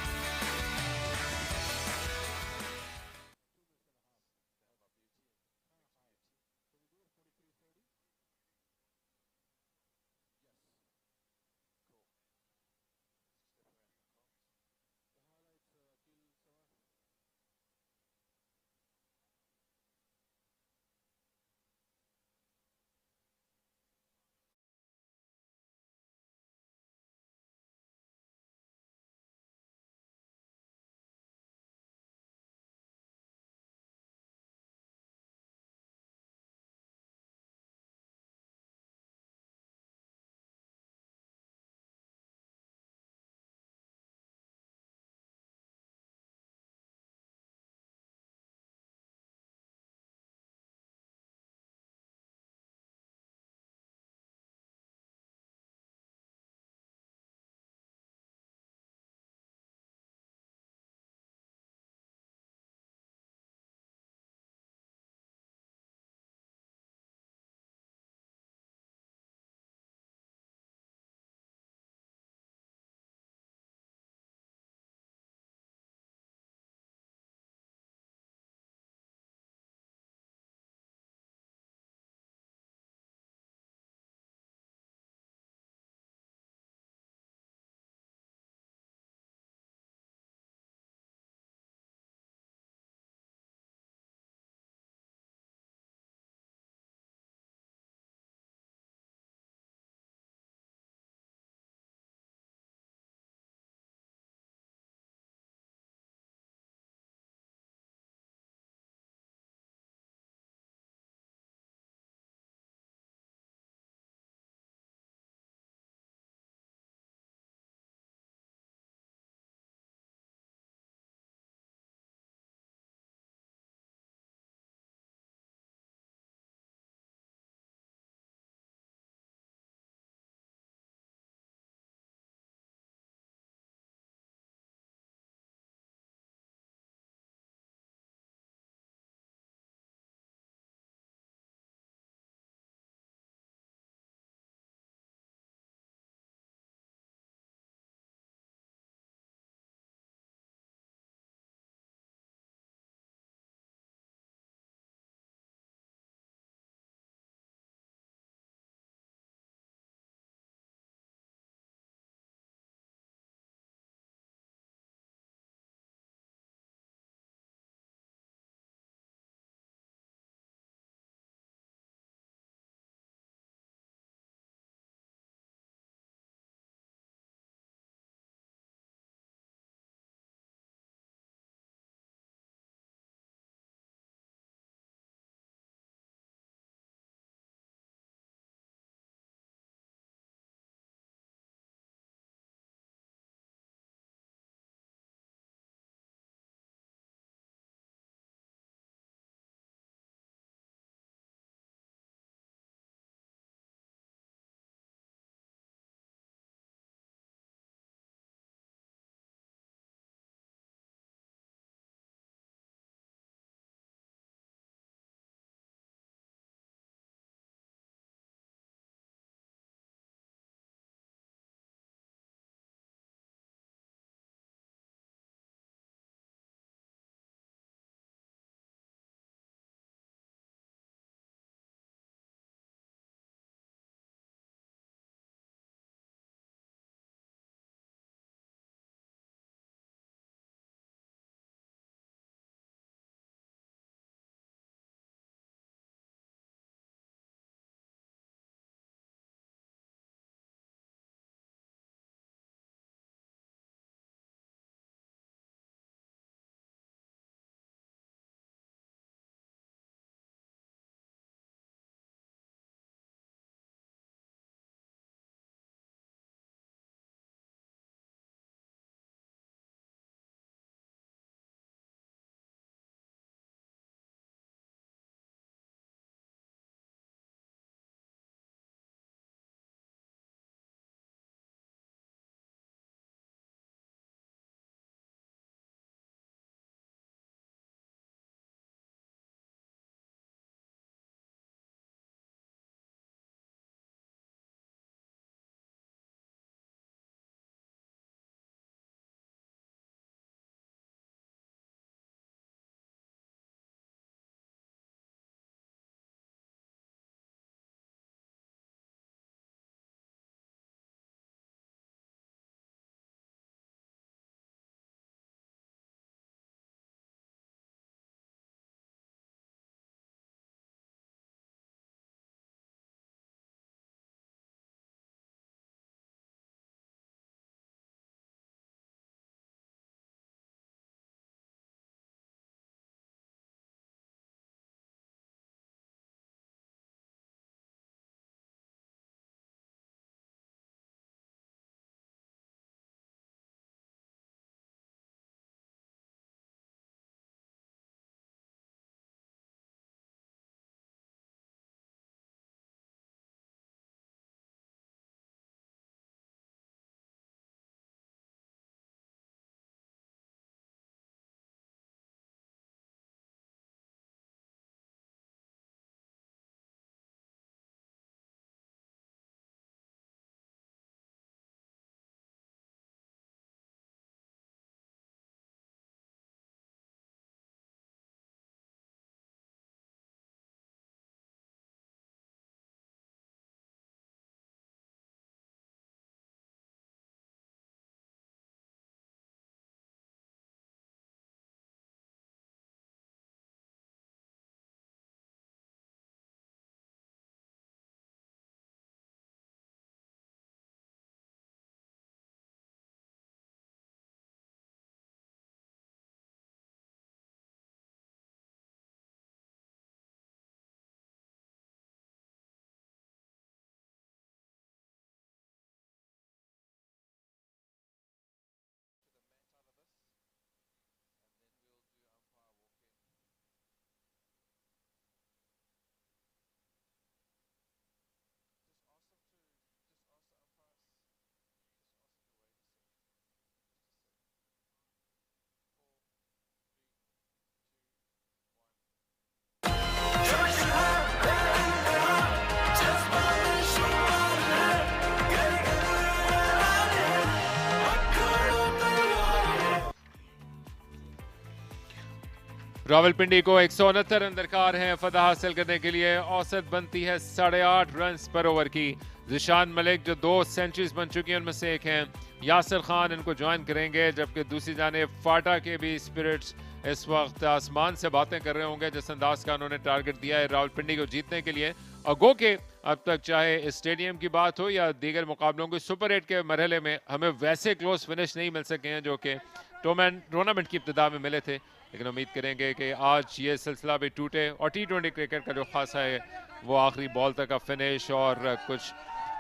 Rawalpindi को 169 run दरकार हैं फतह हासिल करने के लिए। औसत बनती है 8.5 रन पर ओवर की। जिशान मलिक जो 2 सेंचुरीज बन चुकी हैं उनमें से एक हैं। यासिर खान इनको ज्वाइन करेंगे, जबकि दूसरी जाने फाटा के भी स्पिरिट्स इस वक्त आसमान से बातें कर रहे होंगे जिस अंदाज का उन्होंने टारगेट दिया है रावलपिंडी को जीतने के लिए। और गो के अब तक चाहे स्टेडियम की बात हो या दीगर मुकाबलों की सुपर 8 के मरहले में हमें वैसे क्लोज फिनिश नहीं मिल सके हैं जो कि टूर्नामेंट की इब्तिदा में मिले थे। लेकिन उम्मीद करेंगे कि आज ये सिलसिला भी टूटे और T20 क्रिकेट का जो खासा है वो आखिरी बॉल तक का फिनिश और कुछ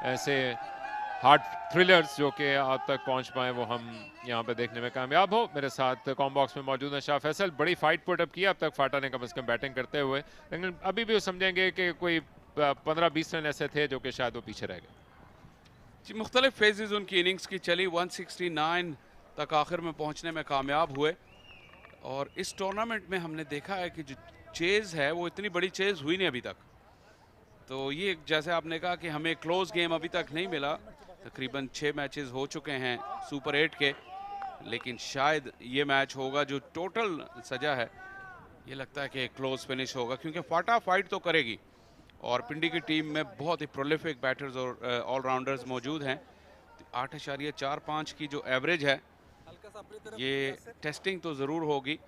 ऐसे हार्ड थ्रिलर्स जो कि आप तक पहुंच पाए वो हम यहाँ पे देखने में कामयाब हो। मेरे साथ कॉम बॉक्स में मौजूद है शाह फैसल। बड़ी फाइट पुट अप की अब तक फाटा ने कम से कम बैटिंग करते हुए, लेकिन अभी भी वो समझेंगे कि कोई 15-20 रन ऐसे थे जो कि शायद वो पीछे रह गए। जी, मुख्तलिफ फेजेस उनकी इनिंग्स की चली, 169 तक आखिर में पहुंचने में कामयाब हुए। और इस टूर्नामेंट में हमने देखा है कि जो चेज़ है वो इतनी बड़ी चेज़ हुई नहीं अभी तक। तो ये जैसे आपने कहा कि हमें क्लोज गेम अभी तक नहीं मिला, तकरीबन 6 मैचेस हो चुके हैं सुपर 8 के, लेकिन शायद ये मैच होगा जो टोटल सजा है। ये लगता है कि क्लोज फिनिश होगा क्योंकि फाटा फाइट तो करेगी और पिंडी की टीम में बहुत ही प्रोलिफिक बैटर्स और ऑलराउंडर्स मौजूद हैं। 8.45 की जो एवरेज है ये टेस्टिंग तो ज़रूर होगी,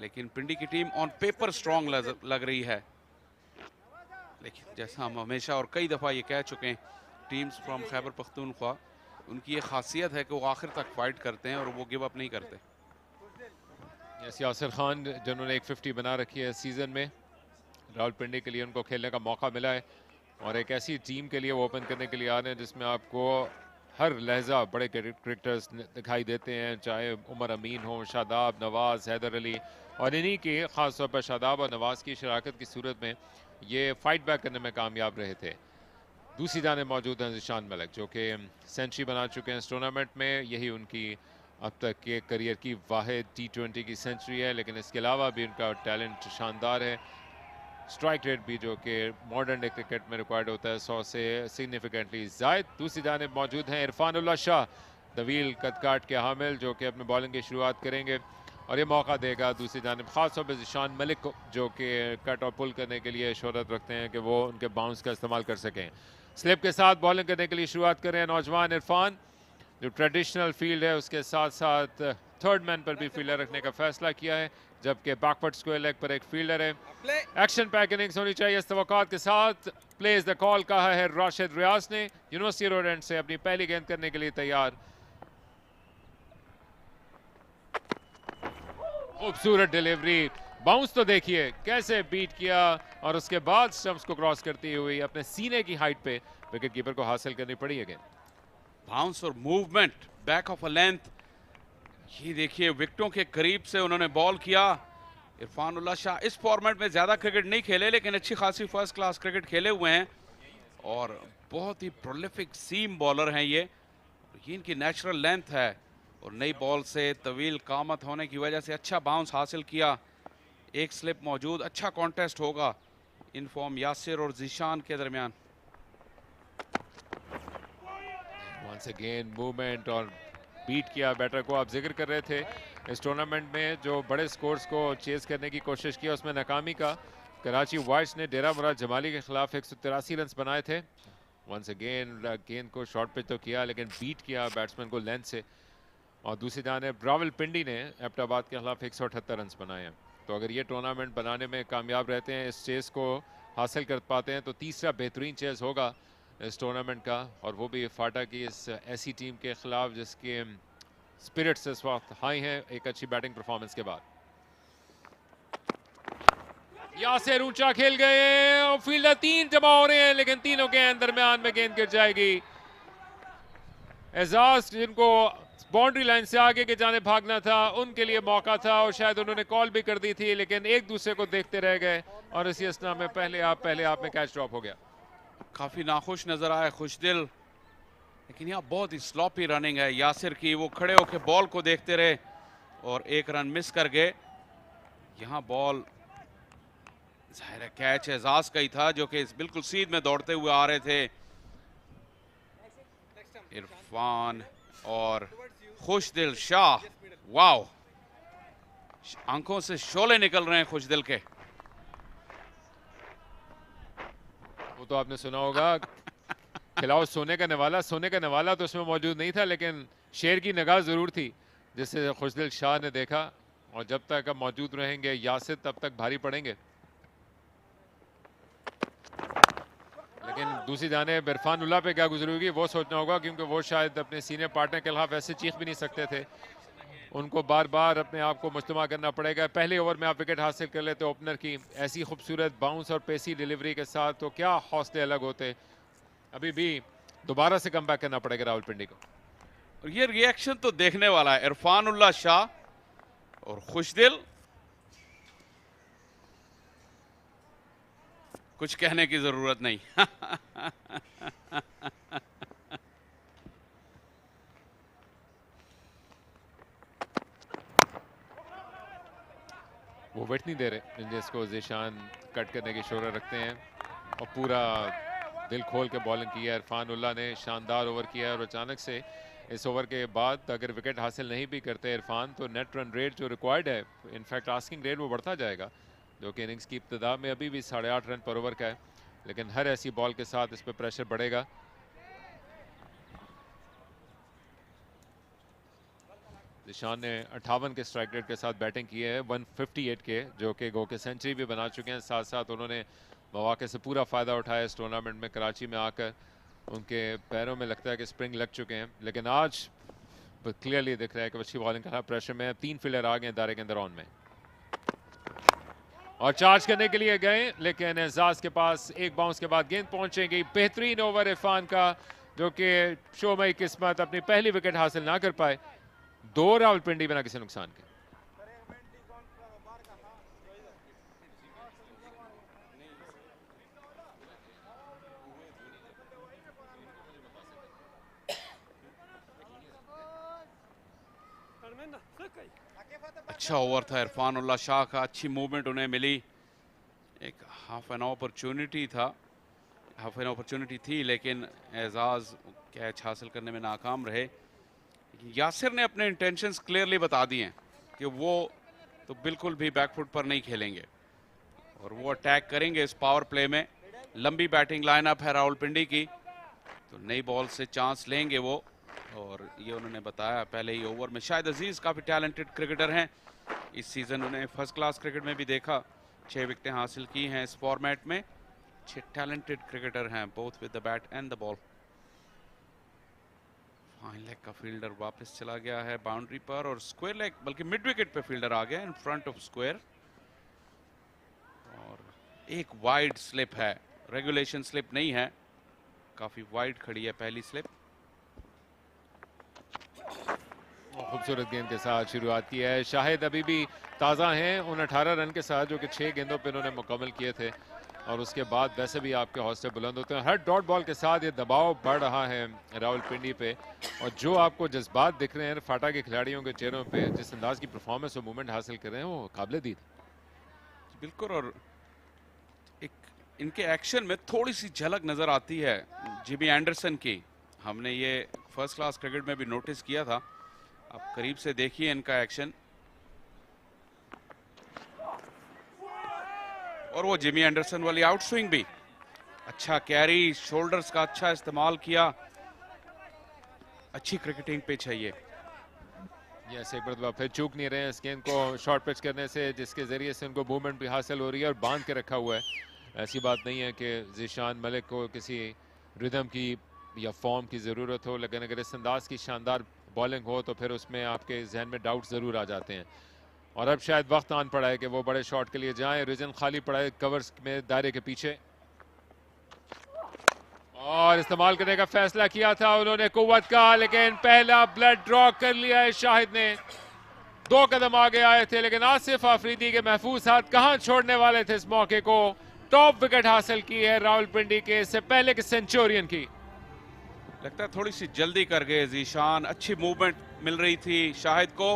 लेकिन पिंडी की टीम ऑन पेपर स्ट्रॉन्ग लग रही है। लेकिन जैसा हम हमेशा और कई दफ़ा ये कह चुके हैं, टीम्स फ्रॉम खैबर पख्तूनख्वा उनकी ये खासियत है कि वो आखिर तक फाइट करते हैं और वो गिव अप नहीं करते। यासिर खान जिन्होंने 150 बना रखी है सीज़न में, रावलपिंडी के लिए उनको खेलने का मौका मिला है और एक ऐसी टीम के लिए वो ओपन करने के लिए आ रहे हैं जिसमें आपको हर लहजा बड़े क्रिकेटर्स दिखाई देते हैं, चाहे उमर अमीन हो, शादाब, नवाज़, हैदर अली, और इन्हीं की ख़ास तौर पर शादाब और नवाज़ की शराकत की सूरत में ये फाइट बैक करने में कामयाब रहे थे। दूसरी जाने मौजूद हैं जिशान मलिक जो कि सेंचुरी बना चुके हैं इस टूर्नामेंट में। यही उनकी अब तक के करियर की वाहिद T20 की सेंचुरी है, लेकिन इसके अलावा भी उनका टैलेंट शानदार है। स्ट्राइक रेट भी जो कि मॉडर्न डे क्रिकेट में रिक्वायर्ड होता है 100 से सिग्निफिकेंटली ज़ायद। दूसरी जानिब मौजूद हैं इरफान शाह, तवील कदकाट के हामिल जो कि अपने बॉलिंग की शुरुआत करेंगे और ये मौका देगा दूसरी जानिब ख़ास तौर पर जिशान मलिक को जो कि कट और पुल करने के लिए शोहरत रखते हैं कि वो उनके बाउंस का इस्तेमाल कर सकें। स्लिप के साथ बॉलिंग करने के लिए शुरुआत कर रहे हैं नौजवान इरफान, जो ट्रेडिशनल फील्ड है उसके साथ साथ थर्ड मैन पर भी फील्डर रखने का फैसला किया है, जबकि बैकवर्ड स्क्वायर लेग पर एक फील्डर है। एक्शन पैक इनिंग्स होनी चाहिए इस तवक्कात के साथ। प्लेज द कॉल कहा है राशिद रियाज ने। यूनिवर्सिटी रोड एंड से अपनी पहली गेंद करने के लिए तैयार। खूबसूरत डिलीवरी, बाउंस तो देखिए कैसे बीट किया और उसके बाद स्टंप्स को क्रॉस करती हुई अपने सीने की हाइट पे विकेट कीपर को हासिल करनी पड़ी है। बाउंस और movement back of a length, ये देखिए विकेटों के करीब से उन्होंने बॉल किया। इरफान शाह इस फॉर्मेट में ज़्यादा क्रिकेट नहीं खेले, लेकिन अच्छी खासी फर्स्ट क्लास क्रिकेट खेले हुए हैं और बहुत ही प्रोलिफिक सीम बॉलर हैं ये इनकी नेचुरल लेंथ है और नई बॉल से तवील कामत होने की वजह से अच्छा बाउंस हासिल किया। एक स्लिप मौजूद, अच्छा कॉन्टेस्ट होगा इन फॉर्म यासिर और जिशान के दरमियान। वंस अगेन मूवमेंट और बीट किया बैटर को। आप जिक्र कर रहे थे इस टूर्नामेंट में जो बड़े स्कोर्स को चेज करने की कोशिश की उसमें नाकामी का कराची वाइट्स ने डेरा मुराद जमाली के खिलाफ 183 रन बनाए थे। वंस अगेन गेंद को शॉर्ट पिच तो किया लेकिन बीट किया बैट्समैन को लेंथ से। और दूसरी जानिब रावलपिंडी ने एबटाबाद के खिलाफ 178 रन बनाए हैं। तो अगर ये टूर्नामेंट बनाने में कामयाब रहते हैं, इस चेस को हासिल कर पाते हैं, तो तीसरा बेहतरीन चेस होगा इस टूर्नामेंट का, और वो भी फाटा की इस ऐसी टीम के खिलाफ जिसके स्पिरिट्स इस वक्त हाई हैं एक अच्छी बैटिंग परफॉर्मेंस के बाद। यासिर ऊंचा खेल गए और फील्डर 3 जमा हो रहे हैं लेकिन तीनों के दरमियान में गेंद गिर जाएगी। एजाज जिनको बाउंड्री लाइन से आगे के जाने भागना था उनके लिए मौका था और शायद उन्होंने कॉल भी कर दी थी, लेकिन एक दूसरे को देखते रह गए और इसी अस्ना में पहले आप में कैच ड्रॉप हो गया। काफ़ी नाखुश नजर आए खुशदिल, लेकिन यहाँ बहुत ही स्लॉपी रनिंग है यासिर की। वो खड़े होकर बॉल को देखते रहे और एक रन मिस कर गए। यहाँ बॉल जाहिर है कैच एजाज का ही था जो कि बिल्कुल सीध में दौड़ते हुए आ रहे थे। इरफान और खुशदिल शाह, वाओ आंखों से शोले निकल रहे हैं खुशदिल के। वो तो आपने सुना होगा, खिलाओ सोने का नवाला, सोने का नवाला तो उसमें मौजूद नहीं था, लेकिन शेर की निगाह जरूर थी, जिसे खुशदिल शाह ने देखा। और जब तक अब मौजूद रहेंगे यासिर, तब तक भारी पड़ेंगे। लेकिन दूसरी जानिब इरफान उल्लाह पे क्या गुजरेगी वो सोचना होगा, क्योंकि वो शायद अपने सीनियर पार्टनर के खिलाफ ऐसे चीख भी नहीं सकते थे। उनको बार बार अपने आप को मुजतमा करना पड़ेगा। पहले ओवर में आप विकेट हासिल कर लेते ओपनर की ऐसी खूबसूरत बाउंस और पेसी डिलीवरी के साथ, तो क्या हौसले अलग होते। अभी भी दोबारा से कम बैक करना पड़ेगा रावलपिंडी को। और ये रिएक्शन तो देखने वाला है, इरफान उल्लाह शाह और खुशदिल। कुछ कहने की जरूरत नहीं। वो वेट नहीं दे रहे, जिसको ज़ीशान कट करने की शोरा रखते हैं। और पूरा दिल खोल के बॉलिंग की है इरफान उल्लाह ने, शानदार ओवर किया है। और अचानक से इस ओवर के बाद अगर विकेट हासिल नहीं भी करते इरफान, तो नेट रन रेट जो रिक्वायर्ड है, इनफैक्ट आस्किंग रेट, वो बढ़ता जाएगा, जो कि इनिंग्स की इब्तिदा में अभी भी 8.5 रन पर ओवर का है। लेकिन हर ऐसी बॉल के साथ इस पर प्रेशर बढ़ेगा। ज़ीशान ने 58 के स्ट्राइक रेट के साथ बैटिंग की है, 158 के, जो कि गो के सेंचुरी भी बना चुके हैं। साथ साथ उन्होंने मौके से पूरा फ़ायदा उठाया इस टूर्नामेंट में। कराची में आकर उनके पैरों में लगता है कि स्प्रिंग लग चुके हैं, लेकिन आज क्लियरली दिख रहा है कि अच्छी बॉलिंग का प्रेशर में 3 फील्डर आ गए दायरे के अंदर ऑन में और चार्ज करने के लिए गए, लेकिन एजाज के पास एक बाउंस के बाद गेंद पहुंचेगी। बेहतरीन ओवर इरफान का, जो कि शोमई किस्मत अपनी पहली विकेट हासिल ना कर पाए। 2 रावलपिंडी बिना किसी नुकसान के। अच्छा ओवर था इरफान उल्लाह शाह का, अच्छी मूवमेंट उन्हें मिली। एक हाफ एन अपॉर्चुनिटी थी, लेकिन एजाज कैच हासिल करने में नाकाम रहे। यासिर ने अपने इंटेंशंस क्लियरली बता दिए हैं कि वो तो बिल्कुल भी बैकफुट पर नहीं खेलेंगे और वो अटैक करेंगे इस पावर प्ले में। लंबी बैटिंग लाइनअप है रावलपिंडी की, तो नई बॉल से चांस लेंगे वो, और ये उन्होंने बताया पहले ही ओवर में। शायद अजीज काफ़ी टैलेंटेड क्रिकेटर हैं, इस सीज़न उन्हें फर्स्ट क्लास क्रिकेट में भी देखा, 6 विकेटें हासिल की हैं इस फॉर्मेट में। 6 टैलेंटेड क्रिकेटर हैं, both with the bat and the ball. Fine leg का फील्डर वापस चला गया है बाउंड्री पर, और स्क्वायर लेग बल्कि मिड विकेट पे फील्डर आ गया इन फ्रंट ऑफ स्क्वायर। और एक वाइड स्लिप है, रेगुलेशन स्लिप नहीं है, काफ़ी वाइड खड़ी है पहली स्लिप। खूबसूरत गेंद के साथ शुरुआत की है। शाहिद अभी भी ताज़ा हैं उन 18 रन के साथ, जो कि 6 गेंदों पे उन्होंने मुकम्मल किए थे, और उसके बाद वैसे भी आपके हौसले बुलंद होते हैं। हर डॉट बॉल के साथ ये दबाव बढ़ रहा है रावलपिंडी पे, और जो आपको जज्बात दिख रहे हैं फाटा के खिलाड़ियों के चेहरों पे, जिस अंदाज की परफॉर्मेंस और मूवमेंट हासिल कर रहे हैं, वो काबिल दीद बिल्कुल। और एक इनके एक्शन में थोड़ी सी झलक नज़र आती है जिमी एंडरसन की, हमने ये फर्स्ट क्लास क्रिकेट में भी नोटिस किया था। आप करीब से देखिए इनका एक्शन, और वो जिमी एंडरसन वाली आउट स्विंग भी, अच्छा कैरी, शोल्डर्स का अच्छा इस्तेमाल किया। अच्छी क्रिकेटिंग पिच है ये। यस, एक बार फिर चूक नहीं रहे हैं इस गेंद को शॉर्ट पिच करने से, जिसके जरिए से उनको मूवमेंट भी हासिल हो रही है और बांध के रखा हुआ है। ऐसी बात नहीं है कि ज़ीशान मलिक को किसी रिदम की या फॉर्म की ज़रूरत हो, लेकिन अगर इस अंदाज की शानदार बॉलिंग हो तो फिर उसमें आपके जहन में डाउट ज़रूर आ जाते हैं। और अब शायद वक्त आन पड़ा है कि वो बड़े शॉट के लिए जाएं। रीजन खाली पड़ा है कवर्स में दायरे के पीछे, और इस्तेमाल करने का फैसला किया था उन्होंने कुव्वत का, लेकिन पहला ब्लड ड्रॉ कर लिया है शाहिद ने। 2 कदम आगे आए थे, लेकिन आसिफ आफरीदी के महफूज हाथ कहां छोड़ने वाले थे इस मौके को। टॉप विकेट हासिल की है रावलपिंडी के, इससे पहले के सेंचुरियन की। लगता है थोड़ी सी जल्दी कर गए ज़ीशान, अच्छी मूवमेंट मिल रही थी शाहिद को,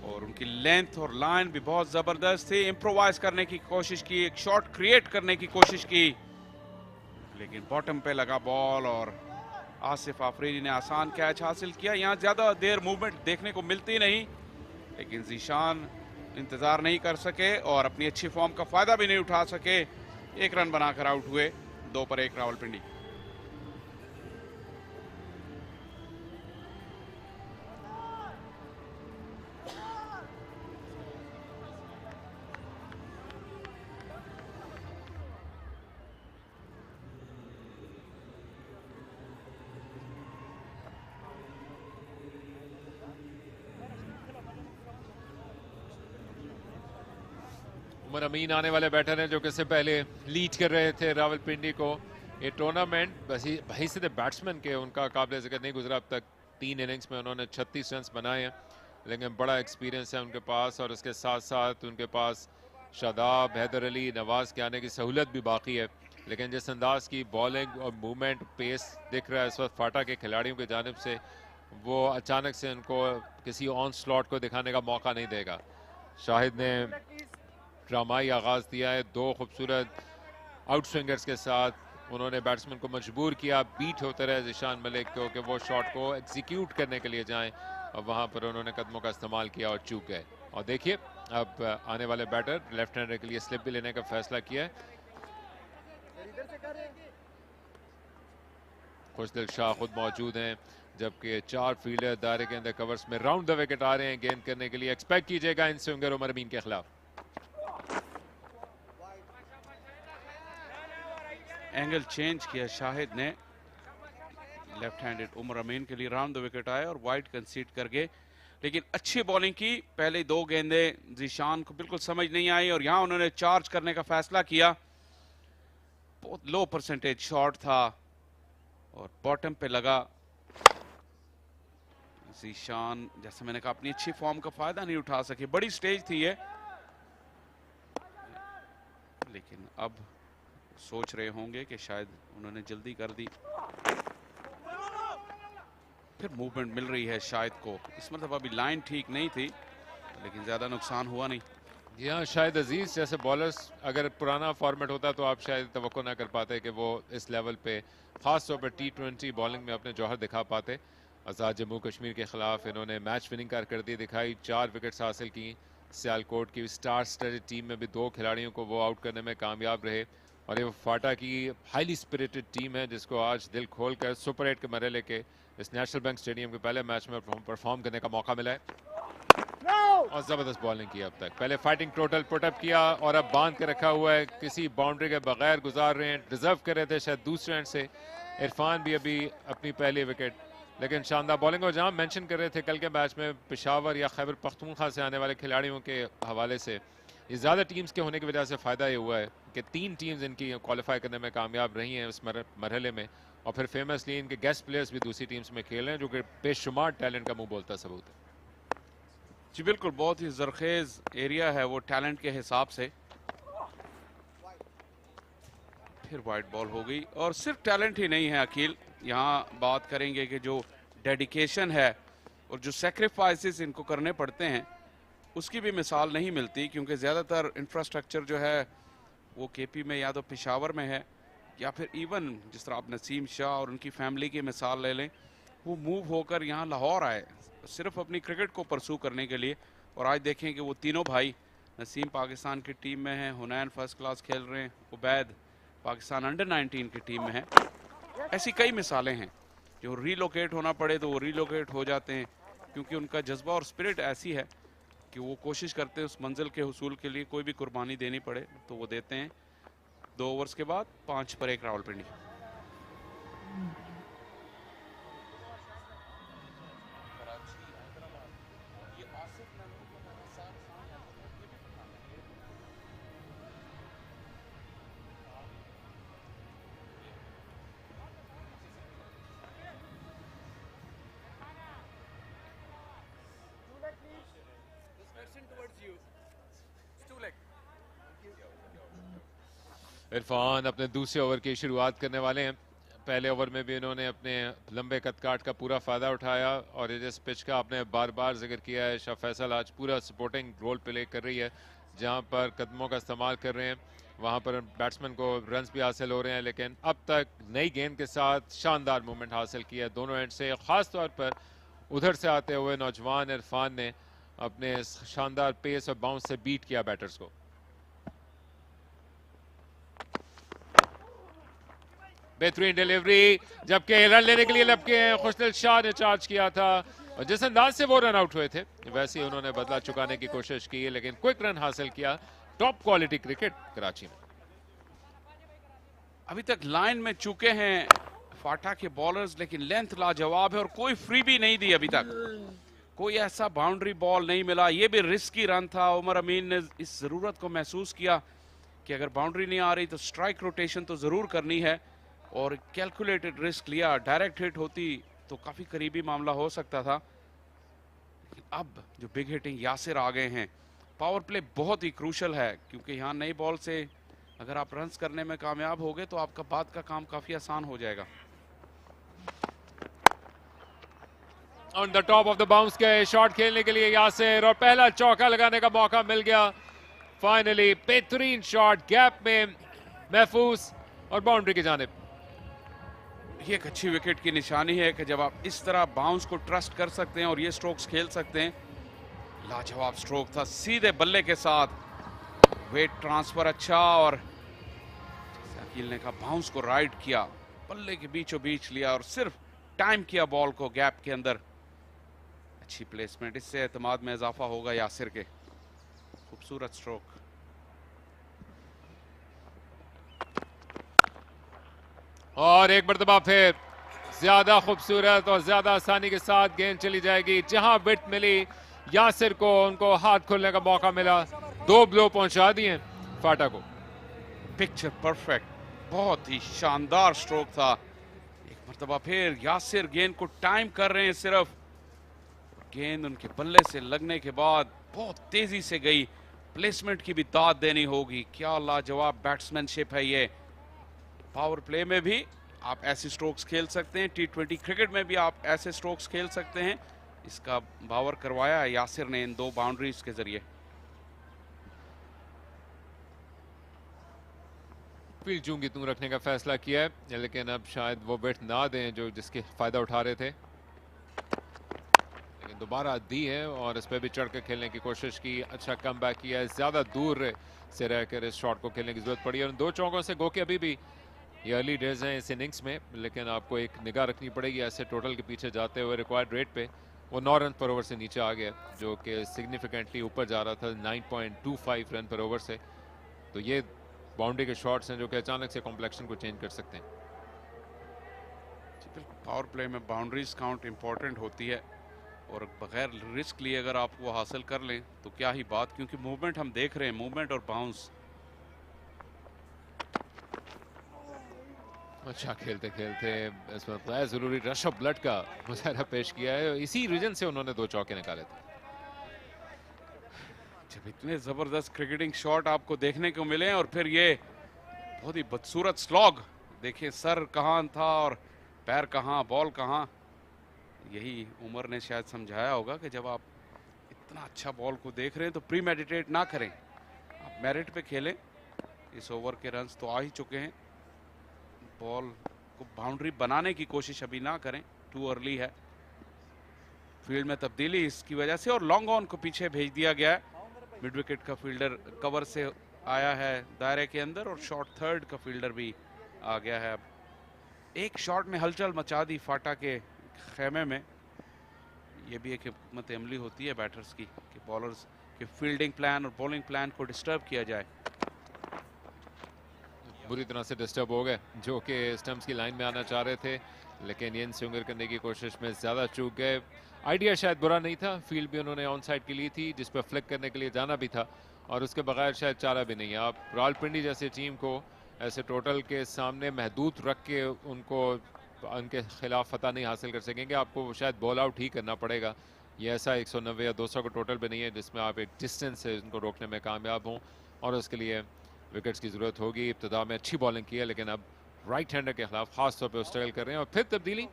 और उनकी लेंथ और लाइन भी बहुत जबरदस्त थी। इम्प्रोवाइज करने की कोशिश की, एक शॉट क्रिएट करने की कोशिश की, लेकिन बॉटम पे लगा बॉल और आसिफ आफरीदी ने आसान कैच हासिल किया। यहाँ ज्यादा देर मूवमेंट देखने को मिलती नहीं, लेकिन ज़ीशान इंतजार नहीं कर सके और अपनी अच्छी फॉर्म का फायदा भी नहीं उठा सके। 1 रन बनाकर आउट हुए। 2 पर 1 रावलपिंडी। उमर अमीन आने वाले बैटर हैं जो कि इससे पहले लीड कर रहे थे रावलपिंडी को। ये टूर्नामेंट बहैसियत बैट्समैन के उनका काबिल ज़िक्र नहीं गुजरा अब तक। 3 इनिंग्स में उन्होंने 36 रन बनाए हैं, लेकिन बड़ा एक्सपीरियंस है उनके पास और उसके साथ साथ उनके पास शादाब, हैदर अली, नवाज के आने की सहूलत भी बाकी है। लेकिन जिस अंदाज की बॉलिंग और मूवमेंट पेस दिख रहा है इस वक्त फाटा के खिलाड़ियों की जानिब से, वो अचानक से उनको किसी ऑन स्लॉट को दिखाने का मौका नहीं देगा। शाहिद ने ड्रामाई आगाज दिया है, 2 खूबसूरत आउट स्विंगर्स के साथ उन्होंने बैट्समैन को मजबूर किया बीट होते रहे ज़िशान मलिक को कि वो शॉट को एग्जीक्यूट करने के लिए जाएं, और वहां पर उन्होंने कदमों का इस्तेमाल किया और चूक गए। और देखिए अब आने वाले बैटर लेफ्ट हैंडर के लिए स्लिप भी लेने का फैसला किया है। खुशदिल शाह खुद मौजूद हैं, जबकि 4 फील्डर दायरे के अंदर कवर्स में राउंड द विकेट आ रहे हैं गेंद करने के लिए। एक्सपेक्ट कीजिएगा इन स्विंगर उमर अमीन के खिलाफ। एंगल चेंज किया शाहिद ने। लेफ्ट हैंडेड उमर अमीन के लिए राउंड द विकेट आए और वाइड कंसीड कर गए, लेकिन अच्छी बॉलिंग की। पहले 2 गेंदें ज़ीशान को बिल्कुल समझ नहीं आई और यहां उन्होंने चार्ज करने का फैसला किया। बहुत लो परसेंटेज शॉट था और बॉटम पे लगा। ज़ीशान जैसे मैंने कहा अपनी अच्छी फॉर्म का फायदा नहीं उठा सके। बड़ी स्टेज थी ये, लेकिन अब सोच रहे होंगे कि शायद उन्होंने जल्दी कर दी। फिर मूवमेंट मिल रही है शायद को। इस मतलब अभी लाइन ठीक नहीं थी, लेकिन ज्यादा नुकसान हुआ नहीं। यहाँ शायद अजीज जैसे बॉलर्स अगर पुराना फॉर्मेट होता तो आप शायद तवक्को ना कर पाते कि वो इस लेवल पे खास तौर पर T20 बॉलिंग में अपने जौहर दिखा पाते। आज़ाद जम्मू कश्मीर के खिलाफ इन्होंने मैच विनिंग कारकर्दगी दिखाई, 4 विकेट्स हासिल की। सियालकोट की स्टार स्टडेड टीम में भी 2 खिलाड़ियों को वो आउट करने में कामयाब रहे। और ये फाटा की हाईली स्पिरिटेड टीम है जिसको आज दिल खोल कर सुपर 8 के मरहले के इस नेशनल बैंक स्टेडियम के पहले मैच में परफॉर्म करने का मौका मिला है। और ज़बरदस्त बॉलिंग की अब तक। पहले फाइटिंग टोटल पुटअप किया और अब बांध के रखा हुआ है, किसी बाउंड्री के बगैर गुजार रहे हैं। डिजर्व कर रहे थे शायद दूसरे एंड से इरफान भी अभी अपनी पहली विकेट, लेकिन शानदार बॉलिंग। और जहाँ मेंशन कर रहे थे कल के मैच में पेशावर या खैबर पख्तूनख्वा से आने वाले खिलाड़ियों के हवाले से, ये ज़्यादा टीम्स के होने की वजह से फ़ायदा ये हुआ है कि 3 टीम्स इनकी क्वालिफाई करने में कामयाब रही हैं इस मरहले में। और फिर फेमसली इनके गेस्ट प्लेयर्स भी दूसरी टीम्स में खेल रहे हैं, जो कि बेशुमार टैलेंट का मुंह बोलता सबूत है। जी बिल्कुल, बहुत ही जरखेज एरिया है वो टैलेंट के हिसाब से। फिर वाइड बॉल हो गई। और सिर्फ टैलेंट ही नहीं है अकील, यहाँ बात करेंगे कि जो डेडिकेशन है और जो सेक्रीफाइसेस इनको करने पड़ते हैं उसकी भी मिसाल नहीं मिलती, क्योंकि ज़्यादातर इंफ्रास्ट्रक्चर जो है वो केपी में या तो पेशावर में है, या फिर इवन जिस तरह आप नसीम शाह और उनकी फैमिली की मिसाल ले लें, वो मूव होकर यहाँ लाहौर आए सिर्फ अपनी क्रिकेट को परसू करने के लिए। और आज देखें कि वो तीनों भाई, नसीम पाकिस्तान की टीम में हैं, हुनैन फर्स्ट क्लास खेल रहे हैं, उबैद पाकिस्तान अंडर 19 की टीम में है। ऐसी कई मिसालें हैं, जो रीलोकेट होना पड़े तो वो रीलोकेट हो जाते हैं, क्योंकि उनका जज्बा और स्पिरिट ऐसी है कि वो कोशिश करते हैं उस मंजिल के हुसूल के लिए कोई भी कुर्बानी देनी पड़े तो वो देते हैं। 2 ओवर्स के बाद 5 पर 1 रावलपिंडी। इरफान अपने दूसरे ओवर की शुरुआत करने वाले हैं। पहले ओवर में भी इन्होंने अपने लंबे कदकाठ का पूरा फ़ायदा उठाया और इस पिच का आपने बार बार जिक्र किया है, शाह फैसल आज पूरा सपोर्टिंग रोल प्ले कर रही है, जहां पर कदमों का इस्तेमाल कर रहे हैं वहां पर बैट्समैन को रन्स भी हासिल हो रहे हैं। लेकिन अब तक नई गेंद के साथ शानदार मूवमेंट हासिल किया है दोनों एंड से, ख़ास तौर पर उधर से आते हुए नौजवान इरफान ने अपने शानदार पेस और बाउंस से बीट किया बैटर्स को। बेहतरीन डिलीवरी, जबकि रन लेने के लिए लपके हैं। खुशदिल शाह ने चार्ज किया था और जिस अंदाज से वो रन आउट हुए थे वैसे ही उन्होंने बदला चुकाने की कोशिश की, लेकिन क्विक रन हासिल किया। टॉप क्वालिटी क्रिकेट कराची में। अभी तक लाइन में चुके हैं फाटा के बॉलर्स, लेकिन लेंथ लाजवाब है और कोई फ्री भी नहीं दी अभी तक। कोई ऐसा बाउंड्री बॉल नहीं मिला। ये भी रिस्की रन था। उमर अमीन ने इस जरूरत को महसूस किया कि अगर बाउंड्री नहीं आ रही तो स्ट्राइक रोटेशन तो जरूर करनी है, और कैलकुलेटेड रिस्क लिया। डायरेक्ट हिट होती तो काफी करीबी मामला हो सकता था। अब जो बिग हिटिंग यासिर आ गए हैं, पावर प्ले बहुत ही क्रूशल है, क्योंकि यहाँ नई बॉल से अगर आप रन्स करने में कामयाब हो गए तो आपका बाद का काम काफी आसान हो जाएगा। On the top of the bounce के शॉट खेलने के लिए यासिर, और पहला चौका लगाने का मौका मिल गया। फाइनली बेहतरीन शॉट, गैप में महफूज और बाउंड्री की जानिब। ये एक अच्छी विकेट की निशानी है कि जब आप इस तरह बाउंस को ट्रस्ट कर सकते हैं और ये स्ट्रोक्स खेल सकते हैं। लाजवाब स्ट्रोक था, सीधे बल्ले के साथ वेट ट्रांसफर अच्छा, और अकील ने कहा बाउंस को राइट किया, बल्ले के बीचों बीच लिया और सिर्फ टाइम किया बॉल को गैप के अंदर। अच्छी प्लेसमेंट, इससे एतमाद में इजाफा होगा यासिर के। खूबसूरत स्ट्रोक। और एक मरतबा फिर ज्यादा खूबसूरत और ज्यादा आसानी के साथ गेंद चली जाएगी। जहां विट मिली यासिर को, उनको हाथ खोलने का मौका मिला। 2 ब्लो पहुंचा दिए फाटा को। पिक्चर परफेक्ट, बहुत ही शानदार स्ट्रोक था। एक मरतबा फिर यासिर गेंद को टाइम कर रहे हैं सिर्फ। गेंद उनके बल्ले से लगने के बाद बहुत तेजी से गई। प्लेसमेंट की भी दाद देनी होगी। क्या लाजवाब बैट्समैनशिप है ये। पावर प्ले में भी आप ऐसे स्ट्रोक्स खेल सकते हैं, T20 क्रिकेट में भी आप ऐसे स्ट्रोक्स खेल सकते हैं। इसका बावर करवाया यासिर ने इन 2 बाउंड्रीज के जरिए। फील्ड जूंगी तू रखने का फैसला किया है, लेकिन अब शायद वो बैट ना दें जो जिसके फायदा उठा रहे थे, लेकिन दोबारा दी है और इस पे भी चढ़ के खेलने की कोशिश की। अच्छा कमबैक किया है, ज्यादा दूर से रहकर इस शॉट को खेलने की जरूरत पड़ी। और 2 चौकों से गो के अभी भी ये अर्ली डेज हैं इस इनिंग्स में, लेकिन आपको एक निगाह रखनी पड़ेगी ऐसे टोटल के पीछे जाते हुए। रिक्वायर्ड रेट पे वो 9 रन पर ओवर से नीचे आ गया, जो कि सिग्निफिकेंटली ऊपर जा रहा था 9.25 रन पर ओवर से। तो ये बाउंड्री के शॉट्स हैं जो कि अचानक से कॉम्प्लेक्शन को चेंज कर सकते हैं। पावर प्ले में बाउंड्रीज काउंट इंपॉर्टेंट होती है, और बगैर रिस्क लिए अगर आप वो हासिल कर लें तो क्या ही बात, क्योंकि मूवमेंट हम देख रहे हैं, मूवमेंट और बाउंस। अच्छा खेलते खेलते इसमें जरूरी रश ऑफ ब्लड का मुजाहरा पेश किया है। इसी रीजन से उन्होंने 2 चौके निकाले थे। जब इतने जबरदस्त क्रिकेटिंग शॉट आपको देखने को मिले और फिर ये बहुत ही बदसूरत स्लॉग, देखिए सर कहाँ था और पैर कहाँ, बॉल कहाँ। यही उमर ने शायद समझाया होगा कि जब आप इतना अच्छा बॉल को देख रहे हैं तो प्री मेडिटेट ना करें, आप मेरिट पे खेलें। इस ओवर के रन्स तो आ ही चुके हैं, बॉल को बाउंड्री बनाने की कोशिश अभी ना करें, टू अर्ली है। फील्ड में तब्दीली इसकी वजह से, और लॉन्ग ऑन को पीछे भेज दिया गया है। मिड विकेट का फील्डर कवर से आया है दायरे के अंदर, और शॉर्ट थर्ड का फील्डर भी आ गया है। अब एक शॉट में हलचल मचा दी फाटा के खेमे में। ये भी एक हिकमत अमली होती है बैटर्स की कि बॉलर्स के फील्डिंग प्लान और बॉलिंग प्लान को डिस्टर्ब किया जाए। बुरी तरह से डिस्टर्ब हो गए, जो कि स्टंप्स की लाइन में आना चाह रहे थे, लेकिन ये स्विंगर करने की कोशिश में ज़्यादा चूक गए। आइडिया शायद बुरा नहीं था, फील्ड भी उन्होंने ऑन साइड की ली थी जिस पर फ्लिक करने के लिए जाना भी था, और उसके बगैर शायद चारा भी नहीं है। आप रावलपिंडी जैसे टीम को ऐसे टोटल के सामने महदूद रख के उनको उनके खिलाफ फतह नहीं हासिल कर सकेंगे। आपको शायद बॉल आउट ही करना पड़ेगा। ये ऐसा 190 या 200 का टोटल भी नहीं है जिसमें आप एक डिस्टेंस से उनको रोकने में कामयाब हों, और उसके लिए विकेट्स की ज़रूरत होगी। इब्तिदा में अच्छी बॉलिंग की है, लेकिन अब राइट हैंडर के खिलाफ खास तौर पे स्ट्रगल कर रहे हैं। और फिर तब्दीली,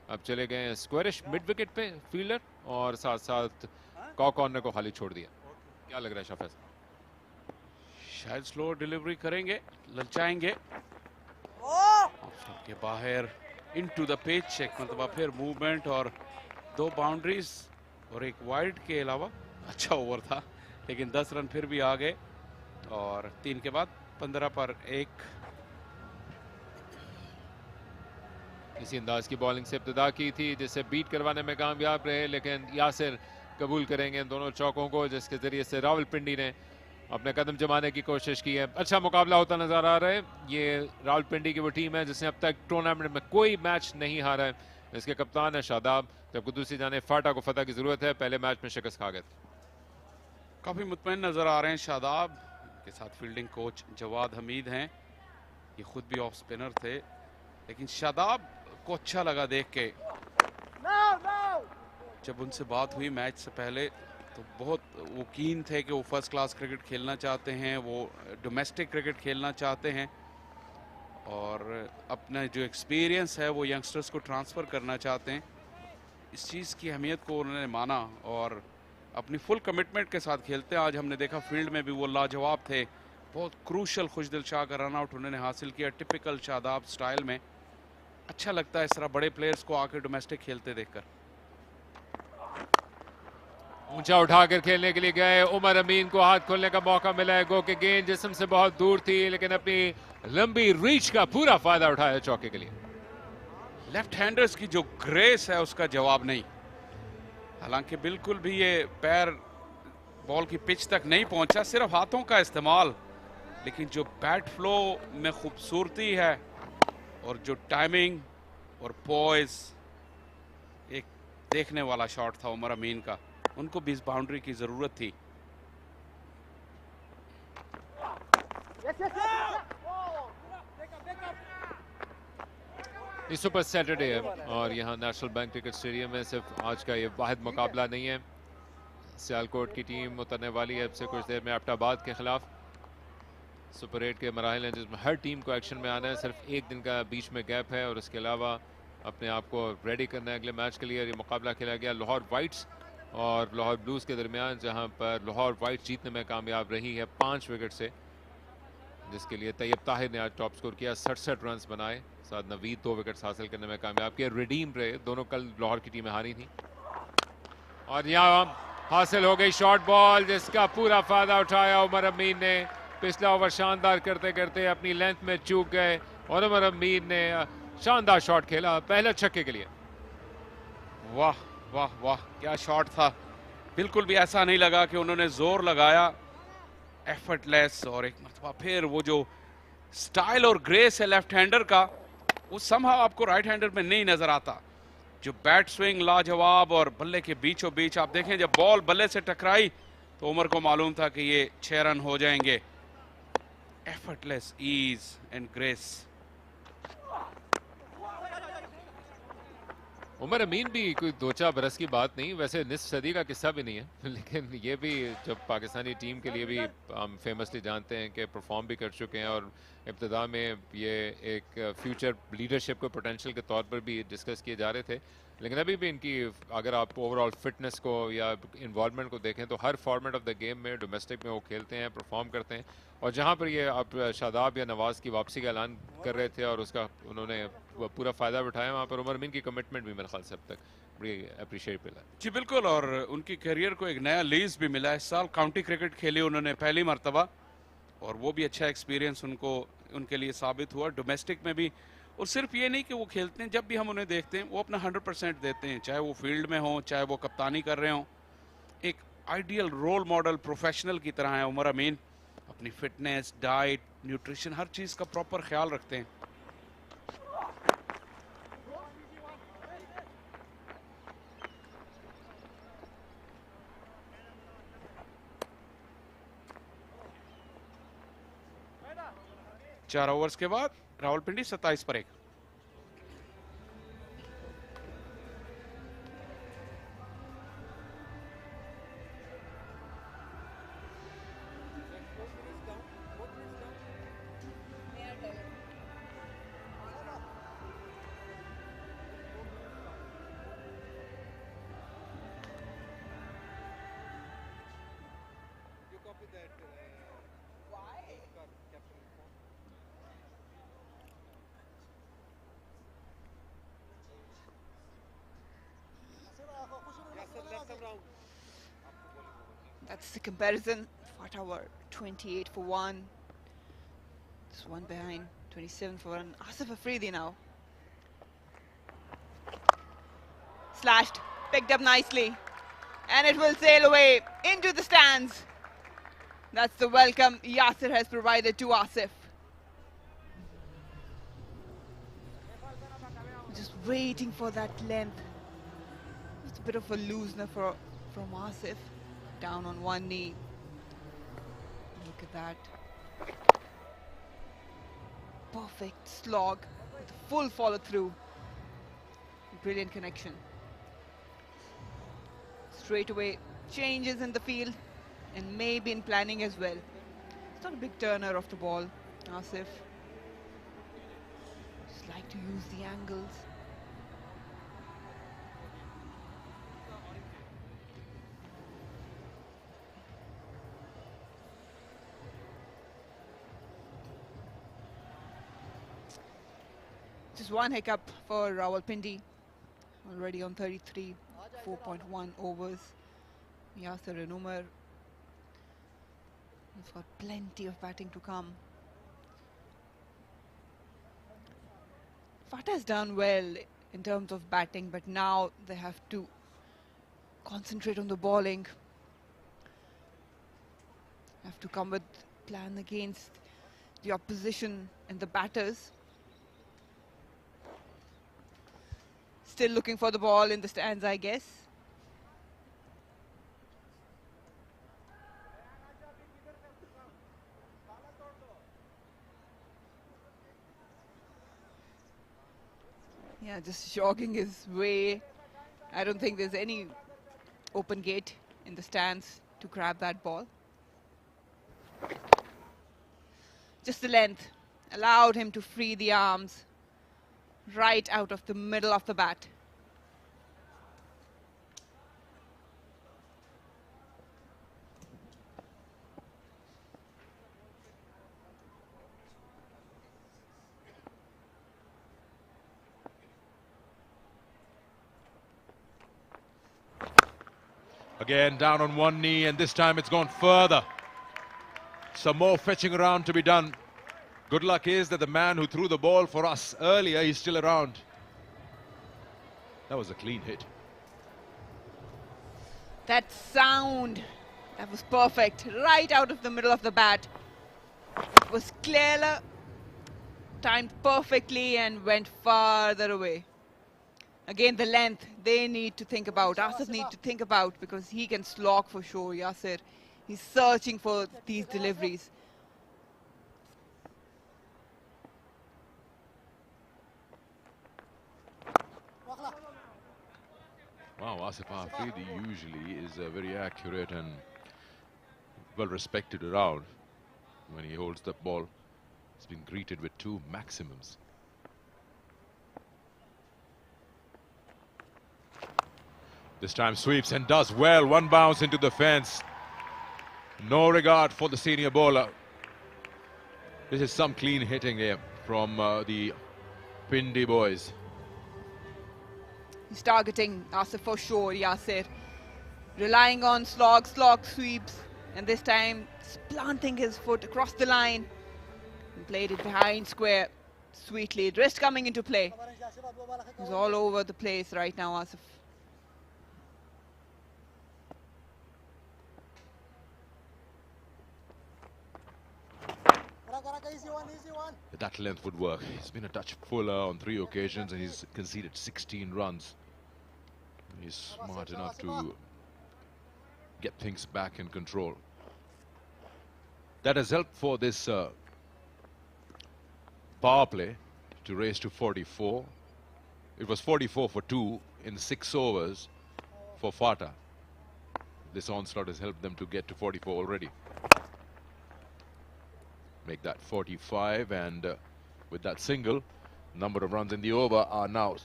अब चले गए स्क्वायरिश मिड विकेट पे फील्डर, और साथ साथ कॉर्नर को खाली छोड़ दिया। क्या लग रहा है शाफिज? शायद स्लो डिलीवरी करेंगे, ललचाएंगे के बाहर इनटू द पिच। एक मतलब फिर मूवमेंट और 2 बाउंड्रीज और एक वाइड के अलावा अच्छा ओवर था, लेकिन 10 रन फिर भी आ गए और 3 के बाद 15 पर 1। इसी अंदाज की बॉलिंग से इब्तिदा की थी जिसे बीट करवाने में कामयाब रहे, लेकिन यासिर कबूल करेंगे इन दोनों चौकों को जिसके जरिए से रावलपिंडी ने अपने कदम जमाने की कोशिश की है। अच्छा मुकाबला होता नजर आ रहा है। ये रावलपिंडी की वो टीम है जिसने अब तक टूर्नामेंट में कोई मैच नहीं हारा है। इसके कप्तान है शादाब, जबकि दूसरी जाने फाटा को फतह की जरूरत है, पहले मैच में शिकस्त खा गए। काफी मुतमईन नजर आ रहे हैं शादाब के साथ फील्डिंग कोच जवाद हमीद हैं, ये खुद भी ऑफ स्पिनर थे, लेकिन शादाब को अच्छा लगा देख के। जब उनसे बात हुई मैच से पहले तो बहुत वो कीन थे कि वो फर्स्ट क्लास क्रिकेट खेलना चाहते हैं, वो डोमेस्टिक क्रिकेट खेलना चाहते हैं और अपना जो एक्सपीरियंस है वो यंगस्टर्स को ट्रांसफ़र करना चाहते हैं। इस चीज़ की अहमियत को उन्होंने माना और अपनी फुल कमिटमेंट के साथ खेलते हैं। आज हमने देखा फील्ड में भी वो लाजवाब थे, बहुत क्रूशल खुशदिल शाह का रन आउट उन्होंने हासिल किया टिपिकल शादाब स्टाइल में। अच्छा लगता है इस तरह बड़े प्लेयर्स को आकर डोमेस्टिक खेलते देखकर। ऊंचा उठाकर खेलने के लिए गए, उमर अमीन को हाथ खोलने का मौका मिला है। गो के गेंद जिस्म से बहुत दूर थी, लेकिन अपनी लंबी रीच का पूरा फायदा उठाया चौके के लिए। लेफ्ट हैंडर्स की जो ग्रेस है उसका जवाब नहीं, हालांकि बिल्कुल भी ये पैर बॉल की पिच तक नहीं पहुंचा, सिर्फ हाथों का इस्तेमाल, लेकिन जो बैट फ्लो में खूबसूरती है और जो टाइमिंग और पॉइज, एक देखने वाला शॉट था उमर अमीन का। उनको भी इस बाउंड्री की जरूरत थी। ये सुपर सैटरडे है और यहाँ नेशनल बैंक क्रिकेट स्टेडियम में सिर्फ आज का ये वाहिद मुकाबला नहीं है। सियालकोट की टीम उतरने वाली है अब से कुछ देर में एबटाबाद के खिलाफ। सुपर 8 के मराहल हैं जिसमें हर टीम को एक्शन में आना है, सिर्फ एक दिन का बीच में गैप है और इसके अलावा अपने आप को रेडी करना है अगले मैच के लिए। ये मुकाबला खेला गया लाहौर वाइट्स और लाहौर ब्लूज़ के दरमियान, जहाँ पर लाहौर वाइट्स जीतने में कामयाब रही है 5 विकेट से, जिसके लिए तैयब ताहिर ने आज टॉप स्कोर किया, 67 रन बनाए। साथ नवीद 2 विकेट हासिल करने में कामयाब किया। रिडीम रहे, दोनों कल लाहौर की टीमें हारी थी। और यहाँ हासिल हो गई शॉर्ट बॉल जिसका पूरा फायदा उठाया उमर अमीन ने। पिछला ओवर शानदार करते करते अपनी लेंथ में चूक गए और उमर अमीन ने शानदार शॉट खेला पहले छक्के के लिए। वाह वाह वाह, क्या शॉट था। बिल्कुल भी ऐसा नहीं लगा कि उन्होंने जोर लगाया, एफर्टलेस। और एक मरतबा फिर वो जो स्टाइल और ग्रेस है लेफ्ट हैंडर का, वो समहाउ आपको राइट हैंडर में नहीं नजर आता। जो बैट स्विंग लाजवाब और बल्ले के बीचों बीच आप देखें, जब बॉल बल्ले से टकराई तो उमर को मालूम था कि ये 6 रन हो जाएंगे। Effortless ease and grace. Umar Amin भी कोई 2-4 बरस की बात नहीं, वैसे निस्फ सदी का किस्सा भी नहीं है, लेकिन ये भी जब पाकिस्तानी टीम के लिए भी हम फेमसली जानते हैं कि परफॉर्म भी कर चुके हैं और इब्तिदा में ये एक फ्यूचर लीडरशिप को पोटेंशियल के तौर पर भी डिस्कस किए जा रहे थे। लेकिन अभी भी इनकी अगर आप ओवरऑल फिटनेस को या इन्वॉल्वमेंट को देखें तो हर फॉर्मेट ऑफ द गेम में डोमेस्टिक में वो खेलते हैं, परफॉर्म करते हैं। और जहाँ पर ये आप शादाब या नवाज़ की वापसी का ऐलान कर रहे थे और उसका उन्होंने पूरा फ़ायदा उठाया, वहाँ पर उमर अमीन की कमिटमेंट भी मेरे ख्याल से अब तक बड़ी अप्रिशिएट मिला। जी बिल्कुल, और उनकी करियर को एक नया लीज भी मिला। इस साल काउंटी क्रिकेट खेली उन्होंने पहली मरतबा और वो भी अच्छा एक्सपीरियंस उनको उनके लिए साबित हुआ डोमेस्टिक में भी। और सिर्फ ये नहीं कि वो खेलते हैं, जब भी हम उन्हें देखते हैं वो अपना 100% देते हैं, चाहे वो फील्ड में हो चाहे वो कप्तानी कर रहे हो। एक आइडियल रोल मॉडल प्रोफेशनल की तरह है उमर अमीन। अपनी फिटनेस, डाइट, न्यूट्रिशन, हर चीज़ का प्रॉपर ख्याल रखते हैं। चार ओवर्स के बाद रावलपिंडी 27 पर 1। That's the comparison. FATA were 28 for 1. This one behind, 27 for 1. Asif Afridi now. Slashed, picked up nicely. And it will sail away into the stands. That's the welcome Yasir has provided to Asif. Just waiting for that length. It's a bit of a loosener from Asif. Down on one knee. Look at that. Perfect slog with a full follow through. Brilliant connection. Straight away changes in the field and maybe in planning as well. It's not a big turner of the ball, Asif. Just like to use the angles. Just one hiccup for Rawalpindi, already on 33, 4.1 overs. Yasir and Umar, he's got plenty of batting to come. FATA has done well in terms of batting, but now they have to concentrate on the bowling. Have to come with plan against the opposition and the batters. Still looking for the ball in the stands, I guess. Yeah, just jogging his way. I don't think there's any open gate in the stands to grab that ball. Just the length allowed him to free the arms right out of the middle of the bat. Again, down on one knee, and this time it's gone further. Some more fetching around to be done. Good luck is that the man who threw the ball for us earlier, he's still around. That was a clean hit. That sound, that was perfect, right out of the middle of the bat. It was clear, timed perfectly and went farther away. Again, the length, they need to think about, Asif need to think about, because he can slog for sure, Yasir. He's searching for these deliveries. Wow, Asif Afridi usually is very accurate and well respected around. When he holds the ball, he's been greeted with 2 maximums. This time sweeps and does well. One bounce into the fence. No regard for the senior bowler. This is some clean hitting here from the Pindi boys. He's targeting Asif for sure, Yasir. Relying on slog sweeps. And this time, planting his foot across the line. And played it behind square sweetly. Wrist coming into play. He's all over the place right now, Asif. That length would work. He's been a touch fuller on 3 occasions and he's conceded 16 runs. He's smart enough to get things back in control. That has helped for this power play to raise to 44. It was 44 for 2 in 6 overs for FATA. This onslaught has helped them to get to 44 already. Make that 45, and with that single, number of runs in the over are now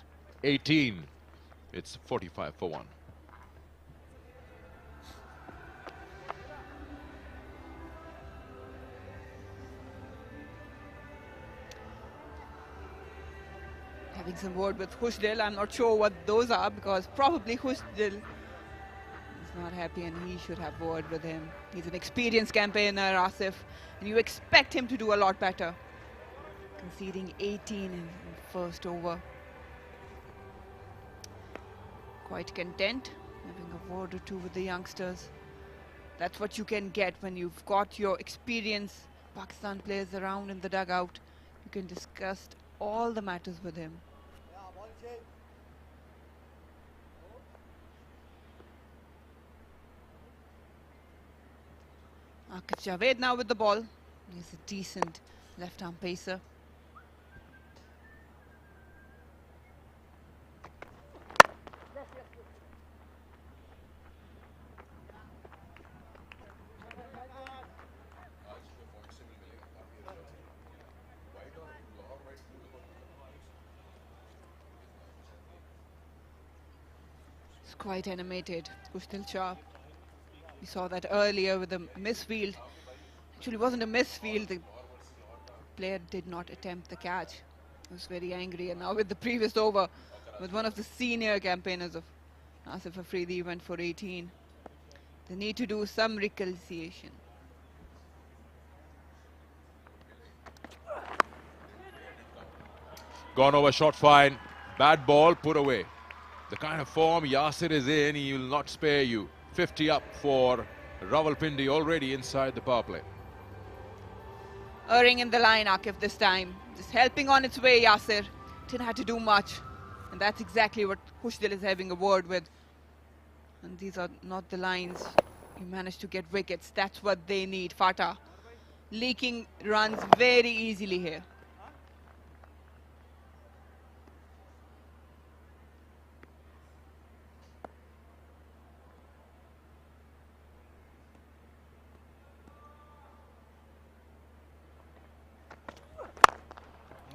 18. It's 45 for 1. Having some word with Khushdil. I'm not sure what those are, because probably Khushdil is not happy, and he should have word with him. He's an experienced campaigner, Asif, and you expect him to do a lot better. Conceding 18 in first over. Quite content, having a word or two with the youngsters. That's what you can get when you've got your experienced Pakistan players around in the dugout. You can discuss all the matters with him. Akif Javed now with the ball. He's a decent left-arm pacer. It's quite animated, Kushtil Shah. We saw that earlier with the misfield. Actually, it wasn't a misfield. The player did not attempt the catch. He was very angry. And now with the previous over, with one of the senior campaigners of Asif Afridi, went for 18. They need to do some reconciliation. Gone over, shot fine. Bad ball, put away. The kind of form Yasir is in, he will not spare you. 50 up for Rawalpindi, already inside the power play. Erring in the line, Akif, this time. Just helping on its way, Yasir. Didn't have to do much. And that's exactly what Khushdil is having a word with. And these are not the lines. You managed to get wickets. That's what they need. FATA leaking runs very easily here.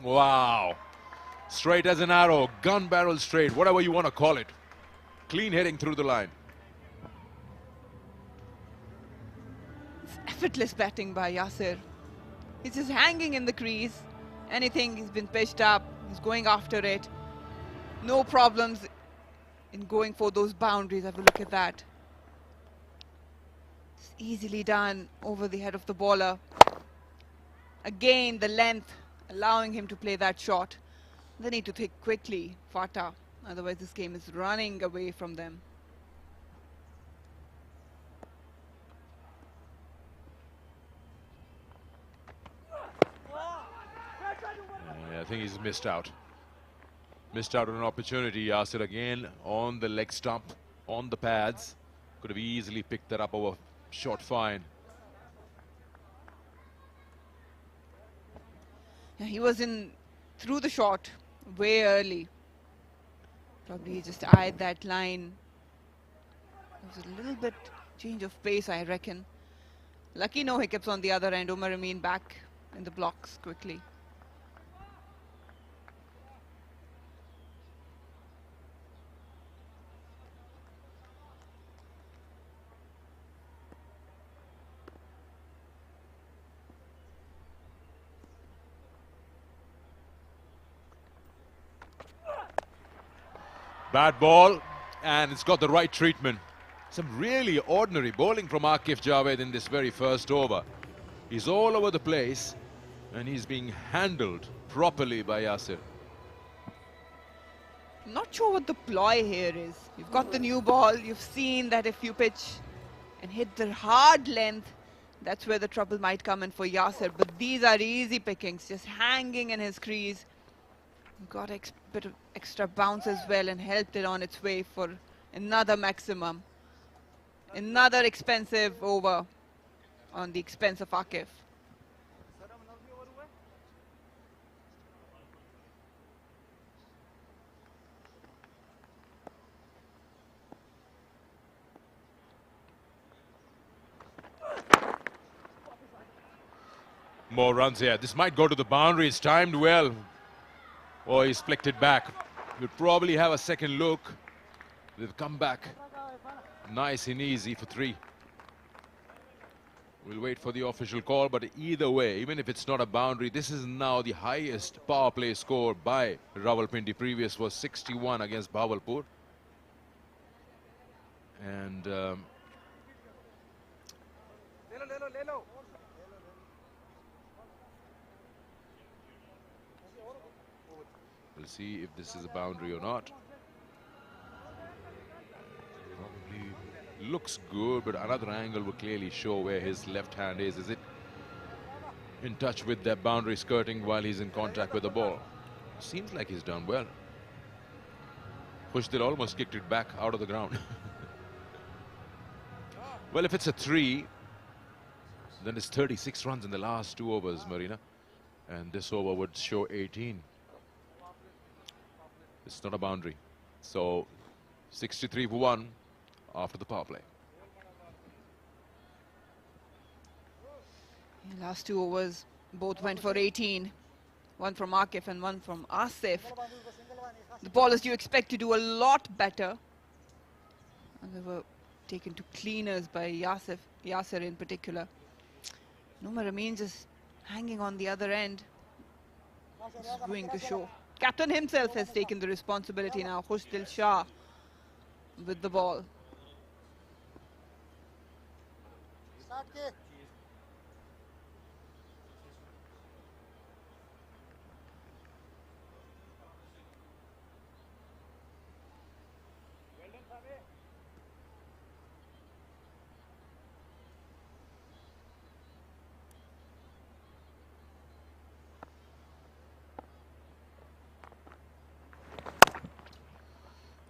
Wow. Straight as an arrow, gun barrel straight, whatever you want to call it. Clean hitting through the line. It's effortless batting by Yasir. He's just hanging in the crease. Anything he's been pitched up, he's going after it. No problems in going for those boundaries. Have a look at that. It's easily done over the head of the bowler. Again, the length allowing him to play that shot. They need to think quickly, FATA. Otherwise, this game is running away from them. Yeah, I think he's missed out. Missed out on an opportunity. Yasir again on the leg stump, on the pads. Could have easily picked that up over shot fine. Yeah, he was in through the shot way early. Probably he just eyed that line. There was a little bit change of pace, I reckon. Lucky no hiccups on the other end. Umar Amin back in the blocks quickly. Bad ball, and it's got the right treatment. Some really ordinary bowling from Akif Javed in this very first over. He's all over the place, and he's being handled properly by Yasir. Not sure what the ploy here is. You've got the new ball. You've seen that if you pitch and hit the hard length, that's where the trouble might come in for Yasir. But these are easy pickings, just hanging in his crease. Got a bit of extra bounce as well and helped it on its way for another maximum. Another expensive over on the expense of Akif. More runs here. This might go to the boundary. It's timed well. Oh, he's flicked it back. We'll probably have a second look. They've come back nice and easy for 3. We'll wait for the official call, but either way, even if it's not a boundary, this is now the highest power play score by Rawalpindi. Previous was 61 against Bahawalpur. And we'll see if this is a boundary or not. Probably looks good, but another angle will clearly show where his left hand is. Is it in touch with that boundary skirting while he's in contact with the ball? Seems like he's done well. Khushdil almost kicked it back out of the ground. Well, if it's a 3, then it's 36 runs in the last 2 overs, Marina. And this over would show 18. It's not a boundary. So 63 for 1 after the power play. Last 2 overs, both went for 18. One from Akif and one from Asif. The ballers you expect to do a lot better. And they were taken to cleaners by Yasser in particular. Umar Amin just hanging on the other end. Just doing the show. Captain himself has taken the responsibility now. Khushdil Shah with the ball.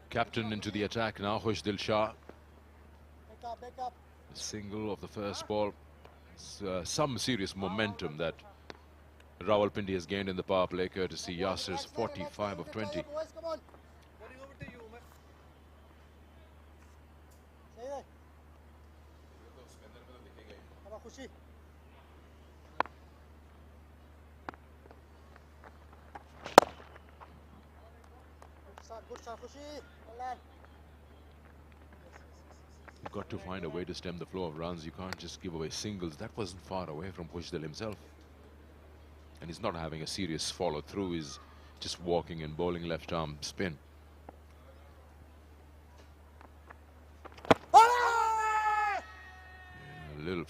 Captain into the attack now, Khushdil Shah. Single of the first ball. Some serious momentum that Rawalpindi has gained in the power play, courtesy Yasser's 45 of 20. You've got to find a way to stem the flow of runs. You can't just give away singles. That wasn't far away from Khushdil himself. And he's not having a serious follow through. He's just walking and bowling left arm spin. A little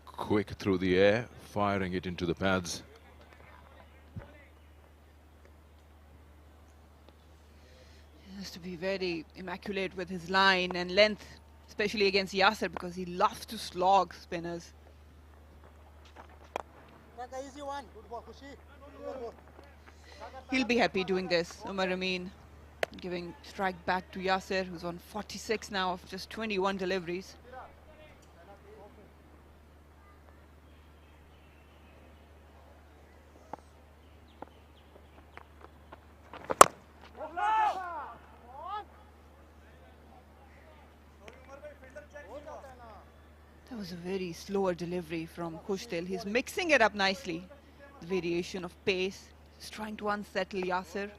quick through the air, firing it into the pads. He has to be very immaculate with his line and length, especially against Yasser, because he loves to slog spinners. He'll be happy doing this. Umar Amin giving strike back to Yasser, who's on 46 now of just 21 deliveries. That was a very slower delivery from Khushdil. He's mixing it up nicely. The variation of pace. He's trying to unsettle Yasser.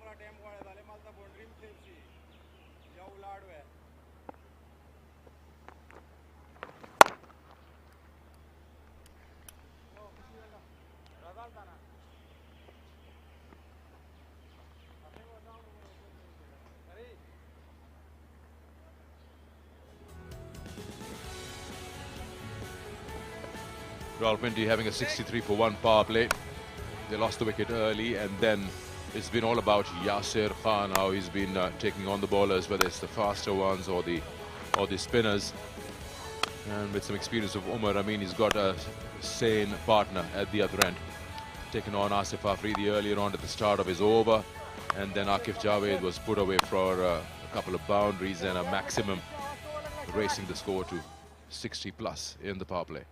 Rawalpindi having a 63 for 1 power play. They lost the wicket early, and then it's been all about Yasser Khan, how he's been taking on the bowlers, whether it's the faster ones or the spinners. And with some experience of Umar Amin, he's got a sane partner at the other end. Taken on Asif Afridi earlier on at the start of his over, and then Akif Javed was put away for a couple of boundaries and a maximum, racing the score to 60 plus in the power play.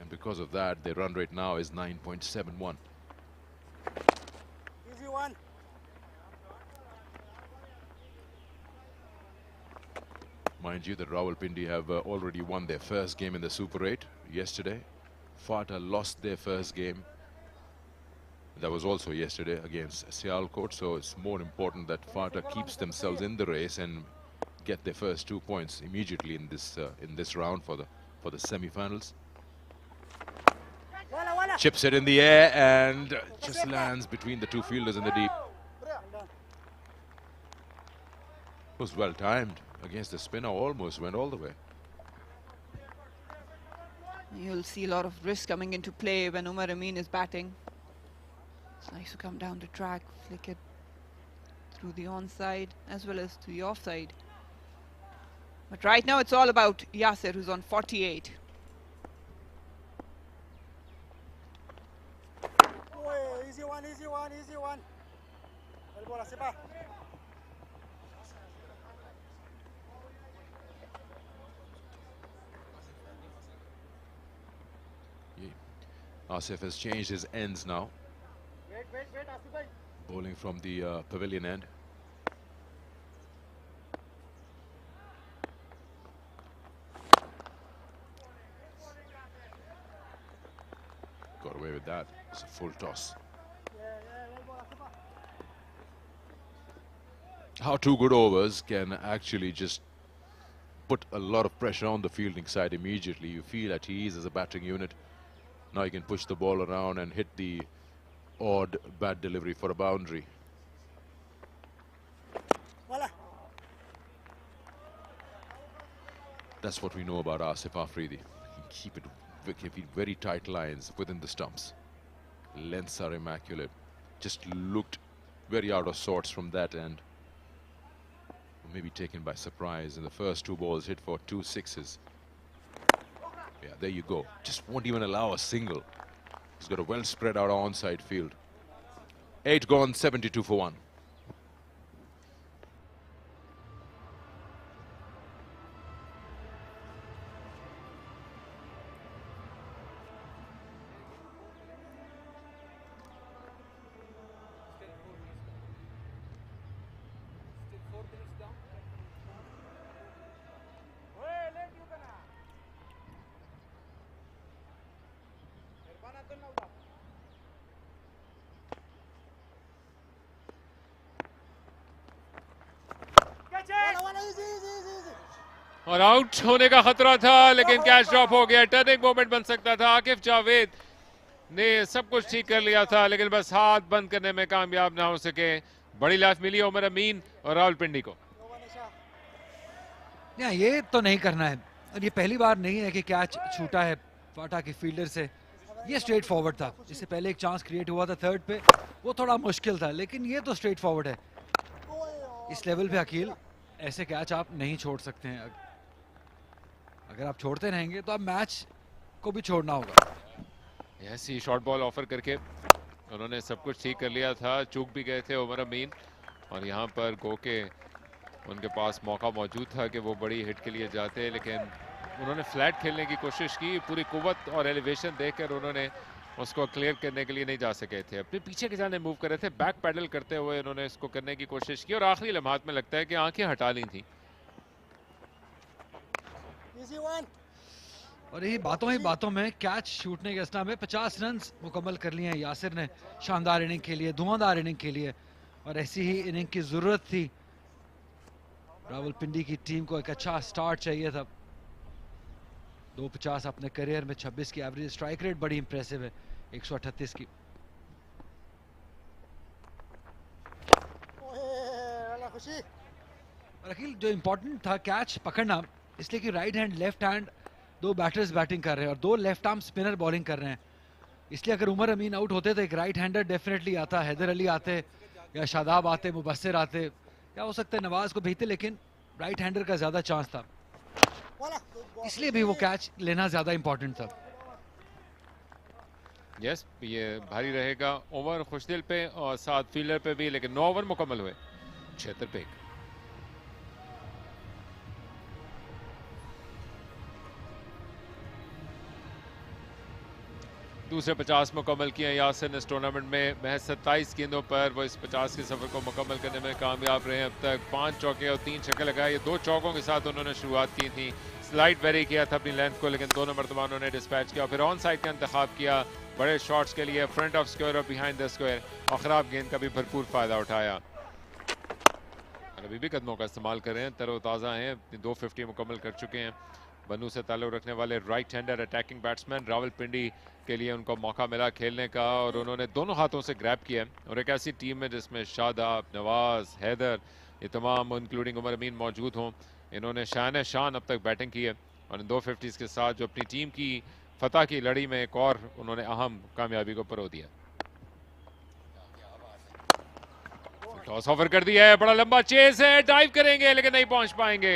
And because of that, their run rate now is 9.71. Easy one. Mind you that Rawalpindi have already won their first game in the Super 8 yesterday. FATA lost their first game. That was also yesterday against Sialkot. So it's more important that FATA keeps themselves in the race and get their first 2 points immediately in this round for the semi-finals. Chips it in the air and just lands between the two fielders in the deep. Was well timed against the spinner, almost went all the way. You'll see a lot of risk coming into play when Umar Amin is batting. It's nice to come down the track, flick it through the onside as well as to the offside. But right now it's all about Yasir, who's on 48. Easy one, easy one, easy one. Asif has changed his ends now. Wait, Asif bhai. Bowling from the pavilion end. Got away with that. It's a full toss. How 2 good overs can actually just put a lot of pressure on the fielding side immediately. You feel at ease as a batting unit. Now you can push the ball around and hit the odd bat delivery for a boundary. That's what we know about Asif Afridi. He can keep it very tight lines within the stumps. Lengths are immaculate. Just looked very out of sorts from that end. Maybe taken by surprise, and the first 2 balls hit for 2 sixes. Yeah, there you go. Just won't even allow a single. He's got a well spread out onside field. 8 gone, 72 for 1. और out होने का खतरा था, लेकिन catch drop हो गया। Turning moment बन सकता था। आकिफ जावेद ने सब कुछ ठीक कर लिया था, लेकिन बस हाथ बंद करने में कामयाब ना हो सके। बड़ी लाइफ मिली उमर अमीन और रावलपिंडी को। ये तो नहीं करना है, और ये पहली बार नहीं है कि कैच छूटा है फाटा के फील्डर से। ये स्ट्रेट फॉरवर्ड था। इससे पहले एक चांस क्रिएट हुआ था थर्ड पे, वो थोड़ा मुश्किल था, लेकिन ये तो स्ट्रेट फॉरवर्ड है। इस लेवल पे अकील ऐसे कैच आप नहीं छोड़ सकते हैं। अगर आप छोड़ते रहेंगे तो आप मैच को भी छोड़ना होगा। ऐसी शॉर्ट बॉल ऑफर करके उन्होंने सब कुछ ठीक कर लिया था। चूक भी गए थे उमर अमीन, और यहाँ पर गो के उनके पास मौका मौजूद था कि वो बड़ी हिट के लिए जाते, लेकिन उन्होंने फ्लैट खेलने की कोशिश की। पूरी कुव्वत और एलिवेशन देखकर उन्होंने उसको क्लियर करने के लिए नहीं जा सके थे। अपने पीछे के जाने मूव कर रहे थे, बैक पैडल करते हुए उन्होंने इसको करने की कोशिश की, और आखिरी लम्हात में लगता है कि आंखें हटा ली थी। और यही बातों में कैच छूटने के असना में 50 रन मुकम्मल कर लिए हैं यासिर ने। शानदार इनिंग के लिए, धुआंधार इनिंग के लिए, और ऐसी ही इनिंग की जरूरत थी। रावलपिंडी की टीम को एक अच्छा स्टार्ट चाहिए था। 250 अपने करियर में, 26 की एवरेज, स्ट्राइक रेट बड़ी इंप्रेसिव है 138 की। और अकील जो इंपॉर्टेंट था कैच पकड़ना, इसलिए कि right hand left hand 2 batters batting कर रहे हैं और 2 लेफ्ट आर्म स्पिनर बॉलिंग कर रहे हैं। इसलिए अगर उमर अमीन आउट होते तो एक राइट हैंडर डेफिनेटली आता, हैदर अली आते या शादाब आते, मुबस्सिर आते, या हो सकता है नवाज को भेजते, लेकिन राइट हैंडर का ज्यादा चांस था, इसलिए भी वो कैच लेना ज्यादा इंपॉर्टेंट था। यस, ये भारी रहेगा ओवर खुशदिल पे और साथ फील्डर पे भी, लेकिन 9 ओवर मुकम्मल हुए, 76 पे 1। दूसरे 50 मुकम्मल किए यासिर ने इस टूर्नामेंट में। महज 27 गेंदों पर वो इस 50 के सफर को मुकम्मल करने में कामयाब रहे। अब तक 5 चौके और 3 छक्के लगाए। ये 2 चौकों के साथ उन्होंने शुरुआत की थी, स्लाइड वेरी किया था अपनी लेंथ को, लेकिन 2 नंबर तमाम उन्होंने डिस्पैच किया। फिर ऑन साइड का इंतखाब किया बड़े शॉट्स के लिए, फ्रंट ऑफ स्क्वायर और बिहाइंड द स्क्वायर, और ख़राब गेंद का भी भरपूर फ़ायदा उठाया। अभी भी कदमों का इस्तेमाल कर रहे हैं, तरोताज़ा हैं, अपनी 250 मुकम्मल कर चुके हैं। बनू से ताल्लुक़ रखने वाले right hander attacking batsman Rawalpindi के लिए उनको मौका मिला खेलने का, और उन्होंने दोनों हाथों से ग्रैब किया। और एक ऐसी टीम है जिसमें शादाब, नवाज, हैदर ये तमाम इंक्लूडिंग उमर अमीन मौजूद हों। इन्होंने शान अब तक बैटिंग की है और इन 2 50s के साथ जो अपनी टीम की फतह की लड़ी में एक और उन्होंने अहम कामयाबी को परो दिया। टॉस ऑफर कर दिया है, बड़ा लंबा चेस है, डाइव करेंगे लेकिन नहीं पहुंच पाएंगे।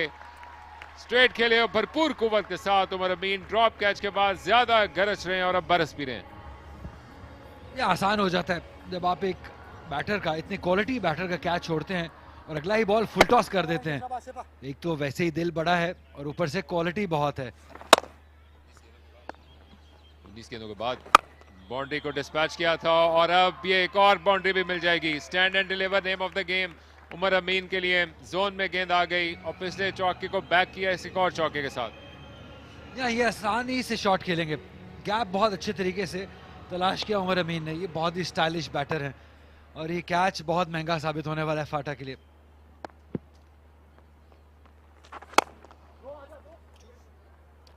स्ट्रेट खेले और भरपूर कुव्वत के साथ उमर अमीन ड्रॉप कैच के बाद ज्यादा गरज रहे हैं और अब बरस भी रहे हैं। ये आसान हो जाता है जब आप एक बैटर का, इतनी क्वालिटी बैटर का कैच छोड़ते हैं और अगला ही बॉल फुल टॉस कर देते हैं। एक तो वैसे ही दिल बड़ा है और ऊपर से क्वालिटी बहुत है। 19 गेंदों के बाद बाउंड्री को डिस्पैच किया था और अब ये एक और बाउंड्री भी मिल जाएगी। Stand and deliver name of the game Umar Amin के लिए। जोन में गेंद आ गई और पिछले चौके को बैक किया इस एक और चौके के साथ। ये आसानी से शॉट खेलेंगे, गैप बहुत अच्छे तरीके से तलाश किया उमर अमीन ने। ये बहुत ही स्टाइलिश बैटर हैं और ये कैच बहुत महंगा साबित होने वाला है फाटा के लिए।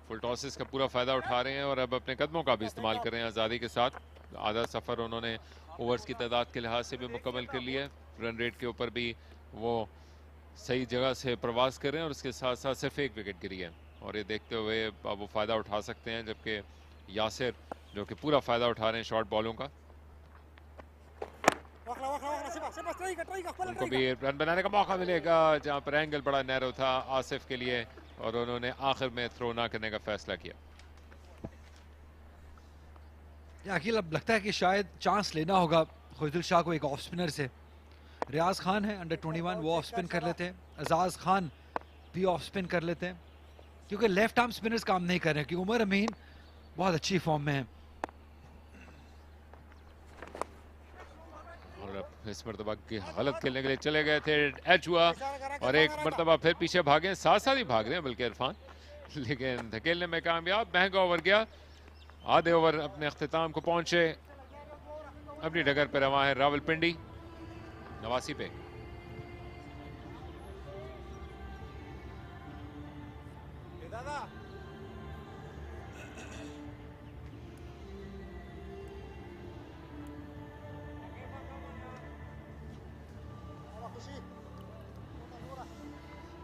फुल टॉसेस का पूरा फायदा उठा रहे हैं और अब अपने कदमों का भी इस्तेमाल कर रहे हैं आज़ादी के साथ। आधा सफर उन्होंने ओवर्स की तादाद के लिहाज से भी मुकम्मल कर लिया है। रन रेट के ऊपर भी वो सही जगह से प्रवास कर रहे हैं और उसके साथ साथ सिर्फ एक विकेट गिरी है और ये देखते हुए अब वो फ़ायदा उठा सकते हैं, जबकि यासिर जो कि पूरा फ़ायदा उठा रहे हैं शॉर्ट बॉलों का। उनको भी रन बनाने का मौका मिलेगा जहां पर एंगल बड़ा नैरो था आसिफ के लिए और उन्होंने आखिर में थ्रो ना करने का फैसला किया। अकील अब लगता है कि शायद चांस लेना होगा खुशदिल शाह को एक ऑफ स्पिनर से। रियाज खान है अंडर 21, वो ऑफ स्पिन कर लेते हैं। एजाज खान भी ऑफ स्पिन कर लेते हैं क्योंकि लेफ्ट आर्म स्पिनर्स काम नहीं कर रहे हैं, क्योंकि उमर अमीन बहुत अच्छी फॉर्म में है। और इस मरतबा गलत खेलने के लिए चले गए थे, एच हुआ और एक मरतबा फिर पीछे भागे, साथ साथ ही भाग रहे हैं बल्कि इरफान, लेकिन धकेलने में कामयाब। महंगा ओवर गया, आधे ओवर अपने अख्तिताम को पहुंचे। अपनी डगर पर रवा है रावलपिंडी 89 पे।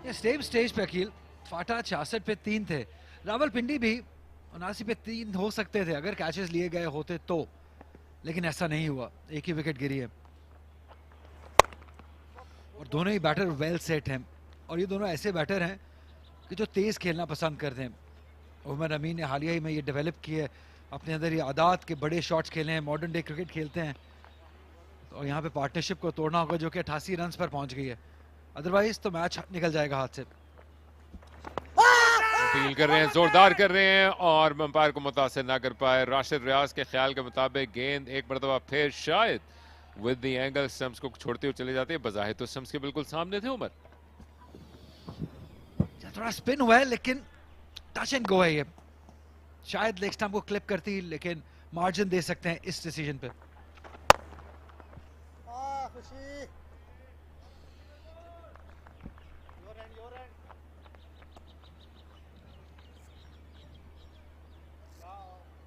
सेम स्टेज पे अकील फाटा 66 पे 3 थे, रावलपिंडी भी 79 पे 3 हो सकते थे अगर कैचेस लिए गए होते तो, लेकिन ऐसा नहीं हुआ, एक ही विकेट गिरी है। और दोनों ही बैटर वेल सेट हैं और ये दोनों ऐसे बैटर हैं कि जो तेज खेलना पसंद करते हैं। उमर अमीन ने हालिया ही में ये डेवलप किए अपने अंदर, ये आदात के बड़े शॉट्स खेले हैं, मॉडर्न डे क्रिकेट खेलते हैं। और यहाँ पे पार्टनरशिप को तोड़ना होगा जो कि 88 रन पर पहुंच गई है, अदरवाइज तो मैच निकल जाएगा हाथ से। अपील कर रहे हैं, जोरदार कर रहे हैं और अंपायर को मुतासिर ना कर पाए। राशिद रियाज के ख्याल के मुताबिक गेंद एक मरतबा फिर शायद विद द एंगल स्टंप्स को छोड़ते हुए चले जाते हैं। बजाहिर तो स्टंप्स के बिल्कुल सामने थे उमर। थोड़ा स्पिन हुआ है लेकिन टच एंड गो है ये, शायद लेग स्टंप को क्लिप करती, लेकिन मार्जिन दे सकते हैं इस डिसीजन पे।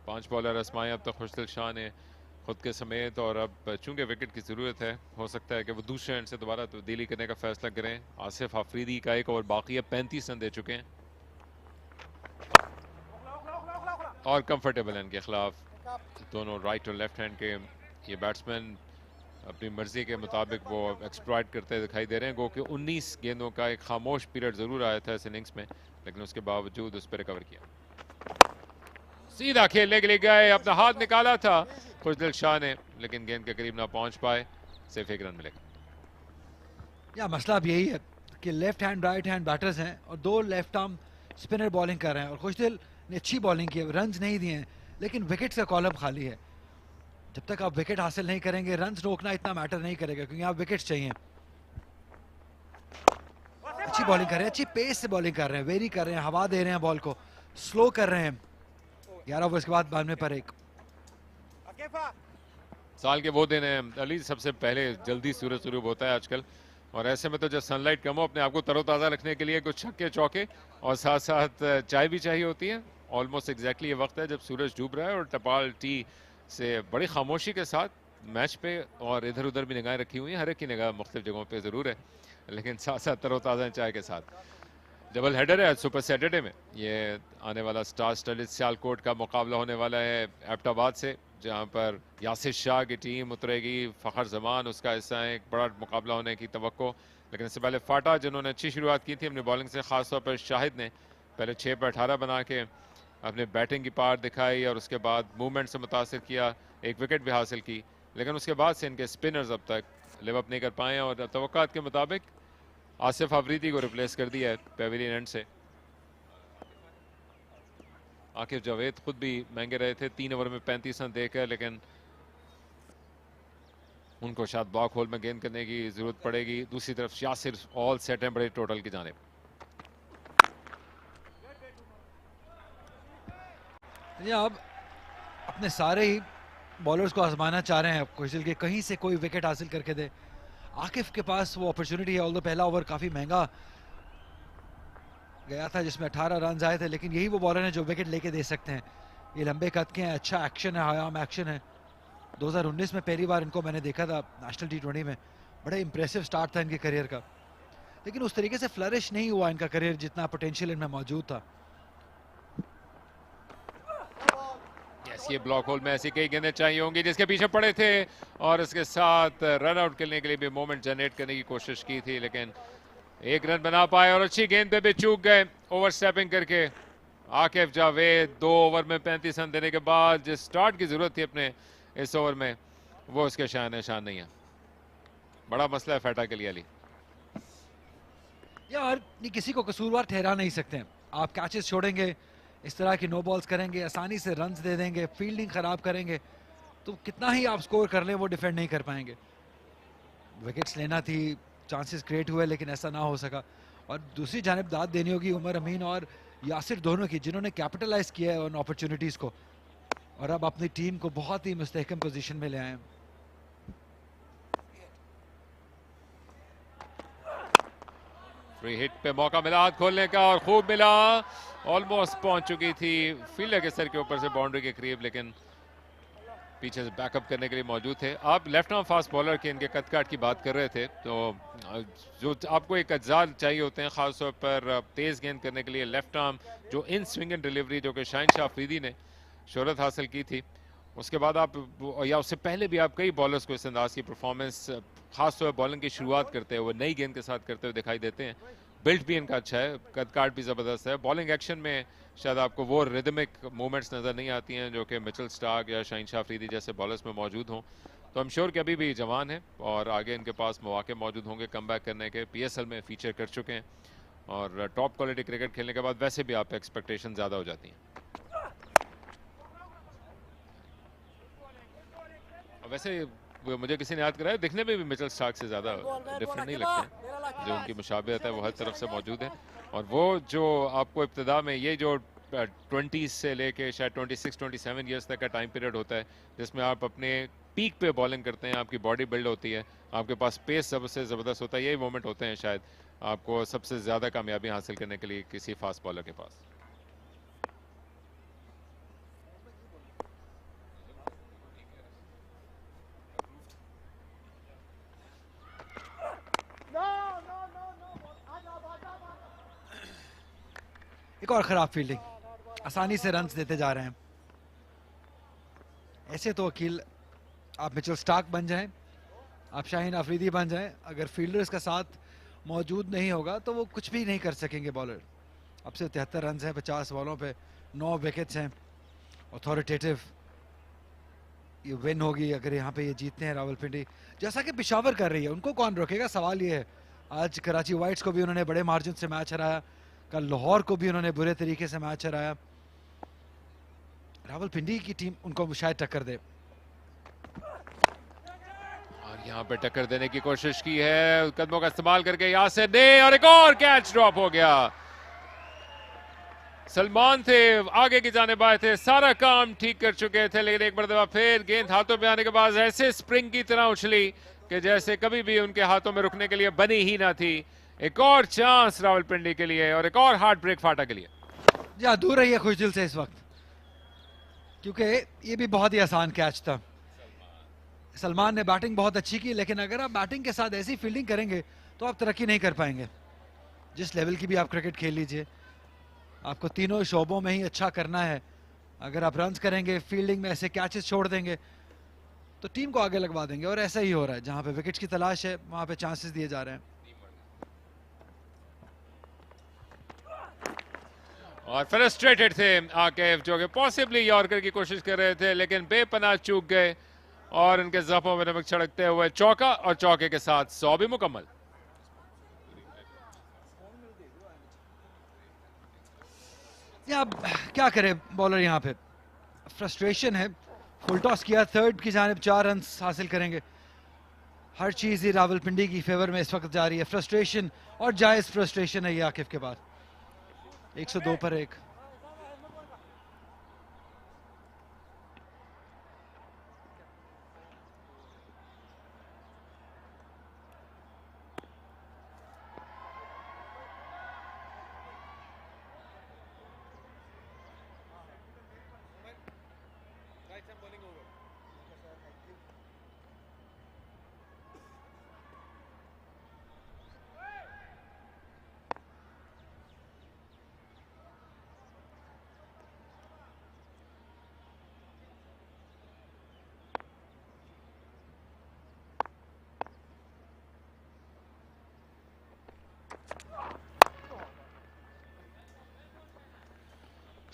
पांच बॉलर आजमाए अब तक खुशदिल शाह ने खुद के समेत, और अब चूंकि विकेट की ज़रूरत है, हो सकता है कि वो दूसरे एंड से दोबारा तब्दीली करने का फैसला करें। आसिफ आफरीदी का एक ओवर बाकी है, 35 रन दे चुके हैं और कंफर्टेबल है इनके खिलाफ। दोनों राइट और लेफ्ट हैंड के ये बैट्समैन अपनी मर्जी के मुताबिक वो एक्सप्लॉइट करते दिखाई दे रहे हैं। गो कि 19 गेंदों का एक खामोश पीरियड ज़रूर आया था इस इनिंग्स में, लेकिन उसके बावजूद उस पर रिकवर किया। सीधा खेलने के लिए गए, अपना हाथ निकाला था खुशदिल शाह ने, लेकिन गेंद के करीब ना पहुंच पाए, सिर्फ एक रन मिलेगा। या मसला अब यही है कि left hand right hand batters हैं और दो लेफ्ट आर्म स्पिनर बॉलिंग कर रहे हैं और खुशदिल ने अच्छी बॉलिंग की है, रन्स नहीं दिए हैं, लेकिन विकेट का कॉलम खाली है। जब तक आप विकेट हासिल नहीं करेंगे, रन्स रोकना इतना मैटर नहीं करेगा क्योंकि आप विकेट्स चाहिए। अच्छी बॉलिंग कर रहे हैं, अच्छी पेस से बॉलिंग कर रहे हैं, वेरी कर रहे हैं, हवा दे रहे हैं, बॉल को स्लो कर रहे हैं। 11 ओवर के बाद 92 पर 1। साल के वो दिन है अली, सबसे पहले जल्दी सूरज शुरू होता है आजकल, और ऐसे में तो जब सनलाइट कम हो, अपने आप को तरोताज़ा रखने के लिए कुछ छक्के चौके और साथ साथ चाय भी चाहिए होती है। ऑलमोस्ट एग्जैक्टली ये वक्त है जब सूरज डूब रहा है और टपाल टी से बड़ी खामोशी के साथ मैच पे और इधर उधर भी निगाहें रखी हुई हैं। हर एक की निगाह मुख्तलिफ जगहों पे ज़रूर है, लेकिन साथ साथ तरोताज़ा चाय के साथ। डबल हेडर है सुपर सैटरडे में। ये आने वाला स्टार स्टडीड सियालकोट का मुकाबला होने वाला है एबटाबाद से, जहां पर यासिर शाह की टीम उतरेगी। फ़खर जमान उसका हिस्सा है। एक बड़ा मुकाबला होने की तवक्को। लेकिन इससे पहले फाटा जिन्होंने अच्छी शुरुआत की थी अपनी बॉलिंग से, ख़ासतौर पर शाहिद ने पहले 6 पर 18 बना के अपने बैटिंग की पार दिखाई और उसके बाद मूवमेंट से मुतासर किया, एक विकेट भी हासिल की। लेकिन उसके बाद से इनके स्पिनर्स अब तक लिव अप नहीं कर पाए हैं और तवक्कात के मुताबिक आसिफ अफरीदी को रिप्लेस कर दिया है पेविलियन एंड से। आकिफ जावेद खुद भी महंगे रहे थे 3 ओवर में 35 रन देकर, लेकिन उनको शायद ब्लॉक होल में गेंद करने की जरूरत पड़ेगी। दूसरी तरफ यासिर ऑल सेट हैं बड़े टोटल की जानिब। अब अपने सारे ही बॉलर्स को आजमाना चाह रहे हैं खुशिल के, कहीं से कोई विकेट हासिल करके दे। आकिफ के पास वो अपॉर्चुनिटी है, ऑल्दो पहला ओवर काफ़ी महंगा गया था जिसमें 18 रन आए थे, लेकिन यही वो बॉलर हैं जो विकेट लेके दे सकते हैं। ये लंबे कद के हैं, अच्छा एक्शन है, हयाम एक्शन है। 2019 में पहली बार इनको मैंने देखा था नेशनल T20 में। बड़ा इंप्रेसिव स्टार्ट था इनके करियर का, लेकिन उस तरीके से फ्लरिश नहीं हुआ इनका करियर जितना पोटेंशियल इनमें मौजूद था। ये ब्लॉक होल में ऐसी कई गेंदें चाहिए होंगी जिसके पीछे पड़े थे और इसके साथ रन आउट करने के लिए भी मोमेंट जनरेट करने की कोशिश की थी, लेकिन 1 रन बना पाए और अच्छी गेंद पे भी चूक गए ओवर स्टेपिंग करके। आकिफ जावेद 2 ओवर में 35 रन देने के बाद जिस स्टार्ट की जरूरत थी अपने इस ओवर में, वो उसके शान निशान नहीं है। बड़ा मसला है फेटा के लिए अली। यार ये किसी को कसूरवार ठहरा नहीं सकते। आप कैचेस छोड़ेंगे, इस तरह की नो बॉल्स करेंगे, आसानी से रन्स दे देंगे, फील्डिंग खराब करेंगे, तो कितना ही आप स्कोर कर लें वो डिफेंड नहीं कर पाएंगे। विकेट्स लेना थी, चांसेस क्रिएट हुए, लेकिन ऐसा ना हो सका। और दूसरी जानिब दाद देनी होगी उमर अमीन और यासिर दोनों की, जिन्होंने कैपिटलाइज किया है उन अपॉर्चुनिटीज को और अब अपनी टीम को बहुत ही मुस्तहकम पोजीशन में ले आए हैं। फ्री हिट पे मौका मिला हाथ खोलने का और खूब मिला, ऑलमोस्ट पहुंच चुकी थी फील्डर के सर के ऊपर से बाउंड्री के करीब, लेकिन पीछे से बैकअप करने के लिए मौजूद थे। आप लेफ्ट आर्म फास्ट बॉलर के इनके कद काट की बात कर रहे थे, तो जो आपको एक अज्जा चाहिए होते हैं खासतौर पर तेज गेंद करने के लिए, लेफ्ट आर्म जो इन स्विंग एंड डिलीवरी जो कि शाहिन अफरीदी ने शोहरत हासिल की थी, उसके बाद आप या उससे पहले भी आप कई बॉलर्स को इस अंदाज की परफॉर्मेंस खासतौर पर बॉलिंग की शुरुआत करते हुए नई गेंद के साथ करते हुए दिखाई देते हैं। बिल्ट भी इनका अच्छा है, कद काट भी ज़बरदस्त है। बॉलिंग एक्शन में शायद आपको वो रिदमिक मूवमेंट्स नज़र नहीं आती हैं जो कि मिचेल स्टार्क या शाहिन अफरीदी जैसे बॉलर्स में मौजूद हों। तो हम श्योर कि अभी भी जवान है और आगे इनके पास मौके मौजूद होंगे कमबैक करने के। PSL में फीचर कर चुके हैं और टॉप क्वालिटी क्रिकेट खेलने के बाद वैसे भी आप एक्सपेक्टेशन ज़्यादा हो जाती हैं। वैसे मुझे किसी ने याद कराया, दिखने में भी मिचेल स्टार्क से ज़्यादा डिफरेंट नहीं लगते, जो उनकी मुशाबहत है वो हर तरफ से मौजूद है। और वो जो आपको इब्तिदा में ये जो 20 से लेके शायद 26-27 ईयर्स तक का टाइम पीरियड होता है जिसमें आप अपने पीक पे बॉलिंग करते हैं, आपकी बॉडी बिल्ड होती है, आपके पास पेस सबसे ज़बरदस्त होता है, यही मोमेंट होते हैं शायद आपको सबसे ज़्यादा कामयाबी हासिल करने के लिए किसी फास्ट बॉलर के पास। एक और खराब फील्डिंग, आसानी से रन्स देते जा रहे हैं। ऐसे तो वकील आप मिचेल स्टार्क बन जाएं, आप शाहिन अफरीदी बन जाएं, अगर फील्डर्स का साथ मौजूद नहीं होगा तो वो कुछ भी नहीं कर सकेंगे बॉलर। अब से 73 रन हैं 50 बॉलों पे, 9 विकेट्स हैं। अथॉरिटेटिव ये विन होगी अगर यहाँ पे ये जीतते हैं रावलपिंडी, जैसा कि पेशावर कर रही है। उनको कौन रोकेगा, सवाल ये है। आज कराची वाइट्स को भी उन्होंने बड़े मार्जिन से मैच हराया, कल लाहौर को भी उन्होंने बुरे तरीके से मैच हराया। रावलपिंडी की टीम उनको शायद टक्कर दे। और यहाँ पे टक्कर देने की कोशिश की है, कदमों का इस्तेमाल करके यासिर ने, और एक और कैच ड्रॉप हो गया। सलमान थे आगे की जानिब आए थे, सारा काम ठीक कर चुके थे, लेकिन एक मरतबा फिर गेंद हाथों में आने के बाद ऐसे स्प्रिंग की तरह उछली कि जैसे कभी भी उनके हाथों में रुकने के लिए बनी ही ना थी। एक और चांस रावलपिंडी के लिए और एक और हार्ट ब्रेक फाटा के लिए। जी दूर रही है खुशदिल से इस वक्त, क्योंकि ये भी बहुत ही आसान कैच था। सलमान ने बैटिंग बहुत अच्छी की, लेकिन अगर आप बैटिंग के साथ ऐसी फील्डिंग करेंगे तो आप तरक्की नहीं कर पाएंगे। जिस लेवल की भी आप क्रिकेट खेल लीजिए, आपको तीनों शोबों में ही अच्छा करना है। अगर आप रन्स करेंगे, फील्डिंग में ऐसे कैचेस छोड़ देंगे तो टीम को आगे लगवा देंगे, और ऐसा ही हो रहा है। जहां पे विकेट्स की तलाश है वहां पे चांसेस दिए जा रहे हैं। और फ्रस्ट्रेटेड थे आकिफ, जो कि पॉसिबली यॉर्कर की कोशिश कर रहे थे, लेकिन बेपनाह चूक गए और उनके जख्मों में नमक छिड़कते हुए चौका, और चौके के साथ 100 भी मुकम्मल। अब क्या करे बॉलर, यहाँ पे फ्रस्ट्रेशन है। फुल टॉस किया, थर्ड की जानिब 4 रन हासिल करेंगे। हर चीज ही रावलपिंडी की फेवर में इस वक्त जा रही है। फ्रस्ट्रेशन, और जायज फ्रस्ट्रेशन है ये आकिफ के बाद। 102 पर 1।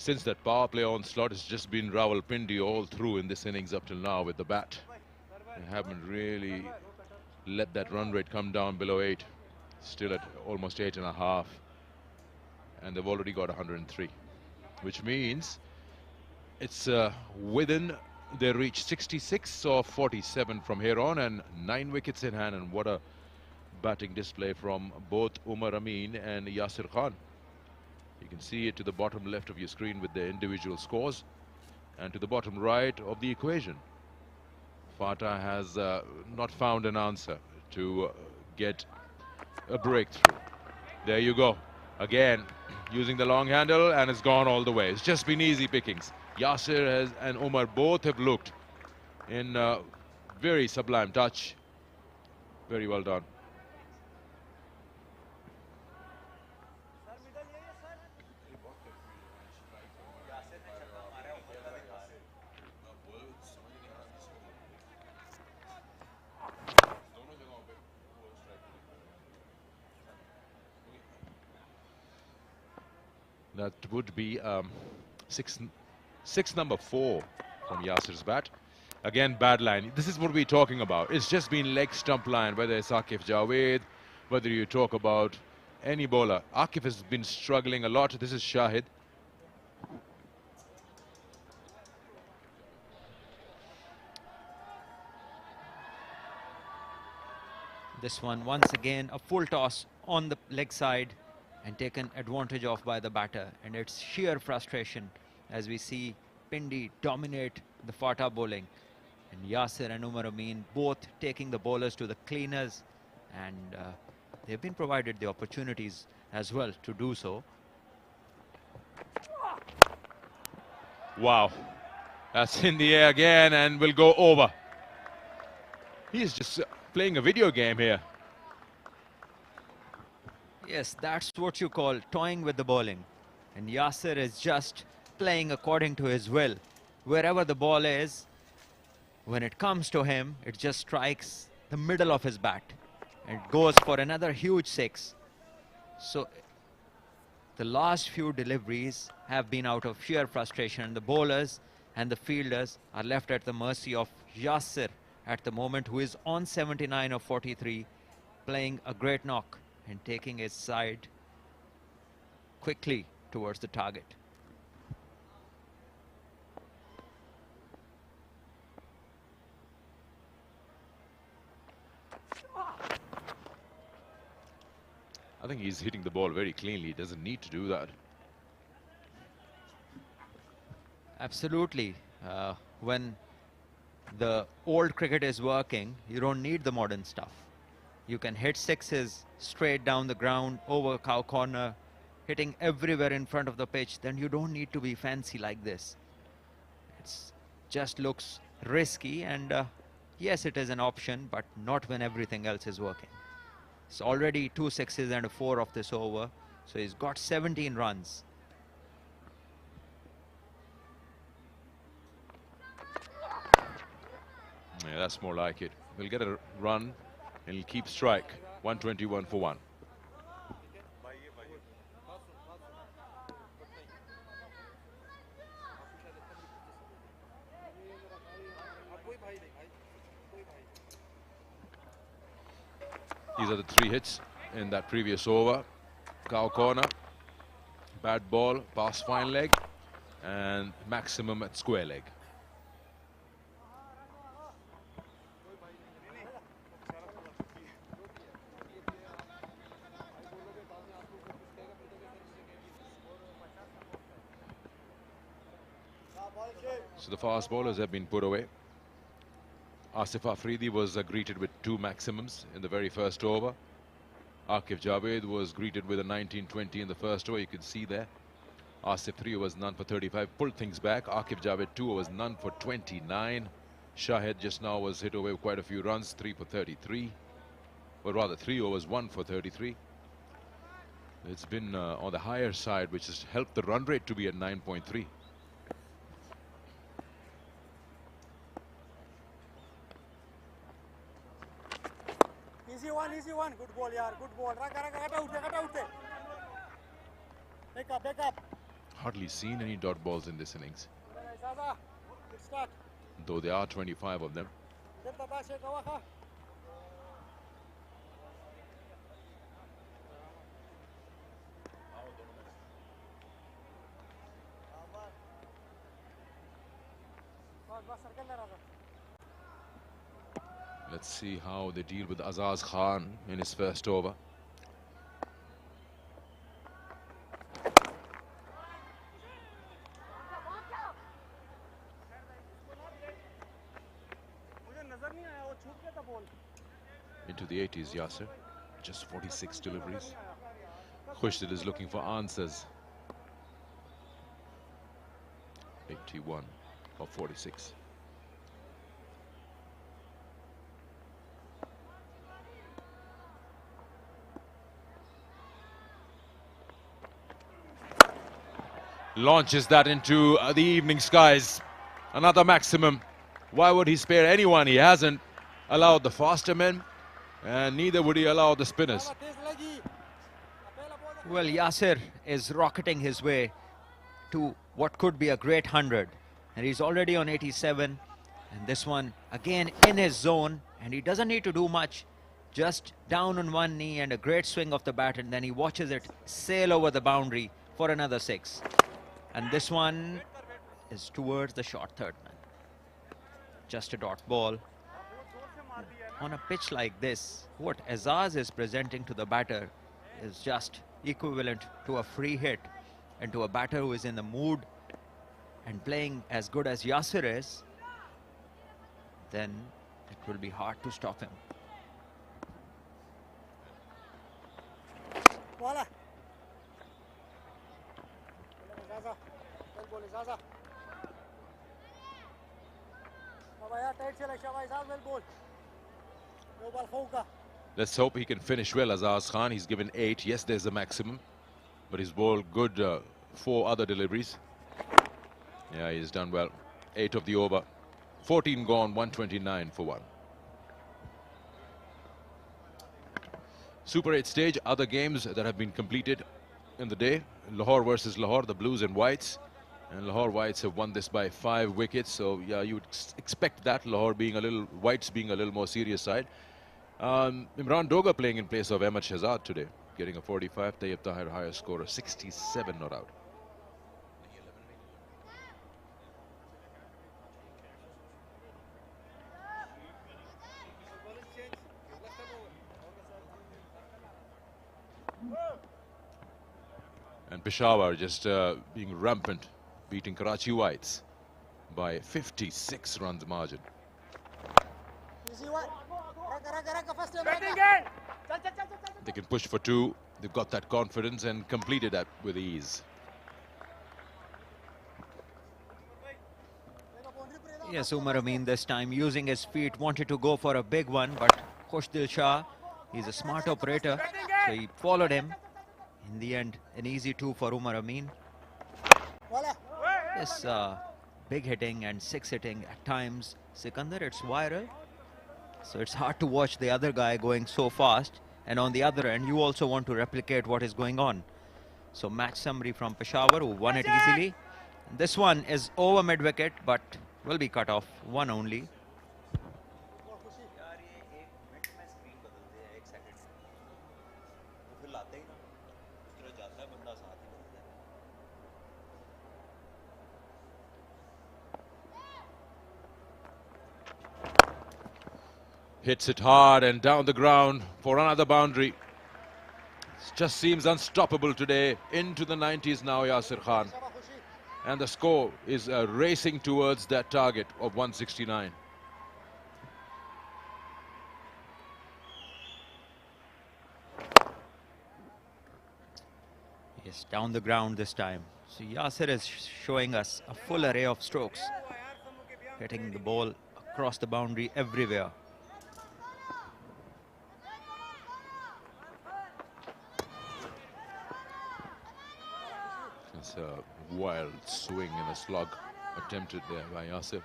Since that power play onslaught has just been Rawalpindi all through in this innings up till now with the bat. They haven't really let that run rate come down below 8. Still at almost 8.5. And they've already got 103. Which means it's within their reach. 66 or 47 from here on, and 9 wickets in hand. And what a batting display from both Umar Amin and Yasir Khan. You can see it to the bottom left of your screen with the individual scores, and to the bottom right of the equation. FATA has not found an answer to get a breakthrough. There you go. Again, using the long handle, and it's gone all the way. It's just been easy pickings. Yasir and Umar both have looked in very sublime touch. Very well done. That would be six number 4 from Yasir's bat. Again, bad line. This is what we're talking about. It's just been leg stump line, whether it's Akif Javed, whether you talk about any bowler. Akif has been struggling a lot. This is Shahid. This one, once again, a full toss on the leg side and taken advantage of by the batter. And it's sheer frustration as we see Pindi dominate the FATA bowling. And Yasir and Umar Amin both taking the bowlers to the cleaners. And they've been provided the opportunities as well to do so. Wow. That's in the air again and will go over. He's just playing a video game here. Yes, that's what you call toying with the bowling. And Yasir is just playing according to his will. Wherever the ball is, when it comes to him, it just strikes the middle of his bat. And it goes for another huge 6. So the last few deliveries have been out of sheer frustration. And the bowlers and the fielders are left at the mercy of Yasir at the moment, who is on 79 of 43, playing a great knock and taking his side quickly towards the target. I think he's hitting the ball very cleanly. He doesn't need to do that. Absolutely. When the old cricket is working, you don't need the modern stuff. You can hit 6s straight down the ground, over cow corner, hitting everywhere in front of the pitch. Then you don't need to be fancy like this. It just looks risky, and yes, it is an option, but not when everything else is working. It's already 2 sixes and a 4 of this over. So he's got 17 runs. Yeah, that's more like it. He'll get a run and he'll keep strike. 121 for 1. These are the 3 hits in that previous over. Cow corner, bad ball, pass fine leg, and maximum at square leg. So the fast bowlers have been put away. Asif Afridi was greeted with 2 maximums in the very first over. Akif Javed was greeted with a 19-20 in the first over. You can see there. Asif 3 was none for 35. Pulled things back. Akif Javed 2 was none for 29. Shahed just now was hit away with quite a few runs. 3 for 33. Or rather 3 overs, 1 for 33. It's been on the higher side, which has helped the run rate to be at 9.3. Easy one. Good ball, yaar. Good ball. Cut out. Back up. Hardly seen any dot balls in this innings. Good start. Though there are 25 of them. Let's see how they deal with Azaz Khan in his first over. Into the 80s, Yasser. Just 46 deliveries. Khushdil is looking for answers. 81 of 46. Launches that into the evening skies. Another maximum. Why would he spare anyone? He hasn't allowed the faster men, and neither would he allow the spinners. Well, Yasser is rocketing his way to what could be a great 100. And he's already on 87. And this one, again, in his zone. And he doesn't need to do much. Just down on one knee and a great swing of the bat. And then he watches it sail over the boundary for another 6. And this one is towards the short third man. Just a dot ball. On a pitch like this, what Azaz is presenting to the batter is just equivalent to a free hit. And to a batter who is in the mood and playing as good as Yasser is, then it will be hard to stop him. Voila. Let's hope he can finish well, Azaz Khan. He's given 8. Yes, there's a maximum, but he's bowled good 4 other deliveries. Yeah, he's done well. 8 of the over. 14 gone, 129 for 1. Super 8 stage, other games that have been completed in the day. Lahore versus Lahore, the Blues and Whites. And Lahore Whites have won this by 5 wickets. So, yeah, you would expect that. Lahore being a little, Whites being a little more serious side. Imran Doga playing in place of Ahmed Shahzad today, getting a 45. Tayyib Tahir higher score of 67 not out. And Peshawar just being rampant, beating Karachi Whites by 56 runs margin. They can push for 2. They've got that confidence and completed that with ease. Yes, Umar Amin this time using his feet, wanted to go for a big one, but Khushdil Shah He's a smart operator, so he followed him. In the end, an easy 2 for Umar Amin. This big hitting and 6 hitting at times. Sikandar, it's viral. So it's hard to watch the other guy going so fast. And on the other end, you also want to replicate what is going on. So match summary from Peshawar, who won it easily. This one is over mid-wicket, but will be cut off. One only. Hits it hard and down the ground for another boundary. It just seems unstoppable today. Into the 90s now, Yasir Khan. And the score is racing towards that target of 169. Yes, down the ground this time. So Yasir is showing us a full array of strokes. Hitting the ball across the boundary everywhere. It's a wild swing and a slog attempted there by Yasir.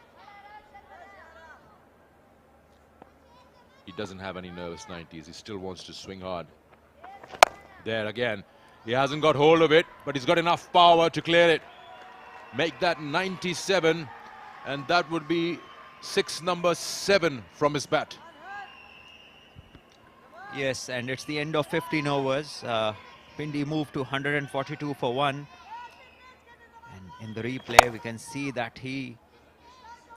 He doesn't have any nervous 90s. He still wants to swing hard. There again. He hasn't got hold of it, but he's got enough power to clear it. Make that 97, and that would be number 7 from his bat. Yes, and it's the end of 15 overs. Pindi moved to 142 for 1. And in the replay, we can see that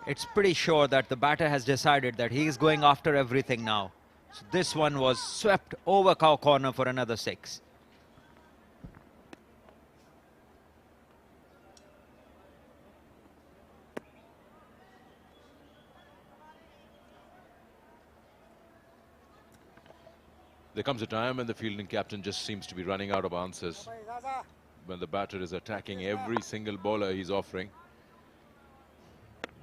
it's pretty sure that the batter has decided that he is going after everything now. So this one was swept over cow corner for another 6. There comes a time when the fielding captain just seems to be running out of answers. When the batter is attacking every single bowler he's offering,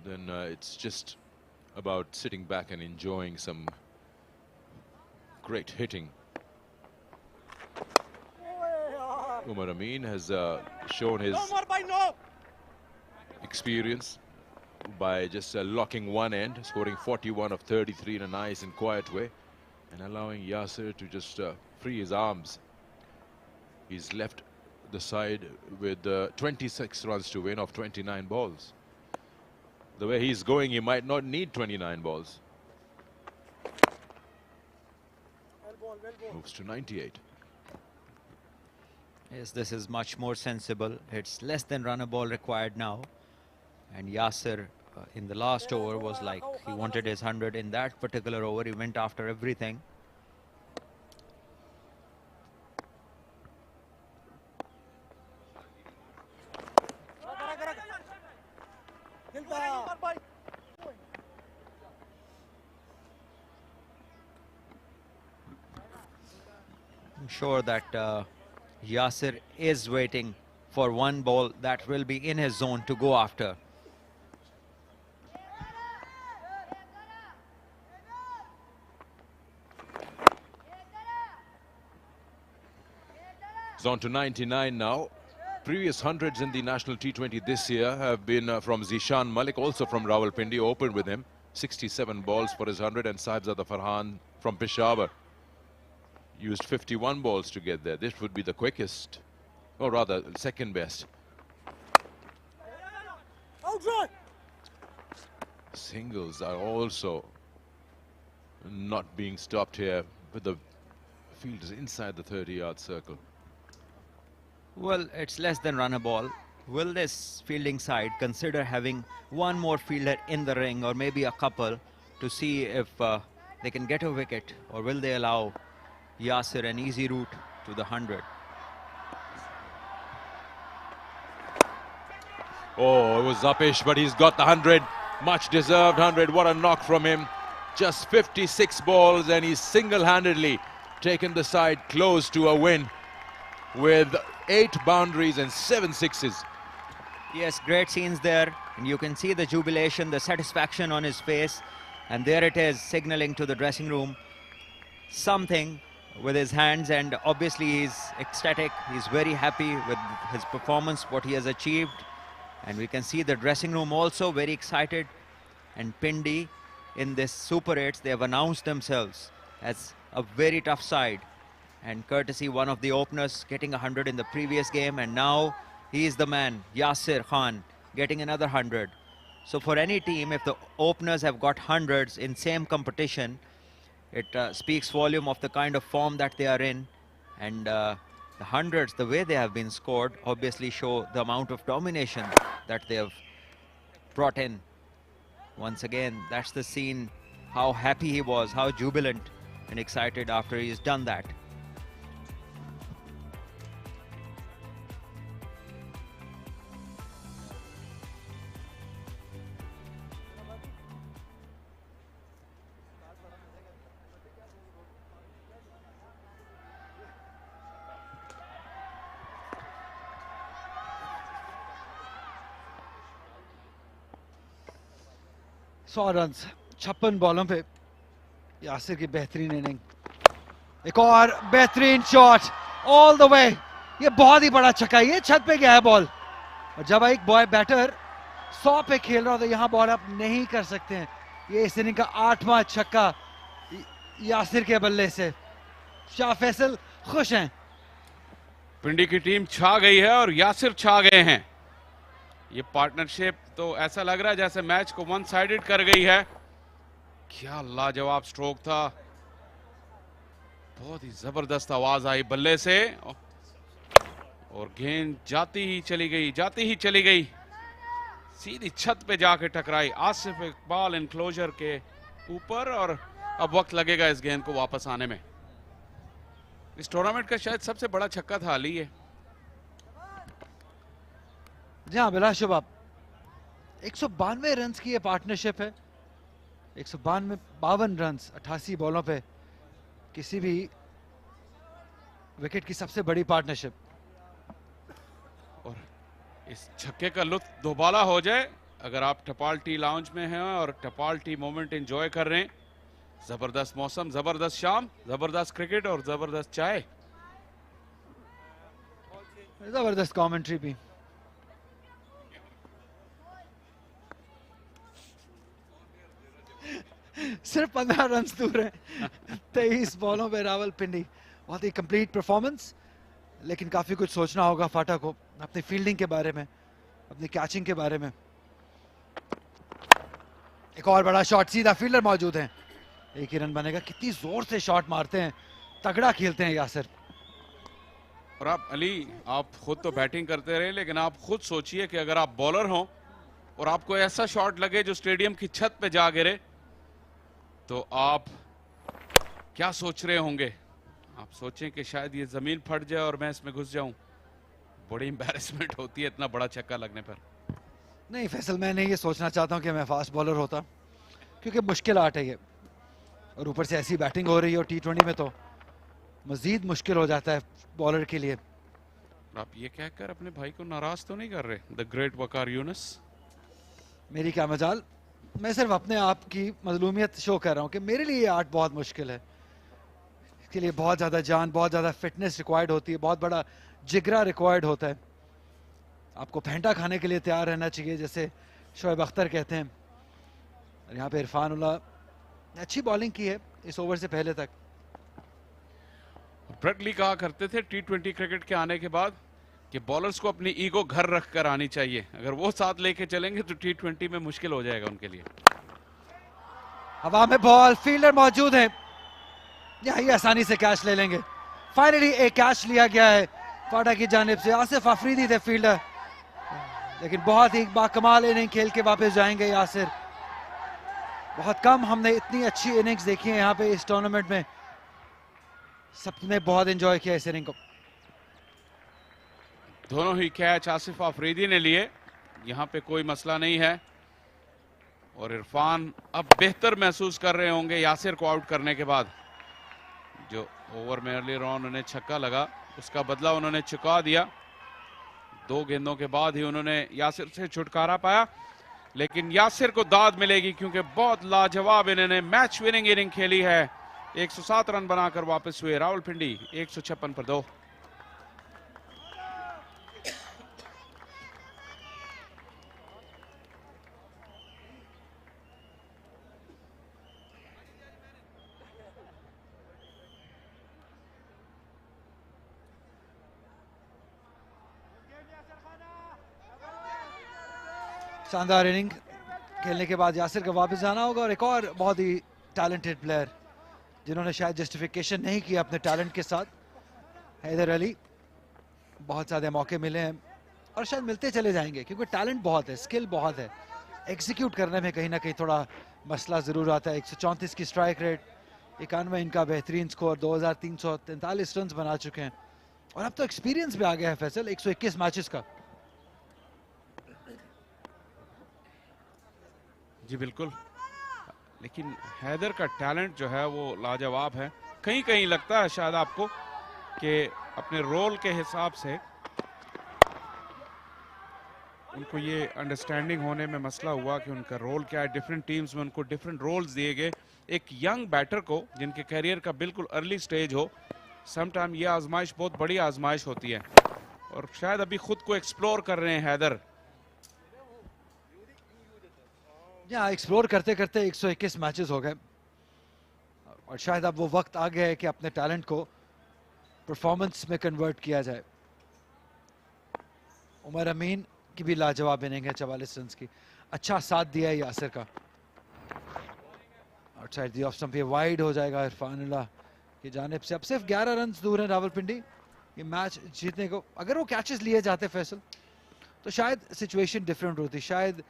then it's just about sitting back and enjoying some great hitting. Umar Amin has shown his experience by just locking one end, scoring 41 of 33 in a nice and quiet way, and allowing Yasir to just free his arms. He's left the side with 26 runs to win of 29 balls. The way he's going, he might not need 29 balls. Moves to 98. Yes, this is much more sensible. It's less than run a ball required now. And Yasir in the last over was like he wanted his 100 in that particular over. He went after everything. I'm sure that Yasir is waiting for one ball that will be in his zone to go after. It's on to 99 now. Previous hundreds in the national T20 this year have been from Zishan Malik, also from Rawalpindi, opened with him. 67 balls for his 100, and Saibzada Farhan from Peshawar used 51 balls to get there. This would be the quickest, or rather second best. Singles are also not being stopped here, but the field is inside the 30-yard circle. Well, it's less than run a ball. Will this fielding side consider having one more fielder in the ring, or maybe a couple, to see if they can get a wicket, or will they allow Yasir an easy route to the 100? Oh, it was Zapish, but he's got the 100. Much deserved 100. What a knock from him. Just 56 balls, and he's single-handedly taken the side close to a win with 8 boundaries and 7 sixes. Yes, great scenes there. And you can see the jubilation, the satisfaction on his face. And there it is, signaling to the dressing room. something with his hands, and obviously he's ecstatic. He's very happy with his performance, what he has achieved. And we can see the dressing room also very excited. And Pindi, in this Super 8s, they have announced themselves as a very tough side. And courtesy one of the openers getting 100 in the previous game, and now he is the man, Yasir Khan, getting another 100. So for any team, if the openers have got hundreds in same competition, it speaks volume of the kind of form that they are in. And the hundreds, the way they have been scored, obviously show the amount of domination that they have brought in. Once again, that's the scene, how happy he was, how jubilant and excited after he's done that. सौ run 56 बॉलों पे यासिर की बेहतरीन inning, एक और बेहतरीन shot all the way, ये बहुत ही बड़ा छक्का, ये छत पे गया है बॉल, और जब एक बॉय बैटर 100 पे खेल रहा हो तो यहाँ बॉल आप नहीं कर सकते हैं। ये इस इनिंग का 8वां छक्का यासिर के बल्ले से। शाह फैसल खुश हैं। पिंडी की टीम छा गई है और यासिर छा गए हैं। ये पार्टनरशिप तो ऐसा लग रहा है जैसे मैच को वन साइडेड कर गई है। क्या लाजवाब स्ट्रोक था, बहुत ही जबरदस्त आवाज आई बल्ले से, और गेंद जाती ही चली गई, सीधी छत पे जाके टकराई आसिफ इकबाल इनक्लोजर के ऊपर, और अब वक्त लगेगा इस गेंद को वापस आने में। इस टूर्नामेंट का शायद सबसे बड़ा छक्का था अली ये। जी हाँ बिलाशुबा, 192 रन की ये पार्टनरशिप है। 152 रन 88 बॉलों पे, किसी भी विकेट की सबसे बड़ी पार्टनरशिप। और इस छक्के का लुत्फ दोबारा हो जाए अगर आप टपाल टी लाउंज में हैं और टपाल टी मोमेंट एंजॉय कर रहे हैं। जबरदस्त मौसम, जबरदस्त शाम, जबरदस्त क्रिकेट और जबरदस्त चाय, जबरदस्त कमेंट्री भी। सिर्फ 15 रन दूर है 23 बॉलों पे रावलपिंडी। बहुत ही कंप्लीट परफॉर्मेंस, लेकिन काफी कुछ सोचना होगा फाटा को अपनी फील्डिंग के बारे में, अपनी कैचिंग के बारे में। एक और बड़ा शॉट, सीधा फील्डर मौजूद है, एक ही रन बनेगा। कितनी जोर से शॉट मारते हैं, तगड़ा खेलते हैं यासिर। और आप अली, आप खुद तो बैटिंग करते रहे, लेकिन आप खुद सोचिए कि अगर आप बॉलर हो और आपको ऐसा शॉट लगे जो स्टेडियम की छत पे जा गिरे, तो आप क्या सोच रहे होंगे? आप सोचें कि शायद ये जमीन फट जाए और मैं इसमें घुस जाऊं। बड़ी एम्बैरेसमेंट होती है इतना बड़ा छक्का लगने पर। नहीं फैसल, मैं नहीं ये सोचना चाहता हूं कि मैं फास्ट बॉलर होता, क्योंकि मुश्किल आर्ट है ये, और ऊपर से ऐसी बैटिंग हो रही है और T20 में तो मजीद मुश्किल हो जाता है बॉलर के लिए। आप ये कहकर अपने भाई को नाराज तो नहीं कर रहे? द ग्रेट वकार यूनुस। मेरी क्या मजाल, मैं सिर्फ अपने आप की मजलूमियत शो कर रहा हूँ कि मेरे लिए ये आर्ट बहुत मुश्किल है। इसके लिए बहुत ज़्यादा जान, बहुत ज़्यादा फिटनेस रिक्वायर्ड होती है, बहुत बड़ा जिगरा रिक्वायर्ड होता है। आपको फेंटा खाने के लिए तैयार रहना चाहिए, जैसे शोएब अख्तर कहते हैं। और यहाँ पे इरफान उल्ला ने अच्छी बॉलिंग की है इस ओवर से पहले तक। ब्रेटली कहा करते थे T20 क्रिकेट के आने के बाद कि बॉलर्स को अपनी ईगो घर रख कर आनी चाहिए। अगर वो साथ लेके चलेंगे तो T20 में मुश्किल हो जाएगा उनके लिए। हवा में बॉल, फील्डर मौजूद है, यही आसानी से कैच ले लेंगे। फाइनली एक कैच लिया गया है फाटा की जानिब से। आसिफ अफरीदी थे फील्डर, लेकिन बहुत ही बाकमाल इनिंग खेल के वापस जाएंगे यासिर। बहुत कम हमने इतनी अच्छी इनिंग्स देखी है यहाँ पे इस टूर्नामेंट में। सबने बहुत एंजॉय किया इस इनिंग को। दोनों ही कैच आसिफ अफरीदी ने लिए, यहाँ पे कोई मसला नहीं है। और इरफान अब बेहतर महसूस कर रहे होंगे यासिर को आउट करने के बाद। जो ओवर में अर्लियर ऑन उन्हें छक्का लगा, उसका बदला उन्होंने चुका दिया। 2 गेंदों के बाद ही उन्होंने यासिर से छुटकारा पाया, लेकिन यासिर को दाद मिलेगी क्योंकि बहुत लाजवाब इन्होंने मैच विनिंग इनिंग खेली है 107 रन बनाकर वापस हुए रावलपिंडी 156 पर 2। शानदार इनिंग खेलने के बाद यासिर का वापस जाना होगा, और एक और बहुत ही टैलेंटेड प्लेयर जिन्होंने शायद जस्टिफिकेशन नहीं किया अपने टैलेंट के साथ, हैदर अली। बहुत ज़्यादा मौके मिले हैं और शायद मिलते चले जाएंगे, क्योंकि टैलेंट बहुत है, स्किल बहुत है, एग्जीक्यूट करने में कहीं ना कहीं थोड़ा मसला ज़रूर आता है। 134 की स्ट्राइक रेट, 91 इनका बेहतरीन स्कोर, 2343 रन बना चुके हैं, और अब तो एक्सपीरियंस भी आ गया है फैसल 121 मैचेस का। जी बिल्कुल, लेकिन हैदर का टैलेंट जो है वो लाजवाब है। कहीं कहीं लगता है शायद आपको कि अपने रोल के हिसाब से उनको ये अंडरस्टैंडिंग होने में मसला हुआ कि उनका रोल क्या है। डिफरेंट टीम्स में उनको डिफरेंट रोल्स दिए गए। एक यंग बैटर को जिनके करियर का बिल्कुल अर्ली स्टेज हो, समटाइम ये आजमाइश बहुत बड़ी आजमाइश होती है, और शायद अभी खुद को एक्सप्लोर कर रहे हैं हैदर। यहाँ एक्सप्लोर करते करते 121 मैचेस हो गए, और शायद अब वो वक्त आ गया है कि अपने टैलेंट को परफॉर्मेंस में कन्वर्ट किया जाए। उमर अमीन की भी लाजवाब इनिंग है, 44 रन की, अच्छा साथ दिया है यासिर का। आउटसाइड द ऑफ स्टंप ये वाइड हो जाएगा इरफानुल्लाह की जानिब से। अब सिर्फ 11 रन दूर है रावलपिंडी ये मैच जीतने को। अगर वो कैचेस लिए जाते फैसल तो शायद सिचुएशन डिफरेंट होती, शायद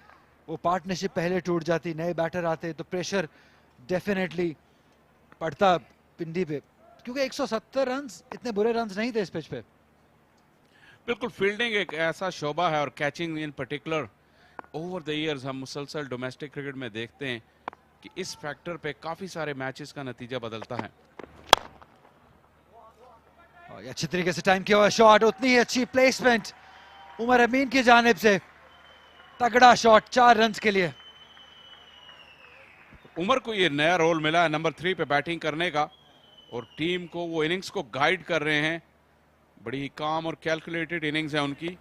वो पार्टनरशिप पहले टूट जाती, नए बैटर आते तो प्रेशर डेफिनेटली पड़ता पिंडी पे, क्योंकि 170 रन इतने बुरे रन नहीं थे इस पिच पे। बिल्कुल, फील्डिंग एक ऐसा शोबा है, और catching in particular over the years हम मुसलसल डोमेस्टिक क्रिकेट में देखते हैं कि इस फैक्टर पे काफी सारे मैचेस का नतीजा बदलता है। और अच्छी तरीके से टाइम किया हुआ शॉट, उतनी ही अच्छी प्लेसमेंट उमर अमीन की जानिब से, तगड़ा शॉट 4 रन के लिए। उमर को ये नया रोल मिला है नंबर 3 पे बैटिंग करने का, और टीम को वो इनिंग्स को गाइड कर रहे हैं। बड़ी काम और कैलकुलेटेड इनिंग्स है उनकी।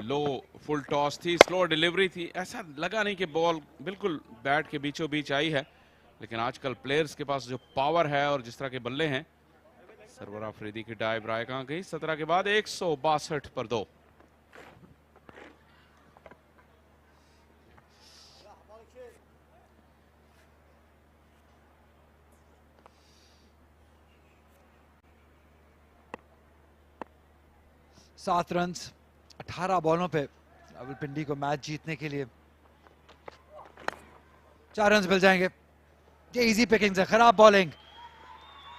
लो फुल टॉस थी, स्लो डिलीवरी थी, ऐसा लगा नहीं कि बॉल बिल्कुल बैट के बीचों बीच आई है, लेकिन आजकल प्लेयर्स के पास जो पावर है और जिस तरह के बल्ले हैं। सरवर अफरीदी की डाइव राय कहां गई 17 के बाद 162 पर 2। सात रन 18 बॉलों पे रावलपिंडी को मैच जीतने के लिए 4 रन मिल जाएंगे। ये इजी पिकिंग्स है, खराब बॉलिंग।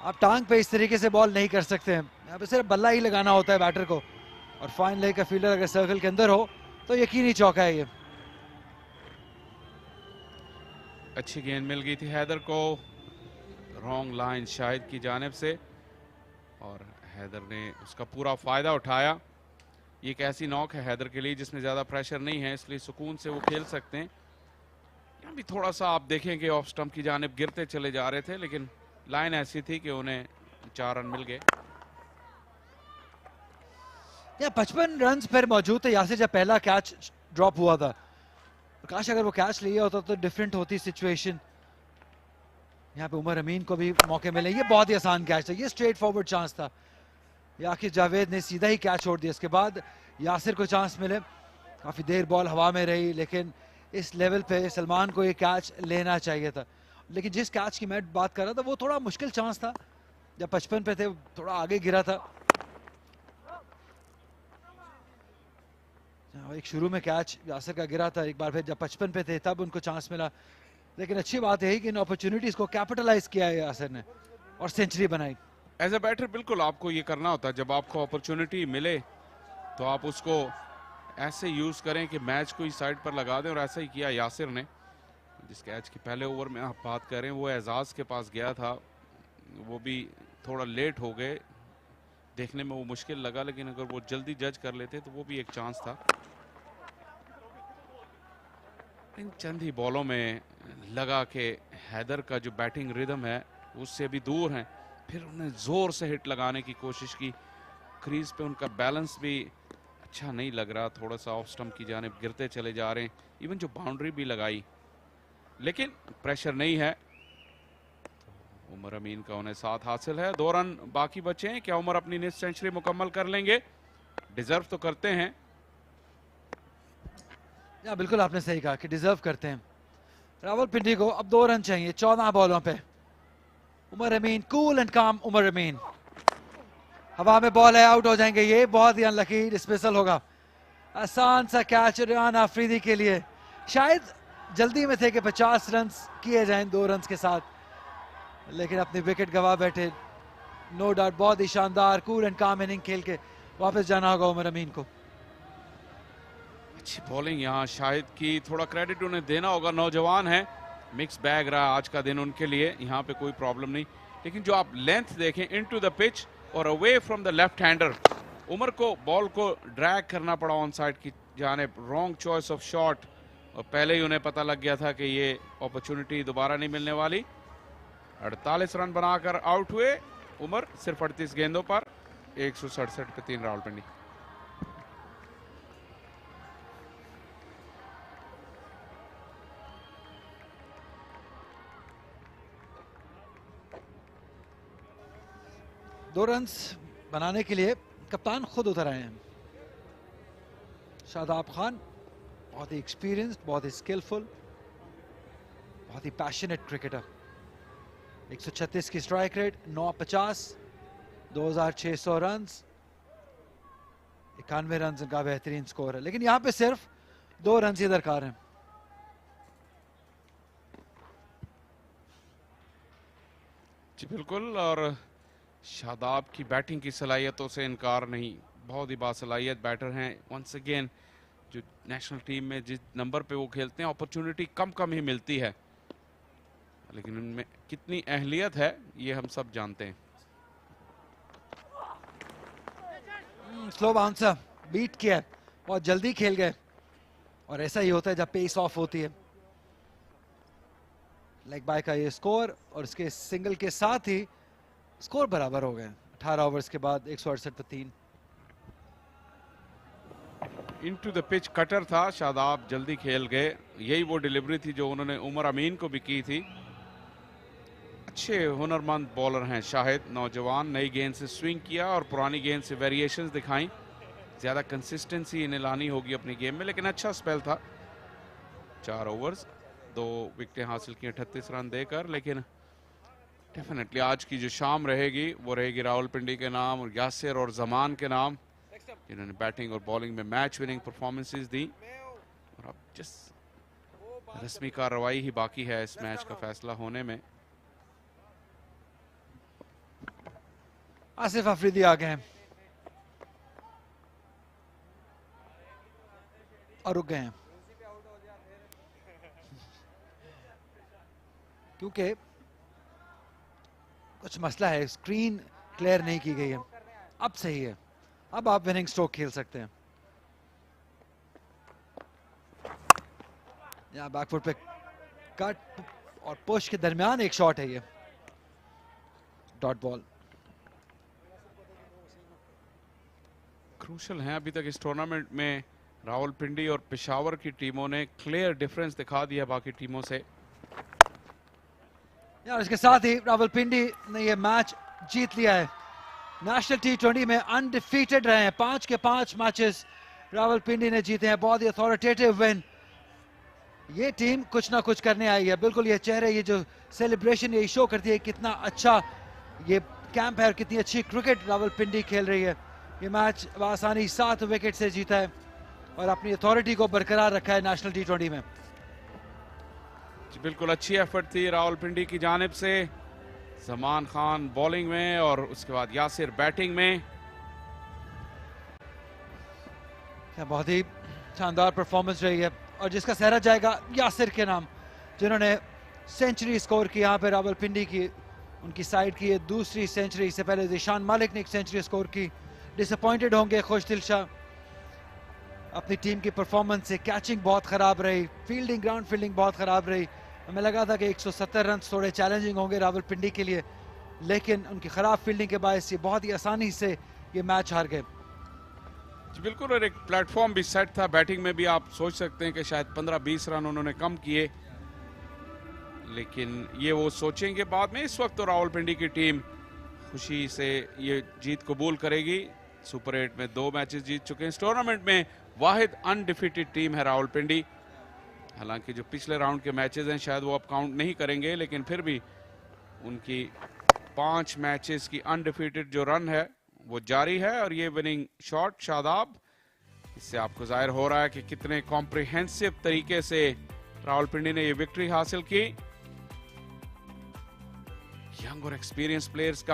आप टांग पे इस तरीके से बॉल नहीं कर सकते हैं, यहाँ पे सिर्फ बल्ला ही लगाना होता है बैटर को, और फाइन लेग का फील्डर अगर सर्कल के अंदर हो तो यकीनी चौका है ये। अच्छी गेंद मिल गई थी हैदर को, रॉन्ग लाइन शाहिद की जानिब से, और हैदर ने उसका पूरा फायदा उठाया। ये एक ऐसी नॉक है हैदर के लिए जिसमें ज्यादा प्रेशर नहीं है, इसलिए सुकून से वो खेल सकते हैं। यहाँ भी थोड़ा सा आप देखें कि ऑफ स्टंप की जानिब गिरते चले जा रहे थे, लेकिन लाइन ऐसी थी कि उन्हें 4 रन मिल गए। 55 रन फिर मौजूद थे यासिर जब पहला कैच ड्रॉप हुआ था। काश अगर वो कैच लिया होता तो डिफरेंट होती सिचुएशन। यहाँ पे उमर अमीन को भी मौके मिले। ये बहुत ही आसान कैच था, ये स्ट्रेट फॉरवर्ड चांस था। याकिर जावेद ने सीधा ही कैच छोड़ दिया। इसके बाद यासिर को चांस मिले, काफी देर बॉल हवा में रही, लेकिन इस लेवल पे सलमान को ये कैच लेना चाहिए था। लेकिन जिस कैच की मैं बात कर रहा था वो थोड़ा मुश्किल चांस था, जब 55 पे थे थोड़ा आगे गिरा था। एक शुरू में कैच यासिर का गिरा था, एक बार फिर जब 55 पे थे तब उनको चांस मिला। लेकिन अच्छी बात है कि इन अपॉर्चुनिटीज को कैपिटलाइज किया है यासिर ने और सेंचुरी बनाई। एज ए बैटर बिल्कुल आपको ये करना होता है, जब आपको अपॉर्चुनिटी मिले तो आप उसको ऐसे यूज करें कि मैच को इस साइड पर लगा दें, और ऐसा ही किया यासिर ने। जिस कैच की पहले ओवर में आप बात करें वो एजाज के पास गया था, वो भी थोड़ा लेट हो गए, देखने में वो मुश्किल लगा, लेकिन अगर वो जल्दी जज कर लेते तो वो भी एक चांस था। इन चंद ही बॉलों में लगा कि हैदर का जो बैटिंग रिदम है उससे भी दूर हैं। फिर उन्हें जोर से हिट लगाने की कोशिश की, क्रीज पे उनका बैलेंस भी अच्छा नहीं लग रहा, थोड़ा सा ऑफ स्टंप की जानिब गिरते चले जा रहे हैं। इवन जो बाउंड्री भी लगाई, लेकिन प्रेशर नहीं है। उमर अमीन का उन्हें 7 हासिल है, 2 रन बाकी बचे हैं। क्या उमर अपनी नेक्स्ट सेंचुरी मुकम्मल कर लेंगे? डिजर्व तो करते हैं। या बिल्कुल आपने सही कहा कि डिजर्व करते हैं। रावलपिंडी को अब 2 रन चाहिए 14 बॉलों पे। उमर अमीन, कूल एंड काम उमर अमीन, हवा में बॉल है, आउट हो जाएंगे। ये बहुत ही अनलकी डिस्मिसल होगा। आसान सा कैच रेहान आफरीदी के लिए, शायद जल्दी में थे कि 50 रन किए जाएं 2 रन के साथ, लेकिन अपनी विकेट गवा बैठे। नो डाउट बहुत ही शानदार कूल एंड काम इनिंग खेल के वापस जाना होगा उमर अमीन को। अच्छी बॉलिंग यहाँ शाहिद की, थोड़ा क्रेडिट उन्हें देना होगा। नौजवान है, मिक्स बैग रहा आज का दिन उनके लिए, यहाँ पे कोई प्रॉब्लम नहीं। लेकिन जो आप लेंथ देखें इनटू द पिच और away from the left hander, Umar को बॉल को ड्रैग करना पड़ा ऑन साइड की जानिब। रॉन्ग चॉइस ऑफ शॉट, और पहले ही उन्हें पता लग गया था कि ये अपॉर्चुनिटी दोबारा नहीं मिलने वाली। 48 रन बनाकर आउट हुए उमर, सिर्फ 38 गेंदों पर, 167 पे 3 रावलपिंडी। दो रन बनाने के लिए कप्तान खुद उतर आए हैं। शादाब खान बहुत ही एक्सपीरियंस्ड, बहुत ही स्किलफुल, बहुत ही पैशनेट क्रिकेटर। 136 की स्ट्राइक रेट, 950, 2600 रन, 91 रन का बेहतरीन स्कोर है। लेकिन यहां पे सिर्फ 2 रन ही दरकार हैं। जी बिल्कुल, और शादाब की बैटिंग की सलाहियतों से इनकार नहीं, बहुत ही बासलाहियत बैटर हैं। वंस अगेन जो नेशनल टीम में जिस नंबर पे वो खेलते हैं अपॉर्चुनिटी कम ही मिलती है, लेकिन उनमें कितनी अहलियत है ये हम सब जानते हैं। स्लो बाउंसर बीट किया, बहुत जल्दी खेल गए, और ऐसा ही होता है जब पेस ऑफ होती है। लेग बाय का ये स्कोर, और इसके सिंगल के साथ ही स्कोर बराबर हो गए। 18 ओवर्स के बाद 168 पे 3। इनटू द पिच कटर था, शादाब जल्दी खेल गए। यही वो डिलीवरी थी जो उन्होंने उमर अमीन को भी की थी। अच्छे हुनरमंद बॉलर हैं शाहिद, नौजवान, नई गेंद से स्विंग किया और पुरानी गेंद से वेरिएशंस दिखाई। ज़्यादा कंसिस्टेंसी इन्हें लानी होगी अपनी गेम में, लेकिन अच्छा स्पेल था। 4 ओवर्स 2 विकेटें हासिल की 38 रन देकर। लेकिन डेफिनेटली आज की जो शाम रहेगी वो रहेगी रावलपिंडी के नाम और यासिर और जमान के नाम, जिन्होंने बैटिंग और बॉलिंग में मैच विनिंग परफॉर्मेंसेस दी। और अब जिस रस्मी कार्रवाई ही बाकी है इस मैच का फैसला होने में। आसिफ अफरीदी आ गए हैं और रुक गए हैं, क्योंकि कुछ मसला है, स्क्रीन क्लियर नहीं की गई है। अब सही है, अब आप विनिंग स्ट्रोक खेल सकते हैं। यहाँ बैकफुट पे कट और पुश के दरमियान एक शॉट है, ये डॉट बॉल। क्रूशल हैं अभी तक इस टूर्नामेंट में रावलपिंडी और पेशावर की टीमों ने क्लियर डिफरेंस दिखा दिया बाकी टीमों से। यार इसके साथ ही रावलपिंडी ने ये मैच जीत लिया है। नेशनल T20 में अनडिफीटेड रहे हैं, 5 के 5 मैचेस रावलपिंडी ने जीते हैं। बहुत ही अथॉरिटेटिव विन। ये टीम कुछ ना कुछ करने आई है। बिल्कुल ये चेहरे, ये जो सेलिब्रेशन, ये शो करती है कितना अच्छा ये कैंप है और कितनी अच्छी क्रिकेट रावलपिंडी खेल रही है। ये मैच आसानी 7 विकेट से जीता है और अपनी अथॉरिटी को बरकरार रखा है नेशनल T20 में। बिल्कुल अच्छी एफर्ट थी रावलपिंडी की जानिब से। जमान खान बॉलिंग में और उसके बाद यासिर बैटिंग में। बहुत ही शानदार परफॉर्मेंस रही है और जिसका सहरा जाएगा यासिर के नाम, जिन्होंने सेंचुरी स्कोर की यहाँ पे रावलपिंडी की, उनकी साइड की ये दूसरी सेंचुरी। इससे पहले ज़ीशान मालिक ने एक सेंचुरी स्कोर की। डिसअपॉइंटेड होंगे खुशदिल शाह। अपनी टीम की परफॉर्मेंस से। कैचिंग बहुत ख़राब रही, फील्डिंग, ग्राउंड फील्डिंग बहुत ख़राब रही। हमें लगा था कि 170 रन थोड़े चैलेंजिंग होंगे रावलपिंडी के लिए, लेकिन उनकी ख़राब फील्डिंग के बायस ये बहुत ही आसानी से ये मैच हार गए। जी बिल्कुल, और एक प्लेटफॉर्म भी सेट था। बैटिंग में भी आप सोच सकते हैं कि शायद 15-20 रन उन्होंने कम किए, लेकिन ये वो सोचेंगे बाद में। इस वक्त तो रावलपिंडी की टीम खुशी से ये जीत कबूल करेगी। सुपर 8 में 2 मैचेस जीत चुके हैं। इस टूर्नामेंट में वाहिद अनडिफीटेड टीम है रावलपिंडी। हालांकि जो पिछले राउंड के मैचेस हैं शायद वो अब काउंट नहीं करेंगे, लेकिन फिर भी उनकी 5 मैचेस की अनडिफीटेड जो रन है वो जारी है। और ये विनिंग शॉट शादाब, इससे आपको जाहिर हो रहा है कि कितने कॉम्प्रिहेंसिव तरीके से रावलपिंडी ने ये विक्ट्री हासिल की। यंग और एक्सपीरियंस प्लेयर्स का